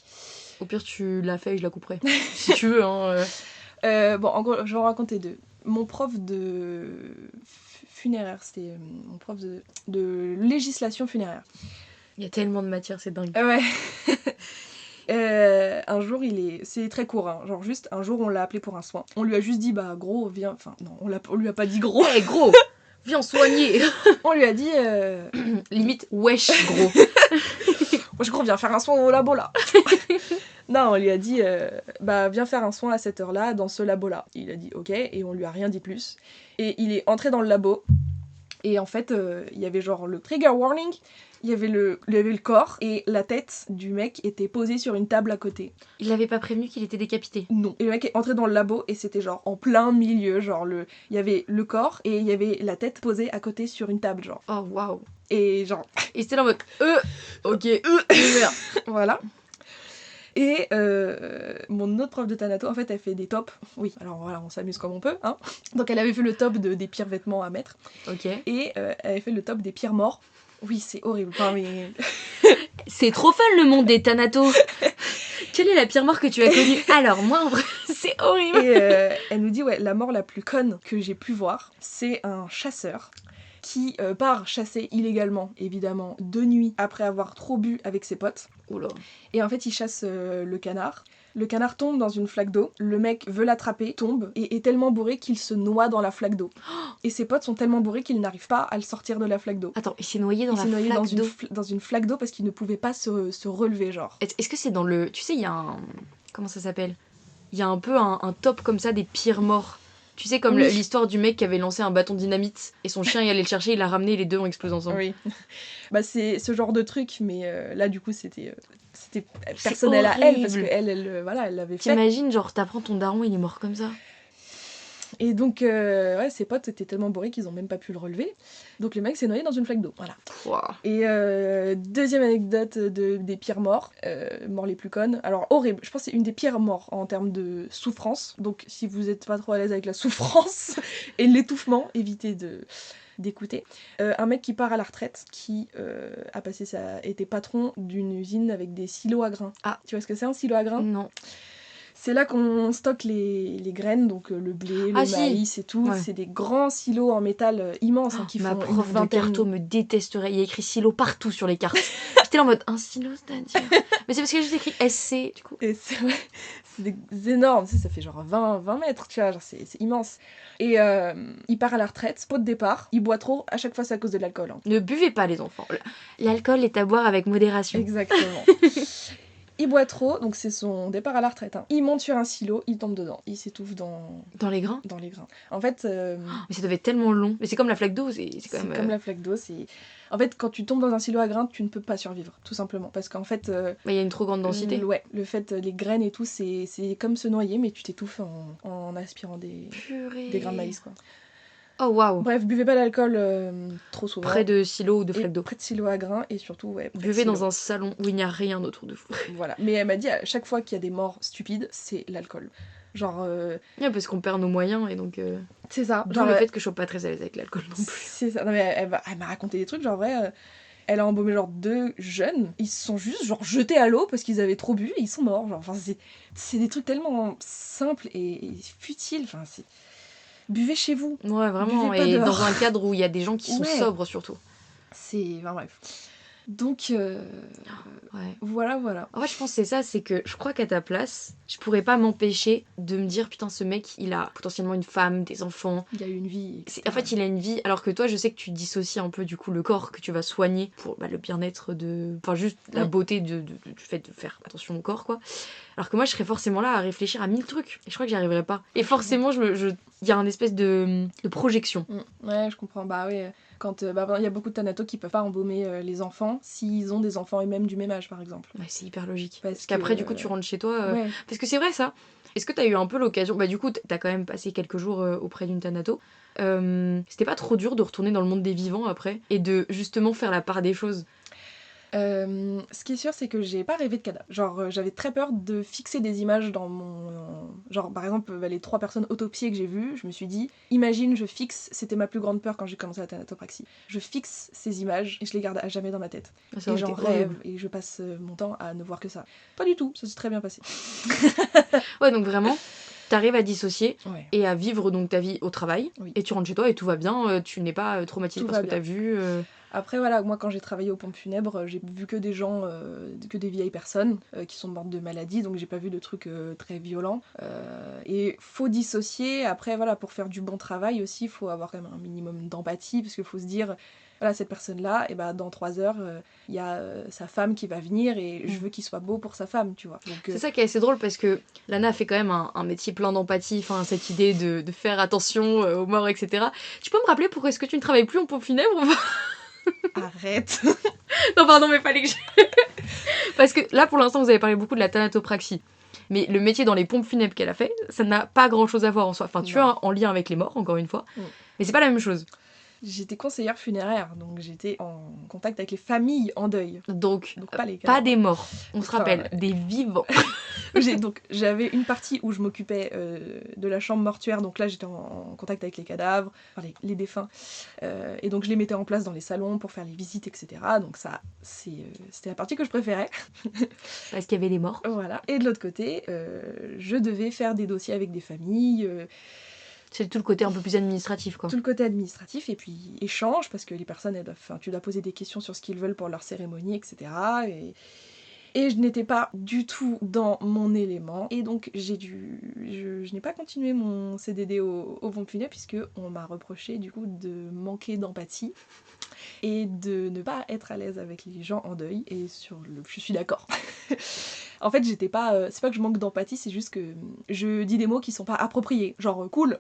Au pire, tu l'as fait et je la couperai. Si tu veux, hein. Bon, en gros, je vais en raconter 2. Mon prof de funéraire, c'était mon prof de législation funéraire. Il y a tellement de matière, c'est dingue. Ouais. Un jour, c'est très court, hein. Genre juste un jour on l'a appelé pour un soin. On lui a juste dit bah gros viens, enfin non on lui a pas dit gros. Ouais, gros, viens soigner. On lui a dit Limite, wesh, gros. wesh gros viens faire un soin au labo là. Non, on lui a dit bah viens faire un soin à cette heure-là dans ce labo là. Il a dit ok et on lui a rien dit plus. Et il est entré dans le labo et en fait il y avait genre le trigger warning. Il y avait le corps et la tête du mec était posée sur une table à côté. Il l'avait pas prévenu qu'il était décapité. Non. Et le mec est entré dans le labo et c'était genre en plein milieu, genre il y avait le corps et il y avait la tête posée à côté sur une table, genre. Oh, waouh. Et genre... Et c'était là en mode, ok, merde. Voilà. Et mon autre prof de Thanato, en fait, elle fait des tops. Oui, alors voilà, on s'amuse comme on peut, hein. Donc elle avait fait le top des pires vêtements à mettre. Ok. Et elle avait fait le top des pires morts. Oui, c'est horrible. Enfin, mais... C'est trop fun le monde des Thanatos. Quelle est la pire mort que tu as connue? Alors, moi, en vrai, c'est horrible. Et elle nous dit, ouais, la mort la plus conne que j'ai pu voir, c'est un chasseur qui part chasser illégalement, évidemment, de nuit, après avoir trop bu avec ses potes. Oula. Et en fait, il chasse le canard. Le canard tombe dans une flaque d'eau. Le mec veut l'attraper, tombe, et est tellement bourré qu'il se noie dans la flaque d'eau. Et ses potes sont tellement bourrés qu'ils n'arrivent pas à le sortir de la flaque d'eau. Attends, il s'est noyé dans Il la s'est noyé flaque d'eau. dans une flaque d'eau parce qu'il ne pouvait pas se relever, genre. Est-ce que c'est dans le... Tu sais, il y a un... Comment ça s'appelle? Il y a un peu un top comme ça des pires morts. Tu sais, comme Oui. l'histoire du mec qui avait lancé un bâton dynamite et son chien il allait le chercher, il l'a ramené et les deux ont explosé ensemble. Oui. Bah c'est ce genre de truc, mais là du coup c'était personnel à elle parce que elle voilà, elle l'avait fait. T'imagines, genre t'apprends ton daron il est mort comme ça. Et donc ouais, ses potes étaient tellement bourrés qu'ils ont même pas pu le relever. Donc le mec s'est noyé dans une flaque d'eau. Voilà. Wow. Et deuxième anecdote des pires morts, morts les plus connes. Alors horrible, je pense que c'est une des pires morts en termes de souffrance. Donc si vous êtes pas trop à l'aise avec la souffrance et l'étouffement, évitez d'écouter. Un mec qui part à la retraite, qui était patron d'une usine avec des silos à grains. Ah. Tu vois ce que c'est un silo à grains? Non. C'est là qu'on stocke les graines, donc le blé, le maïs et tout. Ouais. C'est des grands silos en métal immenses qui Ma font prof une de vingtaine. carto me détesterait. Il y a écrit silo partout sur les cartes. J'étais là en mode un silo, c'est-à-dire. Mais c'est parce que j'ai écrit SC du coup. Et c'est des énormes, tu sais, ça fait genre 20 mètres, tu vois, genre c'est immense. Et il part à la retraite, pot de départ, il boit trop, à chaque fois c'est à cause de l'alcool. Hein. Ne buvez pas les enfants. L'alcool est à boire avec modération. Exactement. Il boit trop, donc c'est son départ à la retraite. Hein. Il monte sur un silo, il tombe dedans, il s'étouffe dans les grains. Dans les grains. En fait... Mais ça devait être tellement long. Mais c'est comme la flaque d'eau, c'est quand même... comme la flaque d'eau, c'est... En fait, quand tu tombes dans un silo à grains, tu ne peux pas survivre, tout simplement. Parce qu'en fait... il y a une trop grande densité. Ouais, le fait, les graines et tout, c'est comme se noyer, mais tu t'étouffes en aspirant des grains de maïs, quoi. Oh waouh. Bref, buvez pas d'alcool trop souvent. Près de silos ou de flaques d'eau. Près de silos à grains et surtout, ouais. Buvez dans un salon où il n'y a rien autour de vous. Voilà. Mais elle m'a dit, à chaque fois qu'il y a des morts stupides, c'est l'alcool. Genre... Ouais, parce qu'on perd nos moyens et donc... C'est ça. D'où le fait que je sois pas très à l'aise avec l'alcool non plus. C'est ça. Non, mais elle m'a raconté des trucs, genre vrai... Elle a embaumé genre 2 jeunes, ils se sont juste genre jetés à l'eau parce qu'ils avaient trop bu et ils sont morts. Genre, enfin, c'est des trucs tellement simples et futiles. Enfin, c'est... Buvez chez vous. Ouais, vraiment. Et dans un cadre où il y a des gens qui sont sobres surtout. C'est... Enfin, bref. Donc, ouais. Voilà. En fait, je pense que c'est ça, c'est que je crois qu'à ta place, je pourrais pas m'empêcher de me dire, putain, ce mec, il a potentiellement une femme, des enfants. Il a une vie. En fait, il a une vie, alors que toi, je sais que tu dissocies un peu, du coup, le corps que tu vas soigner pour le bien-être de... Enfin, juste la beauté du fait de faire attention au corps, quoi. Alors que moi, je serais forcément là à réfléchir à 1000 trucs. Et je crois que j'y arriverais pas. Et forcément, il y a une espèce de projection. Ouais, je comprends. Bah oui, quand il y a beaucoup de thanatos qui peuvent pas embaumer les enfants s'ils ont des enfants eux-mêmes du même âge, par exemple. Ouais, c'est hyper logique. Parce qu'après, du coup, tu rentres chez toi. Ouais. Parce que c'est vrai, ça. Est-ce que t'as eu un peu l'occasion... Bah, du coup, t'as quand même passé quelques jours auprès d'une thanato. C'était pas trop dur de retourner dans le monde des vivants après et de justement faire la part des choses? Ce qui est sûr, c'est que j'ai pas rêvé de cadavre. Genre, j'avais très peur de fixer des images dans mon... Genre, par exemple, les 3 personnes autopsiées que j'ai vues, je me suis dit, imagine, je fixe, c'était ma plus grande peur quand j'ai commencé la thanatopraxie. Je fixe ces images et je les garde à jamais dans ma tête. Ça Et aurait j'en été rêve horrible. et je passe mon temps à ne voir que ça. Pas du tout, ça s'est très bien passé. Ouais, donc vraiment, t'arrives à dissocier Ouais. et à vivre donc ta vie au travail. Oui. Et tu rentres chez toi et tout va bien, tu n'es pas traumatisé Tout par ce va que t'as vu. Après, voilà, moi quand j'ai travaillé aux pompes funèbres, j'ai vu que des gens, que des vieilles personnes qui sont mortes de maladie, donc j'ai pas vu de trucs très violents. Et faut dissocier, après, voilà, pour faire du bon travail aussi, il faut avoir quand même un minimum d'empathie, parce qu'il faut se dire, voilà, cette personne-là, et bah, dans 3 heures, il y a sa femme qui va venir et je veux qu'il soit beau pour sa femme, tu vois. Donc, C'est ça qui est assez drôle parce que Lana a fait quand même un métier plein d'empathie, enfin cette idée de faire attention aux morts, etc. Tu peux me rappeler pourquoi est-ce que tu ne travailles plus en pompe funèbre ou pas? arrête. Non, pardon, mais fallait que je... Parce que là, pour l'instant, vous avez parlé beaucoup de la thanatopraxie. Mais le métier dans les pompes funèbres qu'elle a fait, ça n'a pas grand-chose à voir en soi. Enfin, tu Non. vois, en lien avec les morts, encore une fois. Mm. Mais c'est pas la même chose. J'étais conseillère funéraire, donc j'étais en contact avec les familles en deuil. Donc, Donc pas les pas cadavres. des morts. On se Enfin, rappelle, des vivants. J'avais une partie où je m'occupais de la chambre mortuaire, donc là j'étais en contact avec les cadavres, enfin les défunts, et donc je les mettais en place dans les salons pour faire les visites, etc. Donc ça, c'était la partie que je préférais. Parce qu'il y avait les morts. Voilà. Et de l'autre côté, je devais faire des dossiers avec des familles, C'est tout le côté un peu plus administratif, quoi. tout le côté administratif, et puis échange, parce que les personnes, tu dois poser des questions sur ce qu'ils veulent pour leur cérémonie, etc. Et je n'étais pas du tout dans mon élément. Et donc je n'ai pas continué mon CDD au pompes funèbres puisque on m'a reproché du coup de manquer d'empathie et de ne pas être à l'aise avec les gens en deuil. Et je suis d'accord. En fait, j'étais pas. C'est pas que je manque d'empathie, c'est juste que je dis des mots qui sont pas appropriés. Genre cool.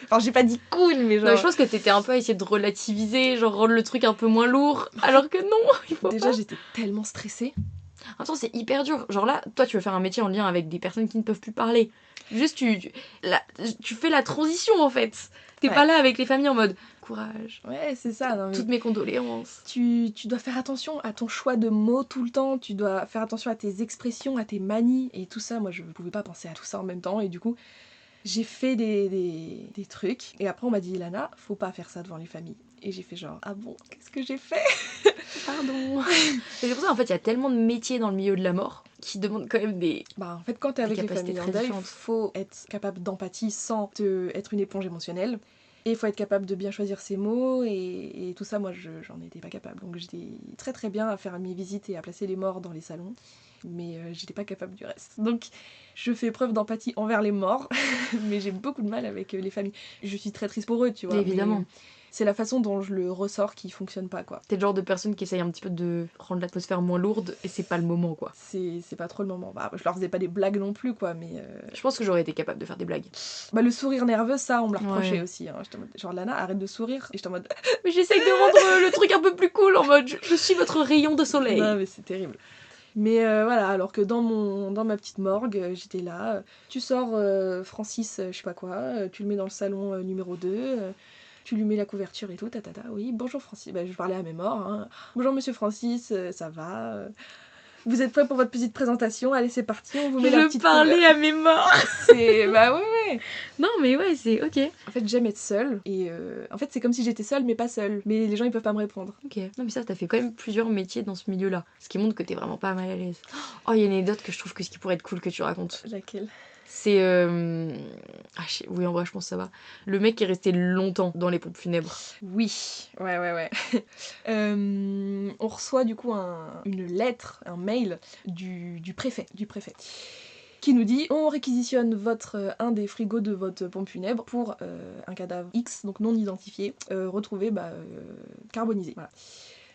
Enfin, j'ai pas dit cool, mais genre. Non, mais je pense que t'étais un peu à essayer de relativiser, genre rendre le truc un peu moins lourd. Alors que non, il faut Déjà, pas. j'étais tellement stressée. En même temps, c'est hyper dur. Genre là, toi, tu veux faire un métier en lien avec des personnes qui ne peuvent plus parler. Juste, tu fais la transition, en fait. T'es Ouais. pas là avec les familles en mode courage, Ouais, c'est ça. Non, mais... toutes mes condoléances. Tu dois faire attention à ton choix de mots tout le temps, tu dois faire attention à tes expressions, à tes manies, et tout ça, moi je pouvais pas penser à tout ça en même temps, et du coup, j'ai fait des trucs, et après on m'a dit, Lana, faut pas faire ça devant les familles. Et j'ai fait genre, ah bon, qu'est-ce que j'ai fait? Pardon. Et c'est pour ça, en fait, il y a tellement de métiers dans le milieu de la mort qui demandent quand même des... Bah en fait, quand t'es Des avec les capacités familles en très deuil, différentes. faut être capable d'empathie sans être une éponge émotionnelle. Et il faut être capable de bien choisir ses mots, et tout ça, moi, j'en étais pas capable. Donc j'étais très très bien à faire mes visites et à placer les morts dans les salons, mais j'étais pas capable du reste. Donc je fais preuve d'empathie envers les morts, mais j'ai beaucoup de mal avec les familles. Je suis très triste pour eux, tu vois. Évidemment. Mais c'est la façon dont je le ressors qui fonctionne pas, quoi. T'es le genre de personne qui essaye un petit peu de rendre l'atmosphère moins lourde et c'est pas le moment, quoi. C'est pas trop le moment. Bah, je leur faisais pas des blagues non plus, quoi, mais... Je pense que j'aurais été capable de faire des blagues. Bah, le sourire nerveux, ça, on me l'a reproché Ouais. aussi. Hein. J'étais en mode, genre, Lana, arrête de sourire. Et j'étais en mode, Mais j'essaye de rendre le truc un peu plus cool, en mode je suis votre rayon de soleil. non, mais c'est terrible. Mais voilà, alors que dans ma petite morgue, j'étais là. Tu sors Francis, je sais pas quoi, tu le mets dans le salon numéro 2, tu lui mets la couverture et tout, tatata. Oui, bonjour Francis. Bah, je parlais à mes morts. Hein. Bonjour monsieur Francis, ça va vous êtes prêts pour votre petite présentation? Allez, c'est parti, on vous met la Je petite parlais à mes morts. C'est... Bah ouais. Non, mais ouais, c'est ok. En fait, j'aime être seule. Et en fait, c'est comme si j'étais seule, mais pas seule. Mais les gens, ils peuvent pas me répondre. Ok. Non, mais ça, t'as fait quand même plusieurs métiers dans ce milieu-là. Ce qui montre que t'es vraiment pas mal à l'aise. Oh, il y a une anecdote que je trouve que ce qui pourrait être cool que tu racontes. Laquelle? C'est. Oui, en vrai, je pense que ça va. Le mec qui est resté longtemps dans les pompes funèbres. Oui, ouais. On reçoit du coup une lettre, un mail du préfet. Qui nous dit on réquisitionne un des frigos de votre pompe funèbre pour un cadavre X, donc non identifié, retrouvé carbonisé. Voilà.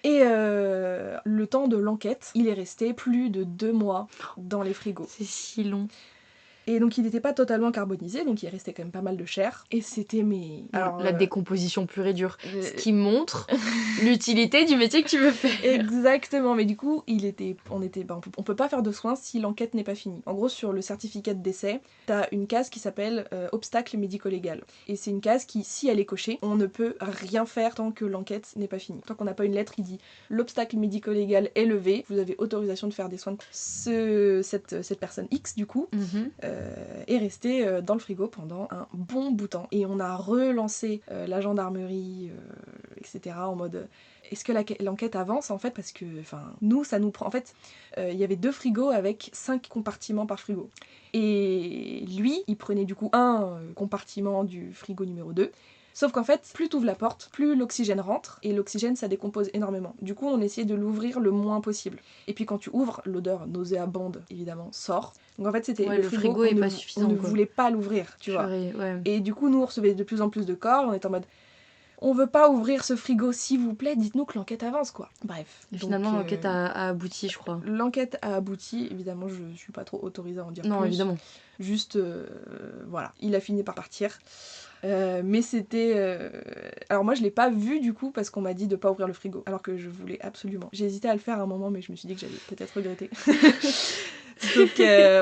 Et le temps de l'enquête, il est resté plus de 2 mois dans les frigos. C'est si long. Et donc il n'était pas totalement carbonisé, donc il restait quand même pas mal de chair. Et c'était la décomposition pure et dure. Ce qui montre l'utilité du métier que tu veux faire. Exactement, mais du coup, on peut pas faire de soins si l'enquête n'est pas finie. En gros, sur le certificat de décès, t'as une case qui s'appelle obstacle médico-légal. Et c'est une case qui, si elle est cochée, on ne peut rien faire tant que l'enquête n'est pas finie. Tant qu'on n'a pas une lettre qui dit l'obstacle médico-légal est levé, vous avez autorisation de faire des soins. Cette personne X, du coup, est restée dans le frigo pendant un bon bout de temps. Et on a relancé la gendarmerie, etc. en mode... Est-ce que l'enquête avance en fait? Parce que nous, ça nous prend... En fait, il y avait 2 frigos avec 5 compartiments par frigo. Et lui, il prenait du coup un compartiment du frigo numéro 2. Sauf qu'en fait, plus t'ouvres la porte, plus l'oxygène rentre, et l'oxygène, ça décompose énormément. Du coup, on essayait de l'ouvrir le moins possible. Et puis quand tu ouvres, l'odeur nauséabonde, évidemment, sort. Donc en fait, c'était le frigo est pas suffisant. On ne voulait pas l'ouvrir, tu vois. Ouais. Et du coup, nous, on recevait de plus en plus de corps, et on était en mode... On veut pas ouvrir ce frigo, s'il vous plaît, dites-nous que l'enquête avance, quoi. Bref. Et finalement, l'enquête a abouti, je crois. L'enquête a abouti, évidemment, je suis pas trop autorisée à en dire plus. Non, évidemment. Juste, voilà, il a fini par partir. Mais c'était... Alors moi, je l'ai pas vu, du coup, parce qu'on m'a dit de pas ouvrir le frigo, alors que je voulais absolument. J'ai hésité à le faire à un moment, mais je me suis dit que j'allais peut-être regretter. Donc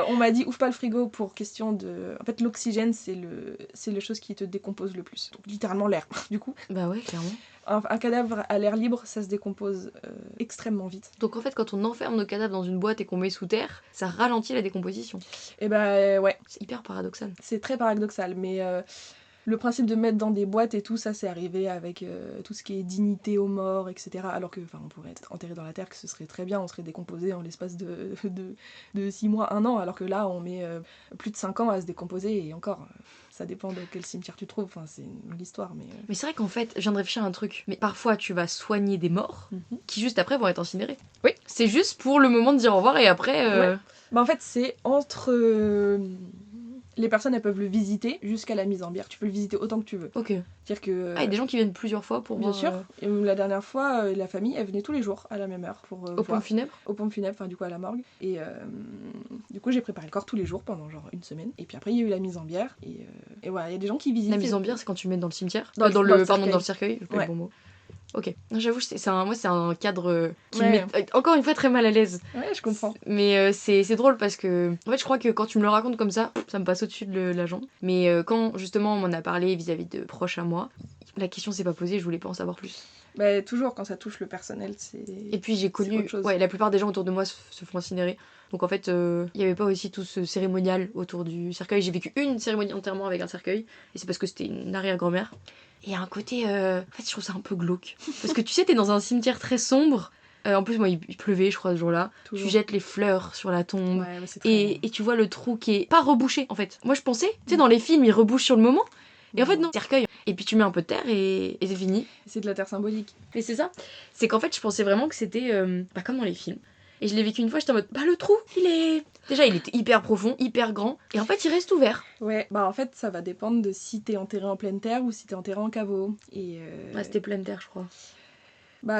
on m'a dit ouvre pas le frigo pour question de... En fait l'oxygène c'est la chose qui te décompose le plus. Donc littéralement l'air du coup. Bah ouais clairement. Un cadavre à l'air libre ça se décompose extrêmement vite. Donc en fait quand on enferme nos cadavres dans une boîte et qu'on met sous terre, ça ralentit la décomposition. Et bah ouais. C'est hyper paradoxal. C'est très paradoxal mais... Le principe de mettre dans des boîtes et tout, ça c'est arrivé avec tout ce qui est dignité aux morts, etc. Alors que, on pourrait être enterré dans la terre, que ce serait très bien, on serait décomposé en l'espace de 6 mois, 1 an, alors que là on met plus de 5 ans à se décomposer, et encore, ça dépend de quel cimetière tu trouves, c'est une histoire, mais... Mais c'est vrai qu'en fait, je viens de réfléchir à un truc, mais parfois tu vas soigner des morts qui juste après vont être incinérés. Oui. C'est juste pour le moment de dire au revoir et après... Ouais. Bah en fait c'est entre... Les personnes, elles peuvent le visiter jusqu'à la mise en bière. Tu peux le visiter autant que tu veux. Ok. C'est-à-dire que... Ah, il y a des gens qui viennent plusieurs fois pour Bien voir... sûr. Et la dernière fois, la famille, elle venait tous les jours à la même heure pour Au pompe funèbre. Au pompe funèbre, du coup à la morgue. Et du coup, j'ai préparé le corps tous les jours pendant genre 1 semaine. Et puis après, il y a eu la mise en bière. Et voilà, il y a des gens qui visitent. La mise en bière, c'est quand tu mets dans le cimetière. Dans le cercueil. J'ai pas ouais. le bon mot. Ok. J'avoue, c'est un cadre qui me met encore une fois très mal à l'aise. Ouais, je comprends. Mais c'est drôle parce que en fait je crois que quand tu me le racontes comme ça me passe au-dessus de la jambe. Mais quand justement on m'en a parlé vis-à-vis de proches à moi, la question s'est pas posée, je voulais pas en savoir plus. Bah toujours quand ça touche le personnel, c'est... Et puis j'ai connu... Ouais, la plupart des gens autour de moi se font incinérer. Donc en fait, il y avait pas aussi tout ce cérémonial autour du cercueil. J'ai vécu une cérémonie d'enterrement avec un cercueil. Et c'est parce que c'était une arrière-grand-mère. Et il y a un côté... En fait, je trouve ça un peu glauque. Parce que tu sais, t'es dans un cimetière très sombre. En plus, moi, il pleuvait, je crois, ce jour-là. Toujours. Tu jettes les fleurs sur la tombe. Ouais, c'est très... et tu vois le trou qui est pas rebouché, en fait. Moi, je pensais, tu sais, dans les films, ils rebouchent sur le moment. Et en fait, non, cercueil. Et puis tu mets un peu de terre et c'est fini. C'est de la terre symbolique. Mais c'est ça. C'est qu'en fait, je pensais vraiment que c'était comme dans les films. Et je l'ai vécu une fois, j'étais en mode, le trou, Déjà, il était hyper profond, hyper grand. Et en fait, il reste ouvert. Ouais, en fait, ça va dépendre de si t'es enterré en pleine terre ou si t'es enterré en caveau. Et c'était pleine terre, je crois.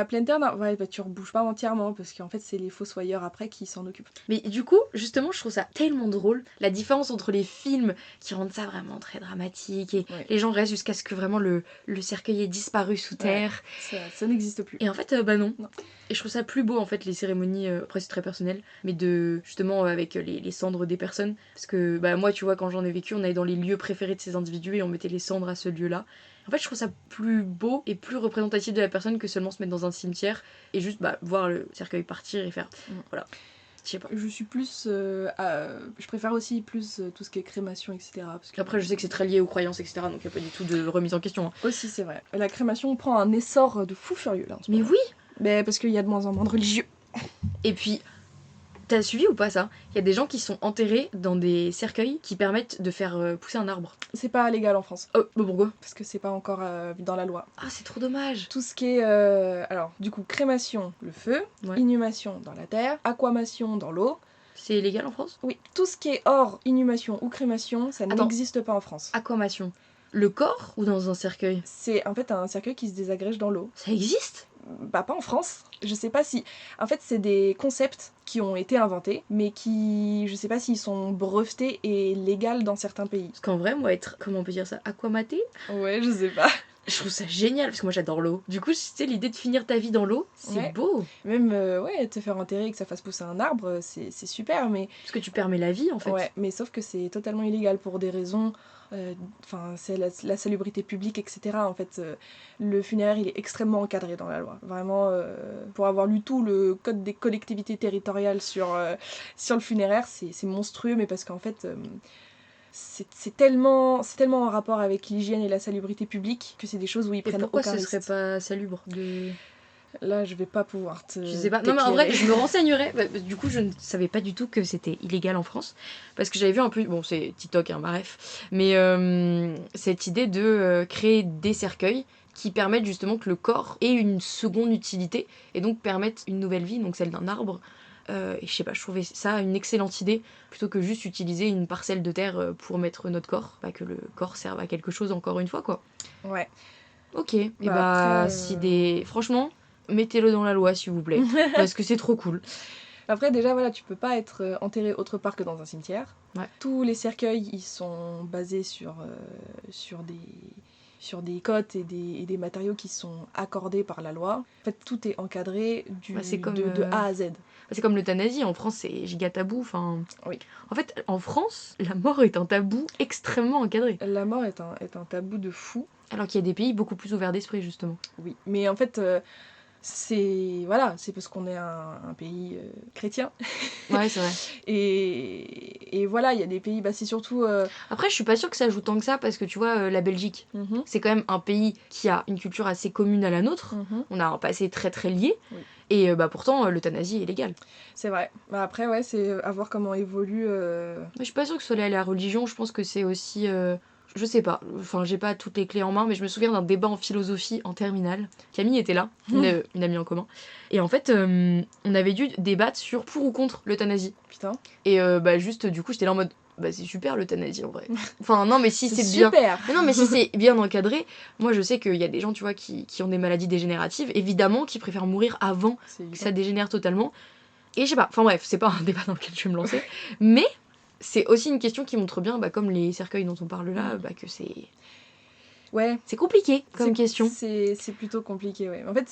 Pleine terre, non, tu rebouches pas entièrement parce qu'en fait, c'est les fossoyeurs après qui s'en occupent. Mais du coup, justement, je trouve ça tellement drôle. La différence entre les films qui rendent ça vraiment très dramatique et les gens restent jusqu'à ce que vraiment le cercueil ait disparu sous terre. Ça n'existe plus. Et en fait, non. Et je trouve ça plus beau, en fait, les cérémonies, après c'est très personnel, mais justement avec les cendres des personnes. Parce que moi, tu vois, quand j'en ai vécu, on allait dans les lieux préférés de ces individus et on mettait les cendres à ce lieu-là. En fait, je trouve ça plus beau et plus représentatif de la personne que seulement se mettre dans un cimetière et juste voir le cercueil partir et faire... Voilà. Je sais pas. Je suis plus... je préfère aussi plus tout ce qui est crémation, etc. Parce que... Après, je sais que c'est très lié aux croyances, etc. Donc il n'y a pas du tout de remise en question. Aussi, c'est vrai. La crémation prend un essor de fou furieux, là, en ce moment. Oui. Parce qu'il y a de moins en moins de religieux. Et puis... T'as suivi ou pas ça? Il y a des gens qui sont enterrés dans des cercueils qui permettent de faire pousser un arbre. C'est pas légal en France. Pourquoi? Parce que c'est pas encore dans la loi. Ah, c'est trop dommage. Tout ce qui est... alors, du coup, crémation, le feu. Inhumation dans la terre. Aquamation dans l'eau. C'est légal en France? Oui. Tout ce qui est hors inhumation ou crémation, ça n'existe pas en France. Aquamation. Le corps ou dans un cercueil? C'est en fait un cercueil qui se désagrège dans l'eau. Ça existe? Bah pas en France. Je sais pas si... En fait, c'est des concepts qui ont été inventés, mais qui... Je sais pas s'ils sont brevetés et légaux dans certains pays. Parce qu'en vrai, moi, être, comment on peut dire ça, aquamaté, Ouais, je sais pas. je trouve ça génial, parce que moi j'adore l'eau. Du coup, tu sais, l'idée de finir ta vie dans l'eau, c'est Ouais. beau. Même, ouais, te faire enterrer et que ça fasse pousser un arbre, c'est super, mais... Parce que tu permets la vie, en fait. Ouais, mais sauf que c'est totalement illégal pour des raisons... Enfin, c'est la salubrité publique, etc. En fait, le funéraire, il est extrêmement encadré dans la loi. Vraiment, pour avoir lu tout le code des collectivités territoriales sur le funéraire, c'est monstrueux, mais parce qu'en fait... c'est tellement en rapport avec l'hygiène et la salubrité publique que c'est des choses où ils Et prennent pourquoi aucun ce risque. serait pas salubre de... Là, je vais pas pouvoir te... Je sais pas. Non, mais en vrai, t'éclairer. je me renseignerai. Du coup, je ne savais pas du tout que c'était illégal en France. Parce que j'avais vu un peu. Bon, c'est TikTok, hein, bref. Mais cette idée de créer des cercueils qui permettent justement que le corps ait une seconde utilité et donc permettent une nouvelle vie, donc celle d'un arbre. Et je sais pas, je trouvais ça une excellente idée plutôt que juste utiliser une parcelle de terre pour mettre notre corps. Pas que le corps serve à quelque chose encore une fois, quoi. Ouais. Ok, et Bah après... si des... Franchement, mettez-le dans la loi s'il vous plaît, parce que c'est trop cool. Après, déjà, voilà, tu peux pas être enterré autre part que dans un cimetière. Ouais. Tous les cercueils, ils sont basés sur des cotes et des matériaux qui sont accordés par la loi. En fait, tout est encadré Bah, c'est comme, de A à Z. C'est comme l'euthanasie, en France c'est giga tabou. Enfin... Oui. En fait, en France, la mort est un tabou extrêmement encadré. La mort est un tabou de fou. Alors qu'il y a des pays beaucoup plus ouverts d'esprit, justement. Oui, mais en fait, c'est parce qu'on est un pays chrétien. Ouais, c'est vrai. Et voilà, il y a des pays, bah c'est surtout... Après, je suis pas sûre que ça joue tant que ça, parce que tu vois, la Belgique, c'est quand même un pays qui a une culture assez commune à la nôtre. On a un passé très très lié. Oui. Et pourtant, l'euthanasie est légale. C'est vrai. Bah après, ouais, c'est à voir comment évolue... Je suis pas sûre que ce soit lié à la religion, je pense que c'est aussi... Je sais pas, enfin j'ai pas toutes les clés en main, mais je me souviens d'un débat en philosophie en terminale. Camille était là, une amie en commun. Et en fait, on avait dû débattre sur pour ou contre l'euthanasie. Putain. Et juste, du coup, j'étais là en mode, bah c'est super l'euthanasie en vrai. Enfin non, mais si c'est bien... super. Mais non, mais si c'est bien encadré, moi je sais qu'il y a des gens, tu vois, qui ont des maladies dégénératives, évidemment, qui préfèrent mourir avant que ça dégénère totalement. Et je sais pas, enfin bref, c'est pas un débat dans lequel je vais me lancer, mais... C'est aussi une question qui montre bien, comme les cercueils dont on parle là, que c'est... Ouais. C'est compliqué comme question. C'est plutôt compliqué, ouais. En fait,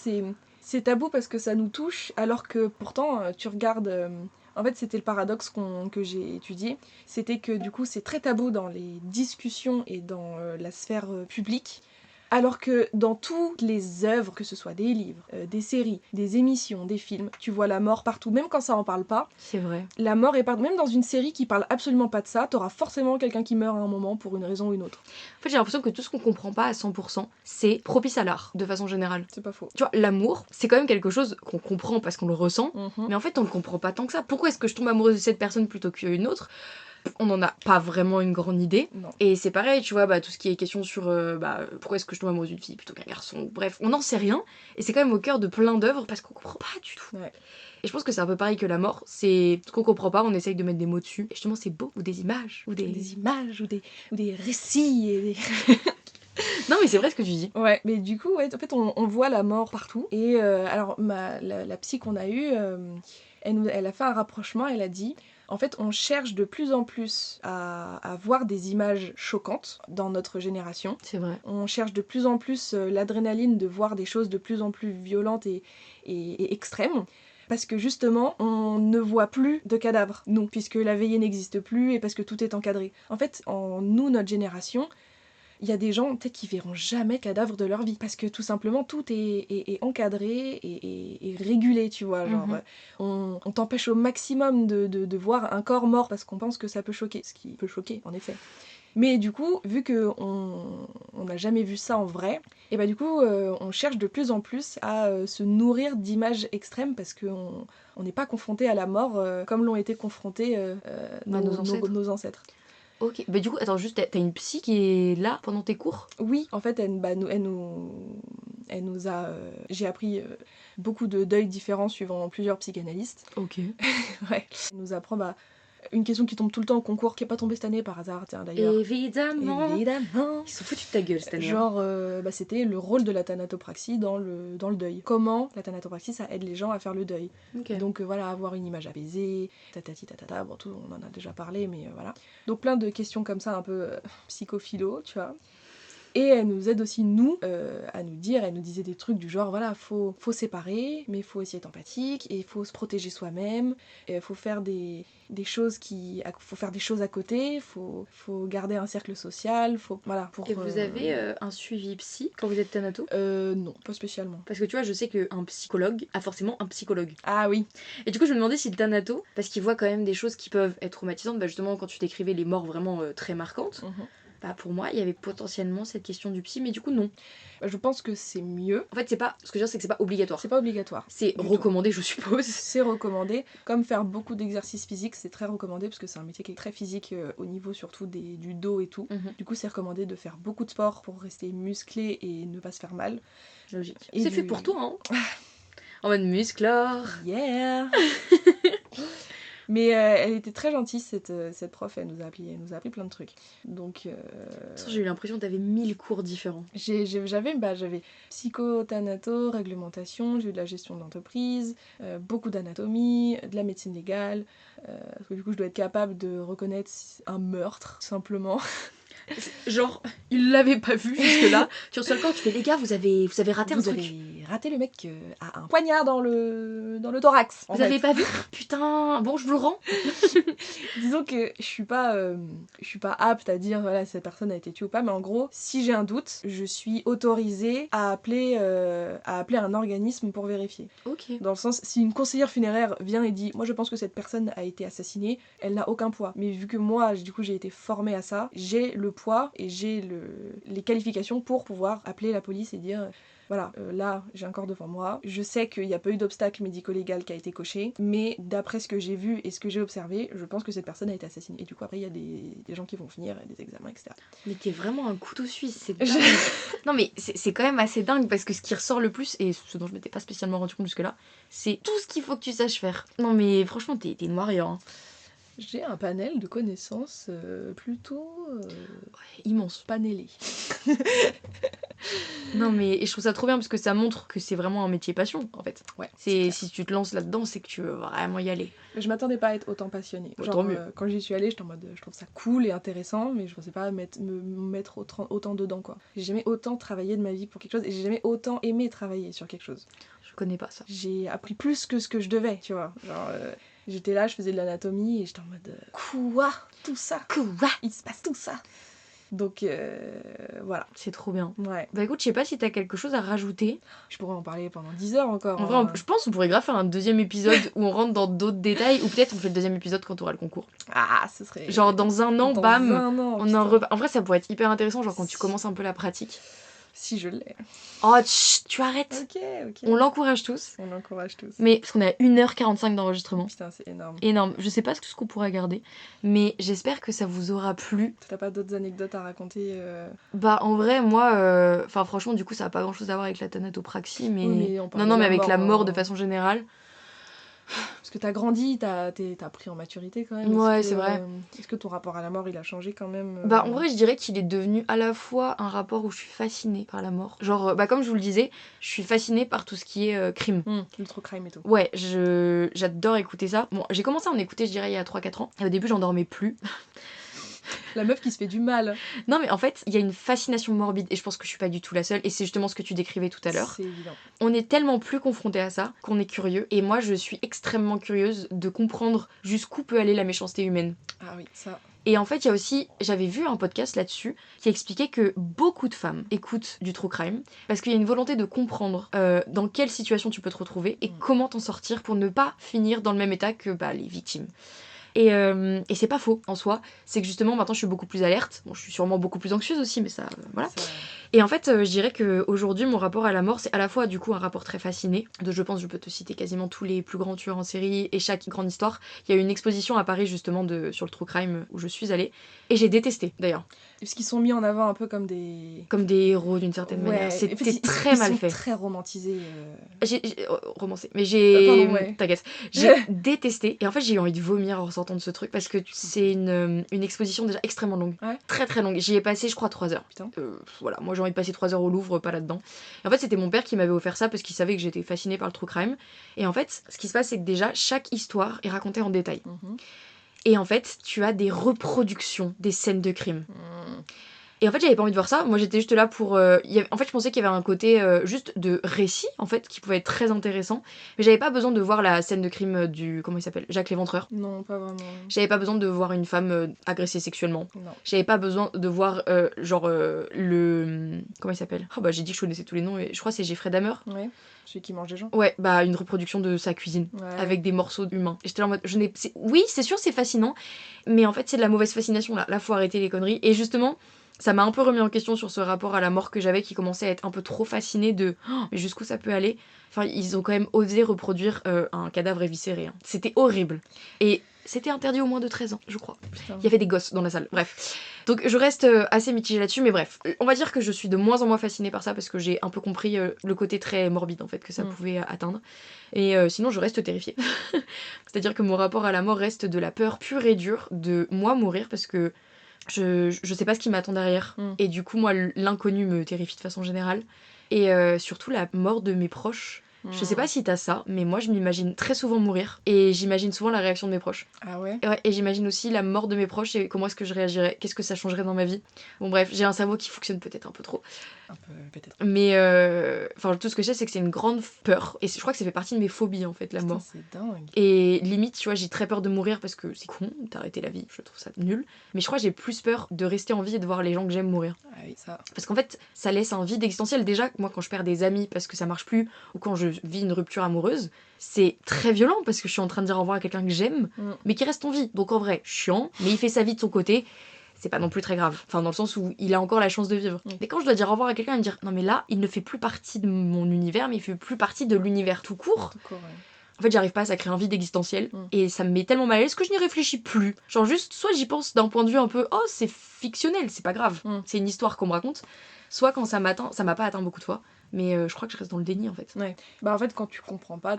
c'est tabou parce que ça nous touche, alors que pourtant, tu regardes... En fait, c'était le paradoxe que j'ai étudié. C'était que du coup, c'est très tabou dans les discussions et dans la sphère publique. Alors que dans toutes les œuvres, que ce soit des livres, des séries, des émissions, des films, tu vois la mort partout, même quand ça en parle pas. C'est vrai. La mort est partout. Même dans une série qui parle absolument pas de ça, t'auras forcément quelqu'un qui meurt à un moment pour une raison ou une autre. En fait, j'ai l'impression que tout ce qu'on comprend pas à 100%, c'est propice à l'art, de façon générale. C'est pas faux. Tu vois, l'amour, c'est quand même quelque chose qu'on comprend parce qu'on le ressent, mais en fait, on le comprend pas tant que ça. Pourquoi est-ce que je tombe amoureuse de cette personne plutôt qu'une autre ? On n'en a pas vraiment une grande idée. Non. Et c'est pareil, tu vois, tout ce qui est question sur pourquoi est-ce que je tombe amoureuse d'une fille plutôt qu'un garçon. Bref, on n'en sait rien. Et c'est quand même au cœur de plein d'œuvres parce qu'on comprend pas du tout. Ouais. Et je pense que c'est un peu pareil que la mort. C'est ce qu'on comprend pas, on essaye de mettre des mots dessus. Et justement, c'est beau. Ou des images. Ou des images, ou des récits. Et des... Non, mais c'est vrai ce que tu dis. Ouais, mais du coup, ouais, en fait, on voit la mort partout. Et alors, la psy qu'on a eue, elle a fait un rapprochement, elle a dit... En fait, on cherche de plus en plus à voir des images choquantes dans notre génération. C'est vrai. On cherche de plus en plus l'adrénaline de voir des choses de plus en plus violentes et extrêmes. Parce que justement, on ne voit plus de cadavres, nous, puisque la veillée n'existe plus et parce que tout est encadré. En fait, notre génération... Il y a des gens peut-être qui verront jamais cadavre de leur vie parce que tout simplement tout est encadré et régulé, tu vois. Genre, on t'empêche au maximum de voir un corps mort parce qu'on pense que ça peut choquer, ce qui peut choquer en effet. Mais du coup, vu qu'on n'a jamais vu ça en vrai, et bah du coup, on cherche de plus en plus à se nourrir d'images extrêmes parce qu'on n'est pas confronté à la mort comme l'ont été confrontés nos ancêtres. Ok, du coup, attends, juste, t'as une psy qui est là pendant tes cours ? Oui, en fait, elle nous a... j'ai appris beaucoup de deuils différents suivant plusieurs psychanalystes. Ok. Ouais. Elle nous apprend Une question qui tombe tout le temps au concours, qui est pas tombée cette année par hasard, tiens d'ailleurs. Évidemment. Évidemment. Ils sont foutus de ta gueule cette année. Genre, c'était le rôle de la thanatopraxie dans le deuil. Comment la thanatopraxie, ça aide les gens à faire le deuil. Ok. Donc voilà, avoir une image apaisée, tatati tatata, bon tout, on en a déjà parlé, mais voilà. Donc plein de questions comme ça, un peu psychophilo, tu vois. Et elle nous aide aussi, nous, à nous dire, elle nous disait des trucs du genre, voilà, faut séparer, mais faut aussi être empathique, et il faut se protéger soi-même, il faut faire des choses faut faire des choses à côté, faut garder un cercle social, voilà. Et vous avez un suivi psy quand vous êtes thanato? Non, pas spécialement. Parce que tu vois, je sais qu'un psychologue a forcément un psychologue. Ah oui. Et du coup, je me demandais si le thanato, parce qu'il voit quand même des choses qui peuvent être traumatisantes, bah justement, quand tu décrivais les morts vraiment très marquantes, bah pour moi, il y avait potentiellement cette question du psy, mais du coup, non. Je pense que c'est mieux. En fait, ce que je veux dire, c'est que c'est pas obligatoire. C'est pas obligatoire. C'est recommandé, je suppose. C'est recommandé. Comme faire beaucoup d'exercices physiques, c'est très recommandé parce que c'est un métier qui est très physique au niveau surtout du dos et tout. Du coup, c'est recommandé de faire beaucoup de sport pour rester musclé et ne pas se faire mal. Logique. C'est fait pour toi, hein. En mode musclore. Yeah. Mais elle était très gentille, cette prof, elle nous a appris plein de trucs. Donc... J'ai eu l'impression que t'avais 1000 cours différents. J'avais psycho-thanato, réglementation, j'ai eu de la gestion d'entreprise, beaucoup d'anatomie, de la médecine légale, parce que du coup je dois être capable de reconnaître un meurtre, simplement. Genre, il l'avait pas vu jusque-là. Tu reçois le corps, tu fais les gars, vous avez raté un truc. Vous avez raté le mec qui a un poignard dans le thorax. Vous avez pas vu? Putain, bon, je vous le rends. Disons que je suis pas apte à dire voilà cette personne a été tuée ou pas, mais en gros, si j'ai un doute, je suis autorisée à appeler un organisme pour vérifier. Ok. Dans le sens, si une conseillère funéraire vient et dit moi je pense que cette personne a été assassinée, elle n'a aucun poids. Mais vu que moi, du coup, j'ai été formée à ça, j'ai le poids et j'ai les qualifications pour pouvoir appeler la police et dire voilà, là j'ai un corps devant moi, je sais qu'il n'y a pas eu d'obstacle médico-légal qui a été coché, mais d'après ce que j'ai vu et ce que j'ai observé, je pense que cette personne a été assassinée. Et du coup après il y a des gens qui vont venir, des examens, etc. Mais t'es vraiment un couteau suisse, c'est dingue. Non mais c'est quand même assez dingue parce que ce qui ressort le plus, et ce dont je m'étais pas spécialement rendu compte jusque là, c'est tout ce qu'il faut que tu saches faire. Non mais franchement t'es une warrior, hein. J'ai un panel de connaissances plutôt Immense. panellé. Non mais et je trouve ça trop bien parce que ça montre que c'est vraiment un métier passion en fait. Ouais. Si tu te lances là-dedans, c'est que tu veux vraiment y aller. Je m'attendais pas à être autant passionnée. Bah, Genre, tant mieux. Quand j'y suis allée, j'étais en mode je trouve ça cool et intéressant, mais je pensais pas me mettre autant dedans quoi. J'ai jamais autant travaillé de ma vie pour quelque chose et j'ai jamais autant aimé travailler sur quelque chose. Je connais pas ça. J'ai appris plus que ce que je devais, tu vois. Genre j'étais là, je faisais de l'anatomie et j'étais en mode quoi? Tout ça? Quoi? Il se passe tout ça? Donc voilà. C'est trop bien. Ouais. Bah écoute, je sais pas si t'as quelque chose à rajouter. Je pourrais en parler pendant 10 heures encore. En vrai, je pense qu'on pourrait grave faire un deuxième épisode où on rentre dans d'autres détails, ou peut-être on fait le deuxième épisode quand on aura le concours. Ah, ce serait... Genre dans un an, dans bam, un an, on en vrai ça pourrait être hyper intéressant, genre quand tu commences un peu la pratique. Si je l'ai. Oh, tch, tu arrêtes. Ok. On l'encourage tous. On l'encourage tous. Mais parce qu'on est à 1h45 d'enregistrement. Putain, c'est énorme. Énorme. Je sais pas tout ce qu'on pourra garder, mais j'espère que ça vous aura plu. T'as pas d'autres anecdotes à raconter Bah en vrai, moi, enfin franchement, du coup, ça a pas grand chose à voir avec la thanatopraxie, mais... Oui, mais on parle non, de mais la avec mort, la mort de façon générale. Parce que t'as grandi, t'as pris en maturité quand même. Ouais, c'est vrai. Est-ce que ton rapport à la mort, il a changé quand même Bah en vrai, je dirais qu'il est devenu à la fois un rapport où je suis fascinée par la mort. Genre, bah comme je vous le disais, je suis fascinée par tout ce qui est crime. Le true crime et tout. Ouais, j'adore écouter ça. Bon, j'ai commencé à en écouter, je dirais, il y a 3-4 ans. Et au début, j'en dormais plus. La meuf qui se fait du mal. Non, mais en fait, il y a une fascination morbide. Et je pense que je suis pas du tout la seule. Et c'est justement ce que tu décrivais tout à l'heure. C'est évident. On est tellement plus confronté à ça qu'on est curieux. Et moi, je suis extrêmement curieuse de comprendre jusqu'où peut aller la méchanceté humaine. Ah oui, ça... Et en fait, il y a aussi, j'avais vu un podcast là-dessus qui expliquait que beaucoup de femmes écoutent du true crime parce qu'il y a une volonté de comprendre dans quelle situation tu peux te retrouver et comment t'en sortir pour ne pas finir dans le même état que les victimes. Et c'est pas faux en soi, c'est que justement maintenant je suis beaucoup plus alerte, bon je suis sûrement beaucoup plus anxieuse aussi mais ça voilà. Et en fait, je dirais qu'aujourd'hui, mon rapport à la mort, c'est à la fois du coup un rapport très fasciné. Je pense, je peux te citer quasiment tous les plus grands tueurs en série et chaque grande histoire. Il y a eu une exposition à Paris justement sur le true crime où je suis allée. Et j'ai détesté d'ailleurs. Parce qu'ils sont mis en avant un peu comme des... Comme des héros d'une certaine manière. C'était très mal fait. Ils sont très romantisés. Romancé. Mais j'ai... Pardon, ouais. T'inquiète. J'ai détesté. Et en fait, j'ai eu envie de vomir en ressortant de ce truc parce que c'est une exposition déjà extrêmement longue. Ouais. Très très longue. J'y ai passé, je crois, 3 heures. Putain. Voilà, moi j'ai envie de passer 3 heures au Louvre, pas là-dedans. Et en fait, c'était mon père qui m'avait offert ça parce qu'il savait que j'étais fascinée par le true crime. Et en fait, ce qui se passe, c'est que déjà, chaque histoire est racontée en détail. Et en fait, tu as des reproductions des scènes de crime. Et en fait, j'avais pas envie de voir ça. Moi, j'étais juste là pour... En fait, je pensais qu'il y avait un côté juste de récit, en fait, qui pouvait être très intéressant. Mais j'avais pas besoin de voir la scène de crime du... Comment il s'appelle ? Jacques Léventreur. Non, pas vraiment. J'avais pas besoin de voir une femme agressée sexuellement. Non. J'avais pas besoin de voir, le... Comment il s'appelle ? Oh, bah, j'ai dit que je connaissais tous les noms, et je crois que c'est Jeffrey Dahmer. Ouais, celui qui mange des gens. Ouais, bah, une reproduction de sa cuisine, avec des morceaux humains. Et j'étais là en mode... Oui, c'est sûr, c'est fascinant, mais en fait, c'est de la mauvaise fascination, là. Là, faut arrêter les conneries. Et justement... Ça m'a un peu remis en question sur ce rapport à la mort que j'avais qui commençait à être un peu trop fasciné de mais jusqu'où ça peut aller. Enfin, ils ont quand même osé reproduire un cadavre éviscéré. Hein. C'était horrible. Et c'était interdit aux moins de 13 ans, je crois. Putain. Il y avait des gosses dans la salle. Bref. Donc je reste assez mitigée là-dessus, mais bref. On va dire que je suis de moins en moins fascinée par ça parce que j'ai un peu compris le côté très morbide en fait que ça pouvait atteindre. Et sinon, je reste terrifiée. C'est-à-dire que mon rapport à la mort reste de la peur pure et dure de moi mourir parce que je sais pas ce qui m'attend derrière. Et du coup, moi, l'inconnu me terrifie de façon générale. Et surtout la mort de mes proches. Je sais pas si t'as ça, mais moi, je m'imagine très souvent mourir. Et j'imagine souvent la réaction de mes proches. Ah ouais ? Et j'imagine aussi la mort de mes proches et comment est-ce que je réagirais. Qu'est-ce que ça changerait dans ma vie. Bon bref, j'ai un cerveau qui fonctionne peut-être un peu trop. Un peu, peut-être. Mais tout ce que je sais, c'est que c'est une grande peur. Et je crois que ça fait partie de mes phobies, en fait, la mort. C'est dingue. Et limite, tu vois, j'ai très peur de mourir parce que c'est con d'arrêter la vie. Je trouve ça nul. Mais je crois que j'ai plus peur de rester en vie et de voir les gens que j'aime mourir. Ah oui, ça. Parce qu'en fait, ça laisse un vide existentiel. Déjà, moi, quand je perds des amis parce que ça marche plus, ou quand je vis une rupture amoureuse, c'est très violent parce que je suis en train de dire au revoir à quelqu'un que j'aime, mais qui reste en vie. Donc en vrai, chiant, mais il fait sa vie de son côté. C'est pas non plus très grave. Enfin, dans le sens où il a encore la chance de vivre. Mais quand je dois dire au revoir à quelqu'un et me dire non, mais là, il ne fait plus partie de mon univers, mais il fait plus partie de l'univers tout court. Ouais. En fait, j'arrive pas, ça crée un vide existentiel. Et ça me met tellement mal à l'aise que je n'y réfléchis plus. Genre, juste, soit j'y pense d'un point de vue un peu, oh, c'est fictionnel, c'est pas grave. C'est une histoire qu'on me raconte. Soit quand ça m'atteint, ça m'a pas atteint beaucoup de fois. Mais je crois que je reste dans le déni en fait. Ouais. Bah en fait, quand tu comprends pas,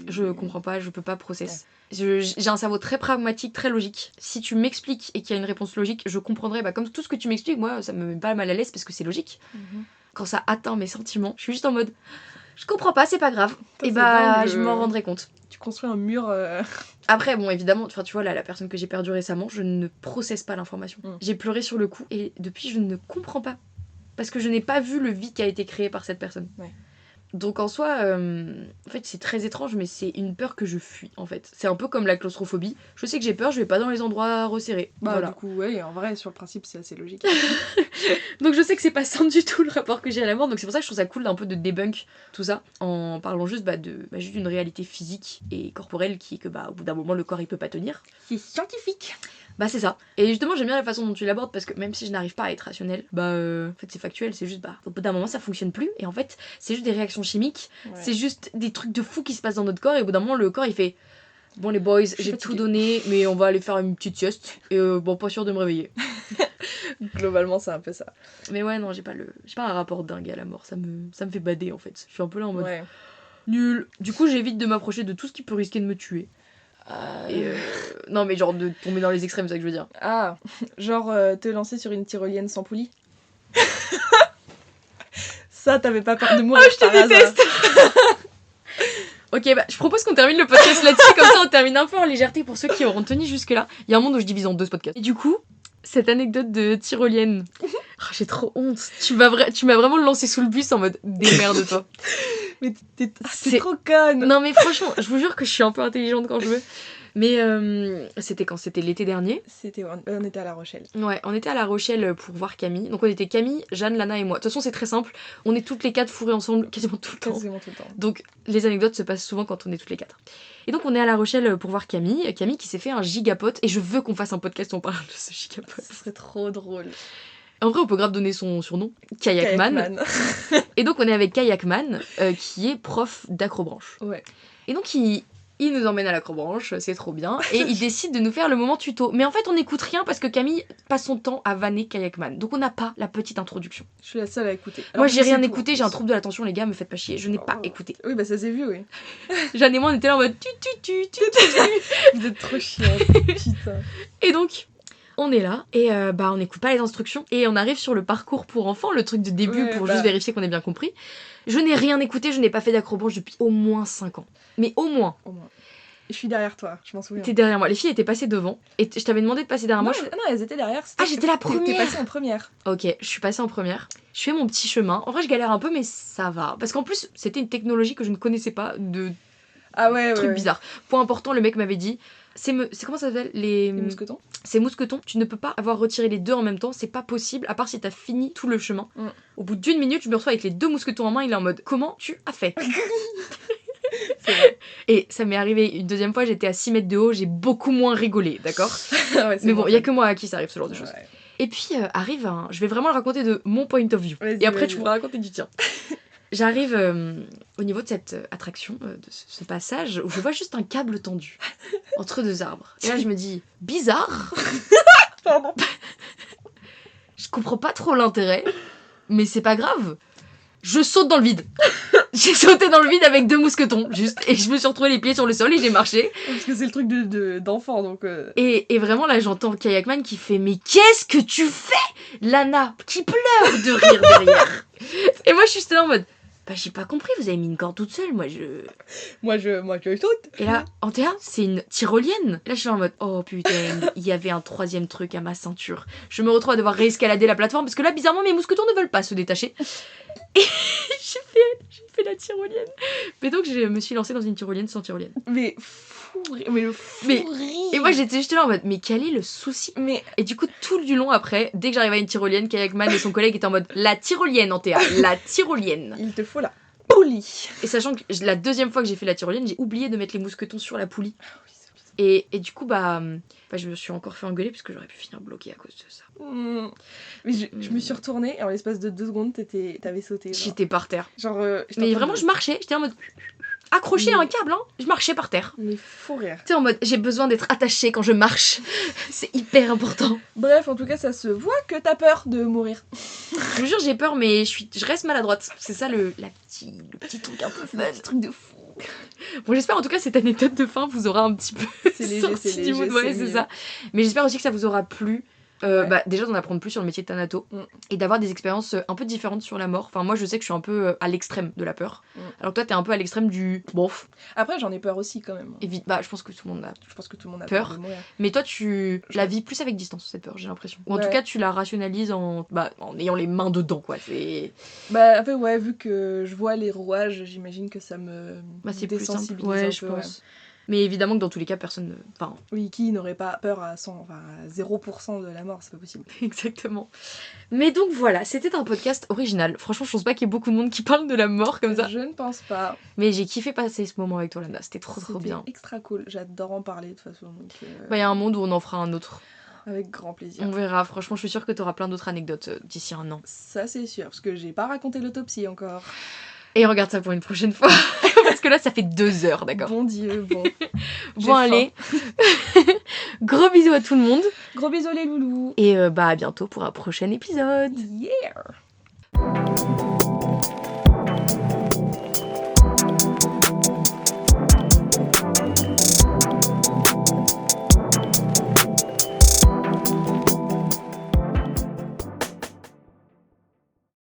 Je comprends pas, je peux pas process. Ouais. J'ai un cerveau très pragmatique, très logique. Si tu m'expliques et qu'il y a une réponse logique, je comprendrai. Bah, comme tout ce que tu m'expliques, moi, ça me met pas mal à l'aise parce que c'est logique. Quand ça atteint mes sentiments, je suis juste en mode. Je comprends pas, c'est pas grave. Et bah, dingue, je m'en rendrai compte. Tu construis un mur. Après, bon, évidemment, tu vois, là, la personne que j'ai perdue récemment, je ne processe pas l'information. J'ai pleuré sur le coup et depuis, je ne comprends pas. Parce que je n'ai pas vu le vide qui a été créé par cette personne. Ouais. Donc en soi, en fait, c'est très étrange, mais c'est une peur que je fuis, en fait. C'est un peu comme la claustrophobie. Je sais que j'ai peur, je vais pas dans les endroits resserrés. Bah voilà. Du coup, ouais, en vrai, sur le principe, c'est assez logique. Donc je sais que c'est pas sain du tout le rapport que j'ai à la mort, donc c'est pour ça que je trouve ça cool d'un peu de debunk tout ça, en parlant juste juste d'une réalité physique et corporelle qui est que au bout d'un moment, le corps il peut pas tenir. C'est scientifique. Bah c'est ça. Et justement j'aime bien la façon dont tu l'abordes parce que même si je n'arrive pas à être rationnelle, en fait c'est factuel, c'est juste au bout d'un moment ça fonctionne plus et en fait c'est juste des réactions chimiques, c'est juste des trucs de fou qui se passent dans notre corps et au bout d'un moment le corps il fait bon les boys j'ai tout donné mais on va aller faire une petite sieste et pas sûr de me réveiller. Globalement c'est un peu ça. Mais ouais non j'ai pas un rapport dingue à la mort, ça me fait bader en fait. Je suis un peu là en mode nul. Du coup j'évite de m'approcher de tout ce qui peut risquer de me tuer. Non mais genre de tomber dans les extrêmes, c'est ça que je veux dire. Ah, genre te lancer sur une tyrolienne sans poulie. Ça t'avais pas peur de mourir je te déteste. Ok, je propose qu'on termine le podcast là-dessus, comme ça on termine un peu en légèreté pour ceux qui auront tenu jusque là. Il y a un monde où je divise en 2 podcasts. Et du coup, cette anecdote de tyrolienne, j'ai trop honte. Tu m'as vraiment lancé sous le bus en mode démerde-toi. Mais c'est trop conne. Non mais franchement, je vous jure que je suis un peu intelligente quand je veux. Mais c'était quand? C'était l'été dernier. On était à La Rochelle. Ouais, on était à La Rochelle pour voir Camille. Donc on était Camille, Jeanne, Lana et moi. De toute façon c'est très simple, on est toutes les 4 fourrées ensemble quasiment tout le temps. Donc les anecdotes se passent souvent quand on est toutes les 4. Et donc on est à La Rochelle pour voir Camille. Camille qui s'est fait un gigapote. Et je veux qu'on fasse un podcast où on parle de ce gigapote. Ce serait trop drôle. En vrai, on peut grave donner son surnom, Kayakman. Kayakman. Et donc, on est avec Kayakman, qui est prof d'acrobranche. Ouais. Et donc, il nous emmène à l'acrobranche, c'est trop bien. Et il décide de nous faire le moment tuto. Mais en fait, on n'écoute rien parce que Camille passe son temps à vanner Kayakman. Donc, on n'a pas la petite introduction. Je suis la seule à écouter. Moi, Alors, j'ai rien c'est écouté, tout. j'ai un trouble de l'attention, les gars, me faites pas chier. Je n'ai pas écouté. Oui, bah ça s'est vu, oui. Jeanne et moi, on était là en mode tu. Vous êtes trop chiante, putain. Et donc, on est là et on n'écoute pas les instructions et on arrive sur le parcours pour enfants, le truc de début Ouais, pour bah. juste vérifier qu'on ait bien compris. Je n'ai rien écouté, je n'ai pas fait d'acrobranche depuis au moins 5 ans. Mais au moins. Au moins. Je suis derrière toi, je m'en souviens. T'es derrière moi. Les filles étaient passées devant et je t'avais demandé de passer derrière Non, moi. non, elles étaient derrière. Ah, j'étais la première. T'es passée en première. Ok, je suis passée en première. Je fais mon petit chemin. En vrai, je galère un peu, mais ça va. Parce qu'en plus, c'était une technologie que je ne connaissais pas de Ah ouais, trucs ouais. bizarres. Point important, le mec m'avait dit. C'est comment ça s'appelle Les mousquetons. Ces mousquetons, tu ne peux pas avoir retiré les deux en même temps, c'est pas possible, à part si t'as fini tout le chemin. Mm. Au bout d'1 minute, je me retrouve avec les 2 mousquetons en main, il est en mode comment tu as fait? C'est vrai. Et ça m'est arrivé une deuxième fois, j'étais à 6 mètres de haut, j'ai beaucoup moins rigolé, d'accord? Ouais, c'est Mais bon, bon, il y a que moi à qui ça arrive ce genre de choses. Ouais. Et puis arrive un. Je vais vraiment le raconter de mon point of view. Vas-y, Et après, vas-y. tu pourras raconter du tien. J'arrive au niveau de cette attraction, de ce passage, où je vois juste un câble tendu entre 2 arbres. Et là, je me dis, bizarre. Pardon. Je comprends pas trop l'intérêt, mais c'est pas grave. Je saute dans le vide. J'ai sauté dans le vide avec 2 mousquetons, juste. Et je me suis retrouvée les pieds sur le sol et j'ai marché. Parce que c'est le truc d'enfant, donc... Et vraiment, là, j'entends Kayakman qui fait « Mais qu'est-ce que tu fais ?» Lana, qui pleure de rire derrière. Et moi, je suis juste là en mode « Bah, j'ai pas compris, vous avez mis une corde toute seule, moi, je... » Moi, je saute. Et là, en théâtre, c'est une tyrolienne. Et là, je suis en mode « Oh, putain, il y avait un 3e truc à ma ceinture. » Je me retrouve à devoir réescalader la plateforme parce que là, bizarrement, mes mousquetons ne veulent pas se détacher. Et j'ai fait la tyrolienne. Mais donc, je me suis lancée dans une tyrolienne sans tyrolienne. Mais le fou Mais- rire. Et moi, j'étais juste là en mode, mais quel est le souci? Mais Et du coup, tout du long après, dès que j'arrivais à une tyrolienne, Kayakman et son collègue étaient en mode, la tyrolienne en théâtre, la tyrolienne. il te faut la poulie. Et sachant que la 2e fois que j'ai fait la tyrolienne, j'ai oublié de mettre les mousquetons sur la poulie. Ah oui, c'est bizarre. Et du coup, je me suis encore fait engueuler parce que j'aurais pu finir bloquée à cause de ça. Mais je me suis retournée et en l'espace de 2 secondes, t'avais sauté. Genre, J'étais par terre. genre j'étais en Mais train vraiment, de- je marchais, j'étais en mode accrochée à un câble, hein. Je marchais par terre. Mais fou rire. Tu sais, en mode, j'ai besoin d'être attachée quand je marche. C'est hyper important. Bref, en tout cas, ça se voit que t'as peur de mourir. Je vous jure, j'ai peur, mais je reste maladroite. C'est ça le petit truc un peu fun. Un petit truc de fou. Bon, j'espère en tout cas cette anecdote de fin vous aura un petit peu C'est léger, sorti c'est du léger, mood. Ouais, c'est c'est mieux. ça. Mais j'espère aussi que ça vous aura plu. Ouais. Déjà d'en apprendre plus sur le métier de Thanato et d'avoir des expériences un peu différentes sur la mort. Enfin, moi, je sais que je suis un peu à l'extrême de la peur. Alors que toi, t'es un peu à l'extrême du bof. Après, j'en ai peur aussi quand même. Et je pense que tout le monde a. Je pense que tout le monde a Peur. peur de mourir. Mais toi, tu la vis plus avec distance, cette peur, j'ai l'impression. Ou en Ouais. tout cas, tu la rationalises en ayant les mains dedans, quoi. C'est Bah, en fait, ouais, vu que je vois les rouages, j'imagine que ça me c'est plus simple. désensibilise Ouais, un je peu. pense. Mais évidemment que dans tous les cas, personne ne. Enfin, Oui, qui n'aurait pas peur à 0% de la mort, c'est pas possible. exactement. Mais donc voilà, c'était un podcast original. Franchement, je pense pas qu'il y ait beaucoup de monde qui parle de la mort comme ça. Je ne pense pas. Mais j'ai kiffé passer ce moment avec toi, Lana. C'était trop C'était bien. extra cool. J'adore en parler de toute façon. Donc, Il y a un monde où on en fera un autre. avec grand plaisir. On verra. Franchement, je suis sûre que tu auras plein d'autres anecdotes d'ici un an. Ça, c'est sûr, parce que j'ai pas raconté l'autopsie encore. Et regarde ça pour une prochaine fois. Parce que là, ça fait 2 heures, d'accord. Bon Dieu, bon. J'ai Bon, allez. Gros bisous à tout le monde. Gros bisous les loulous. Et à bientôt pour un prochain épisode. Yeah.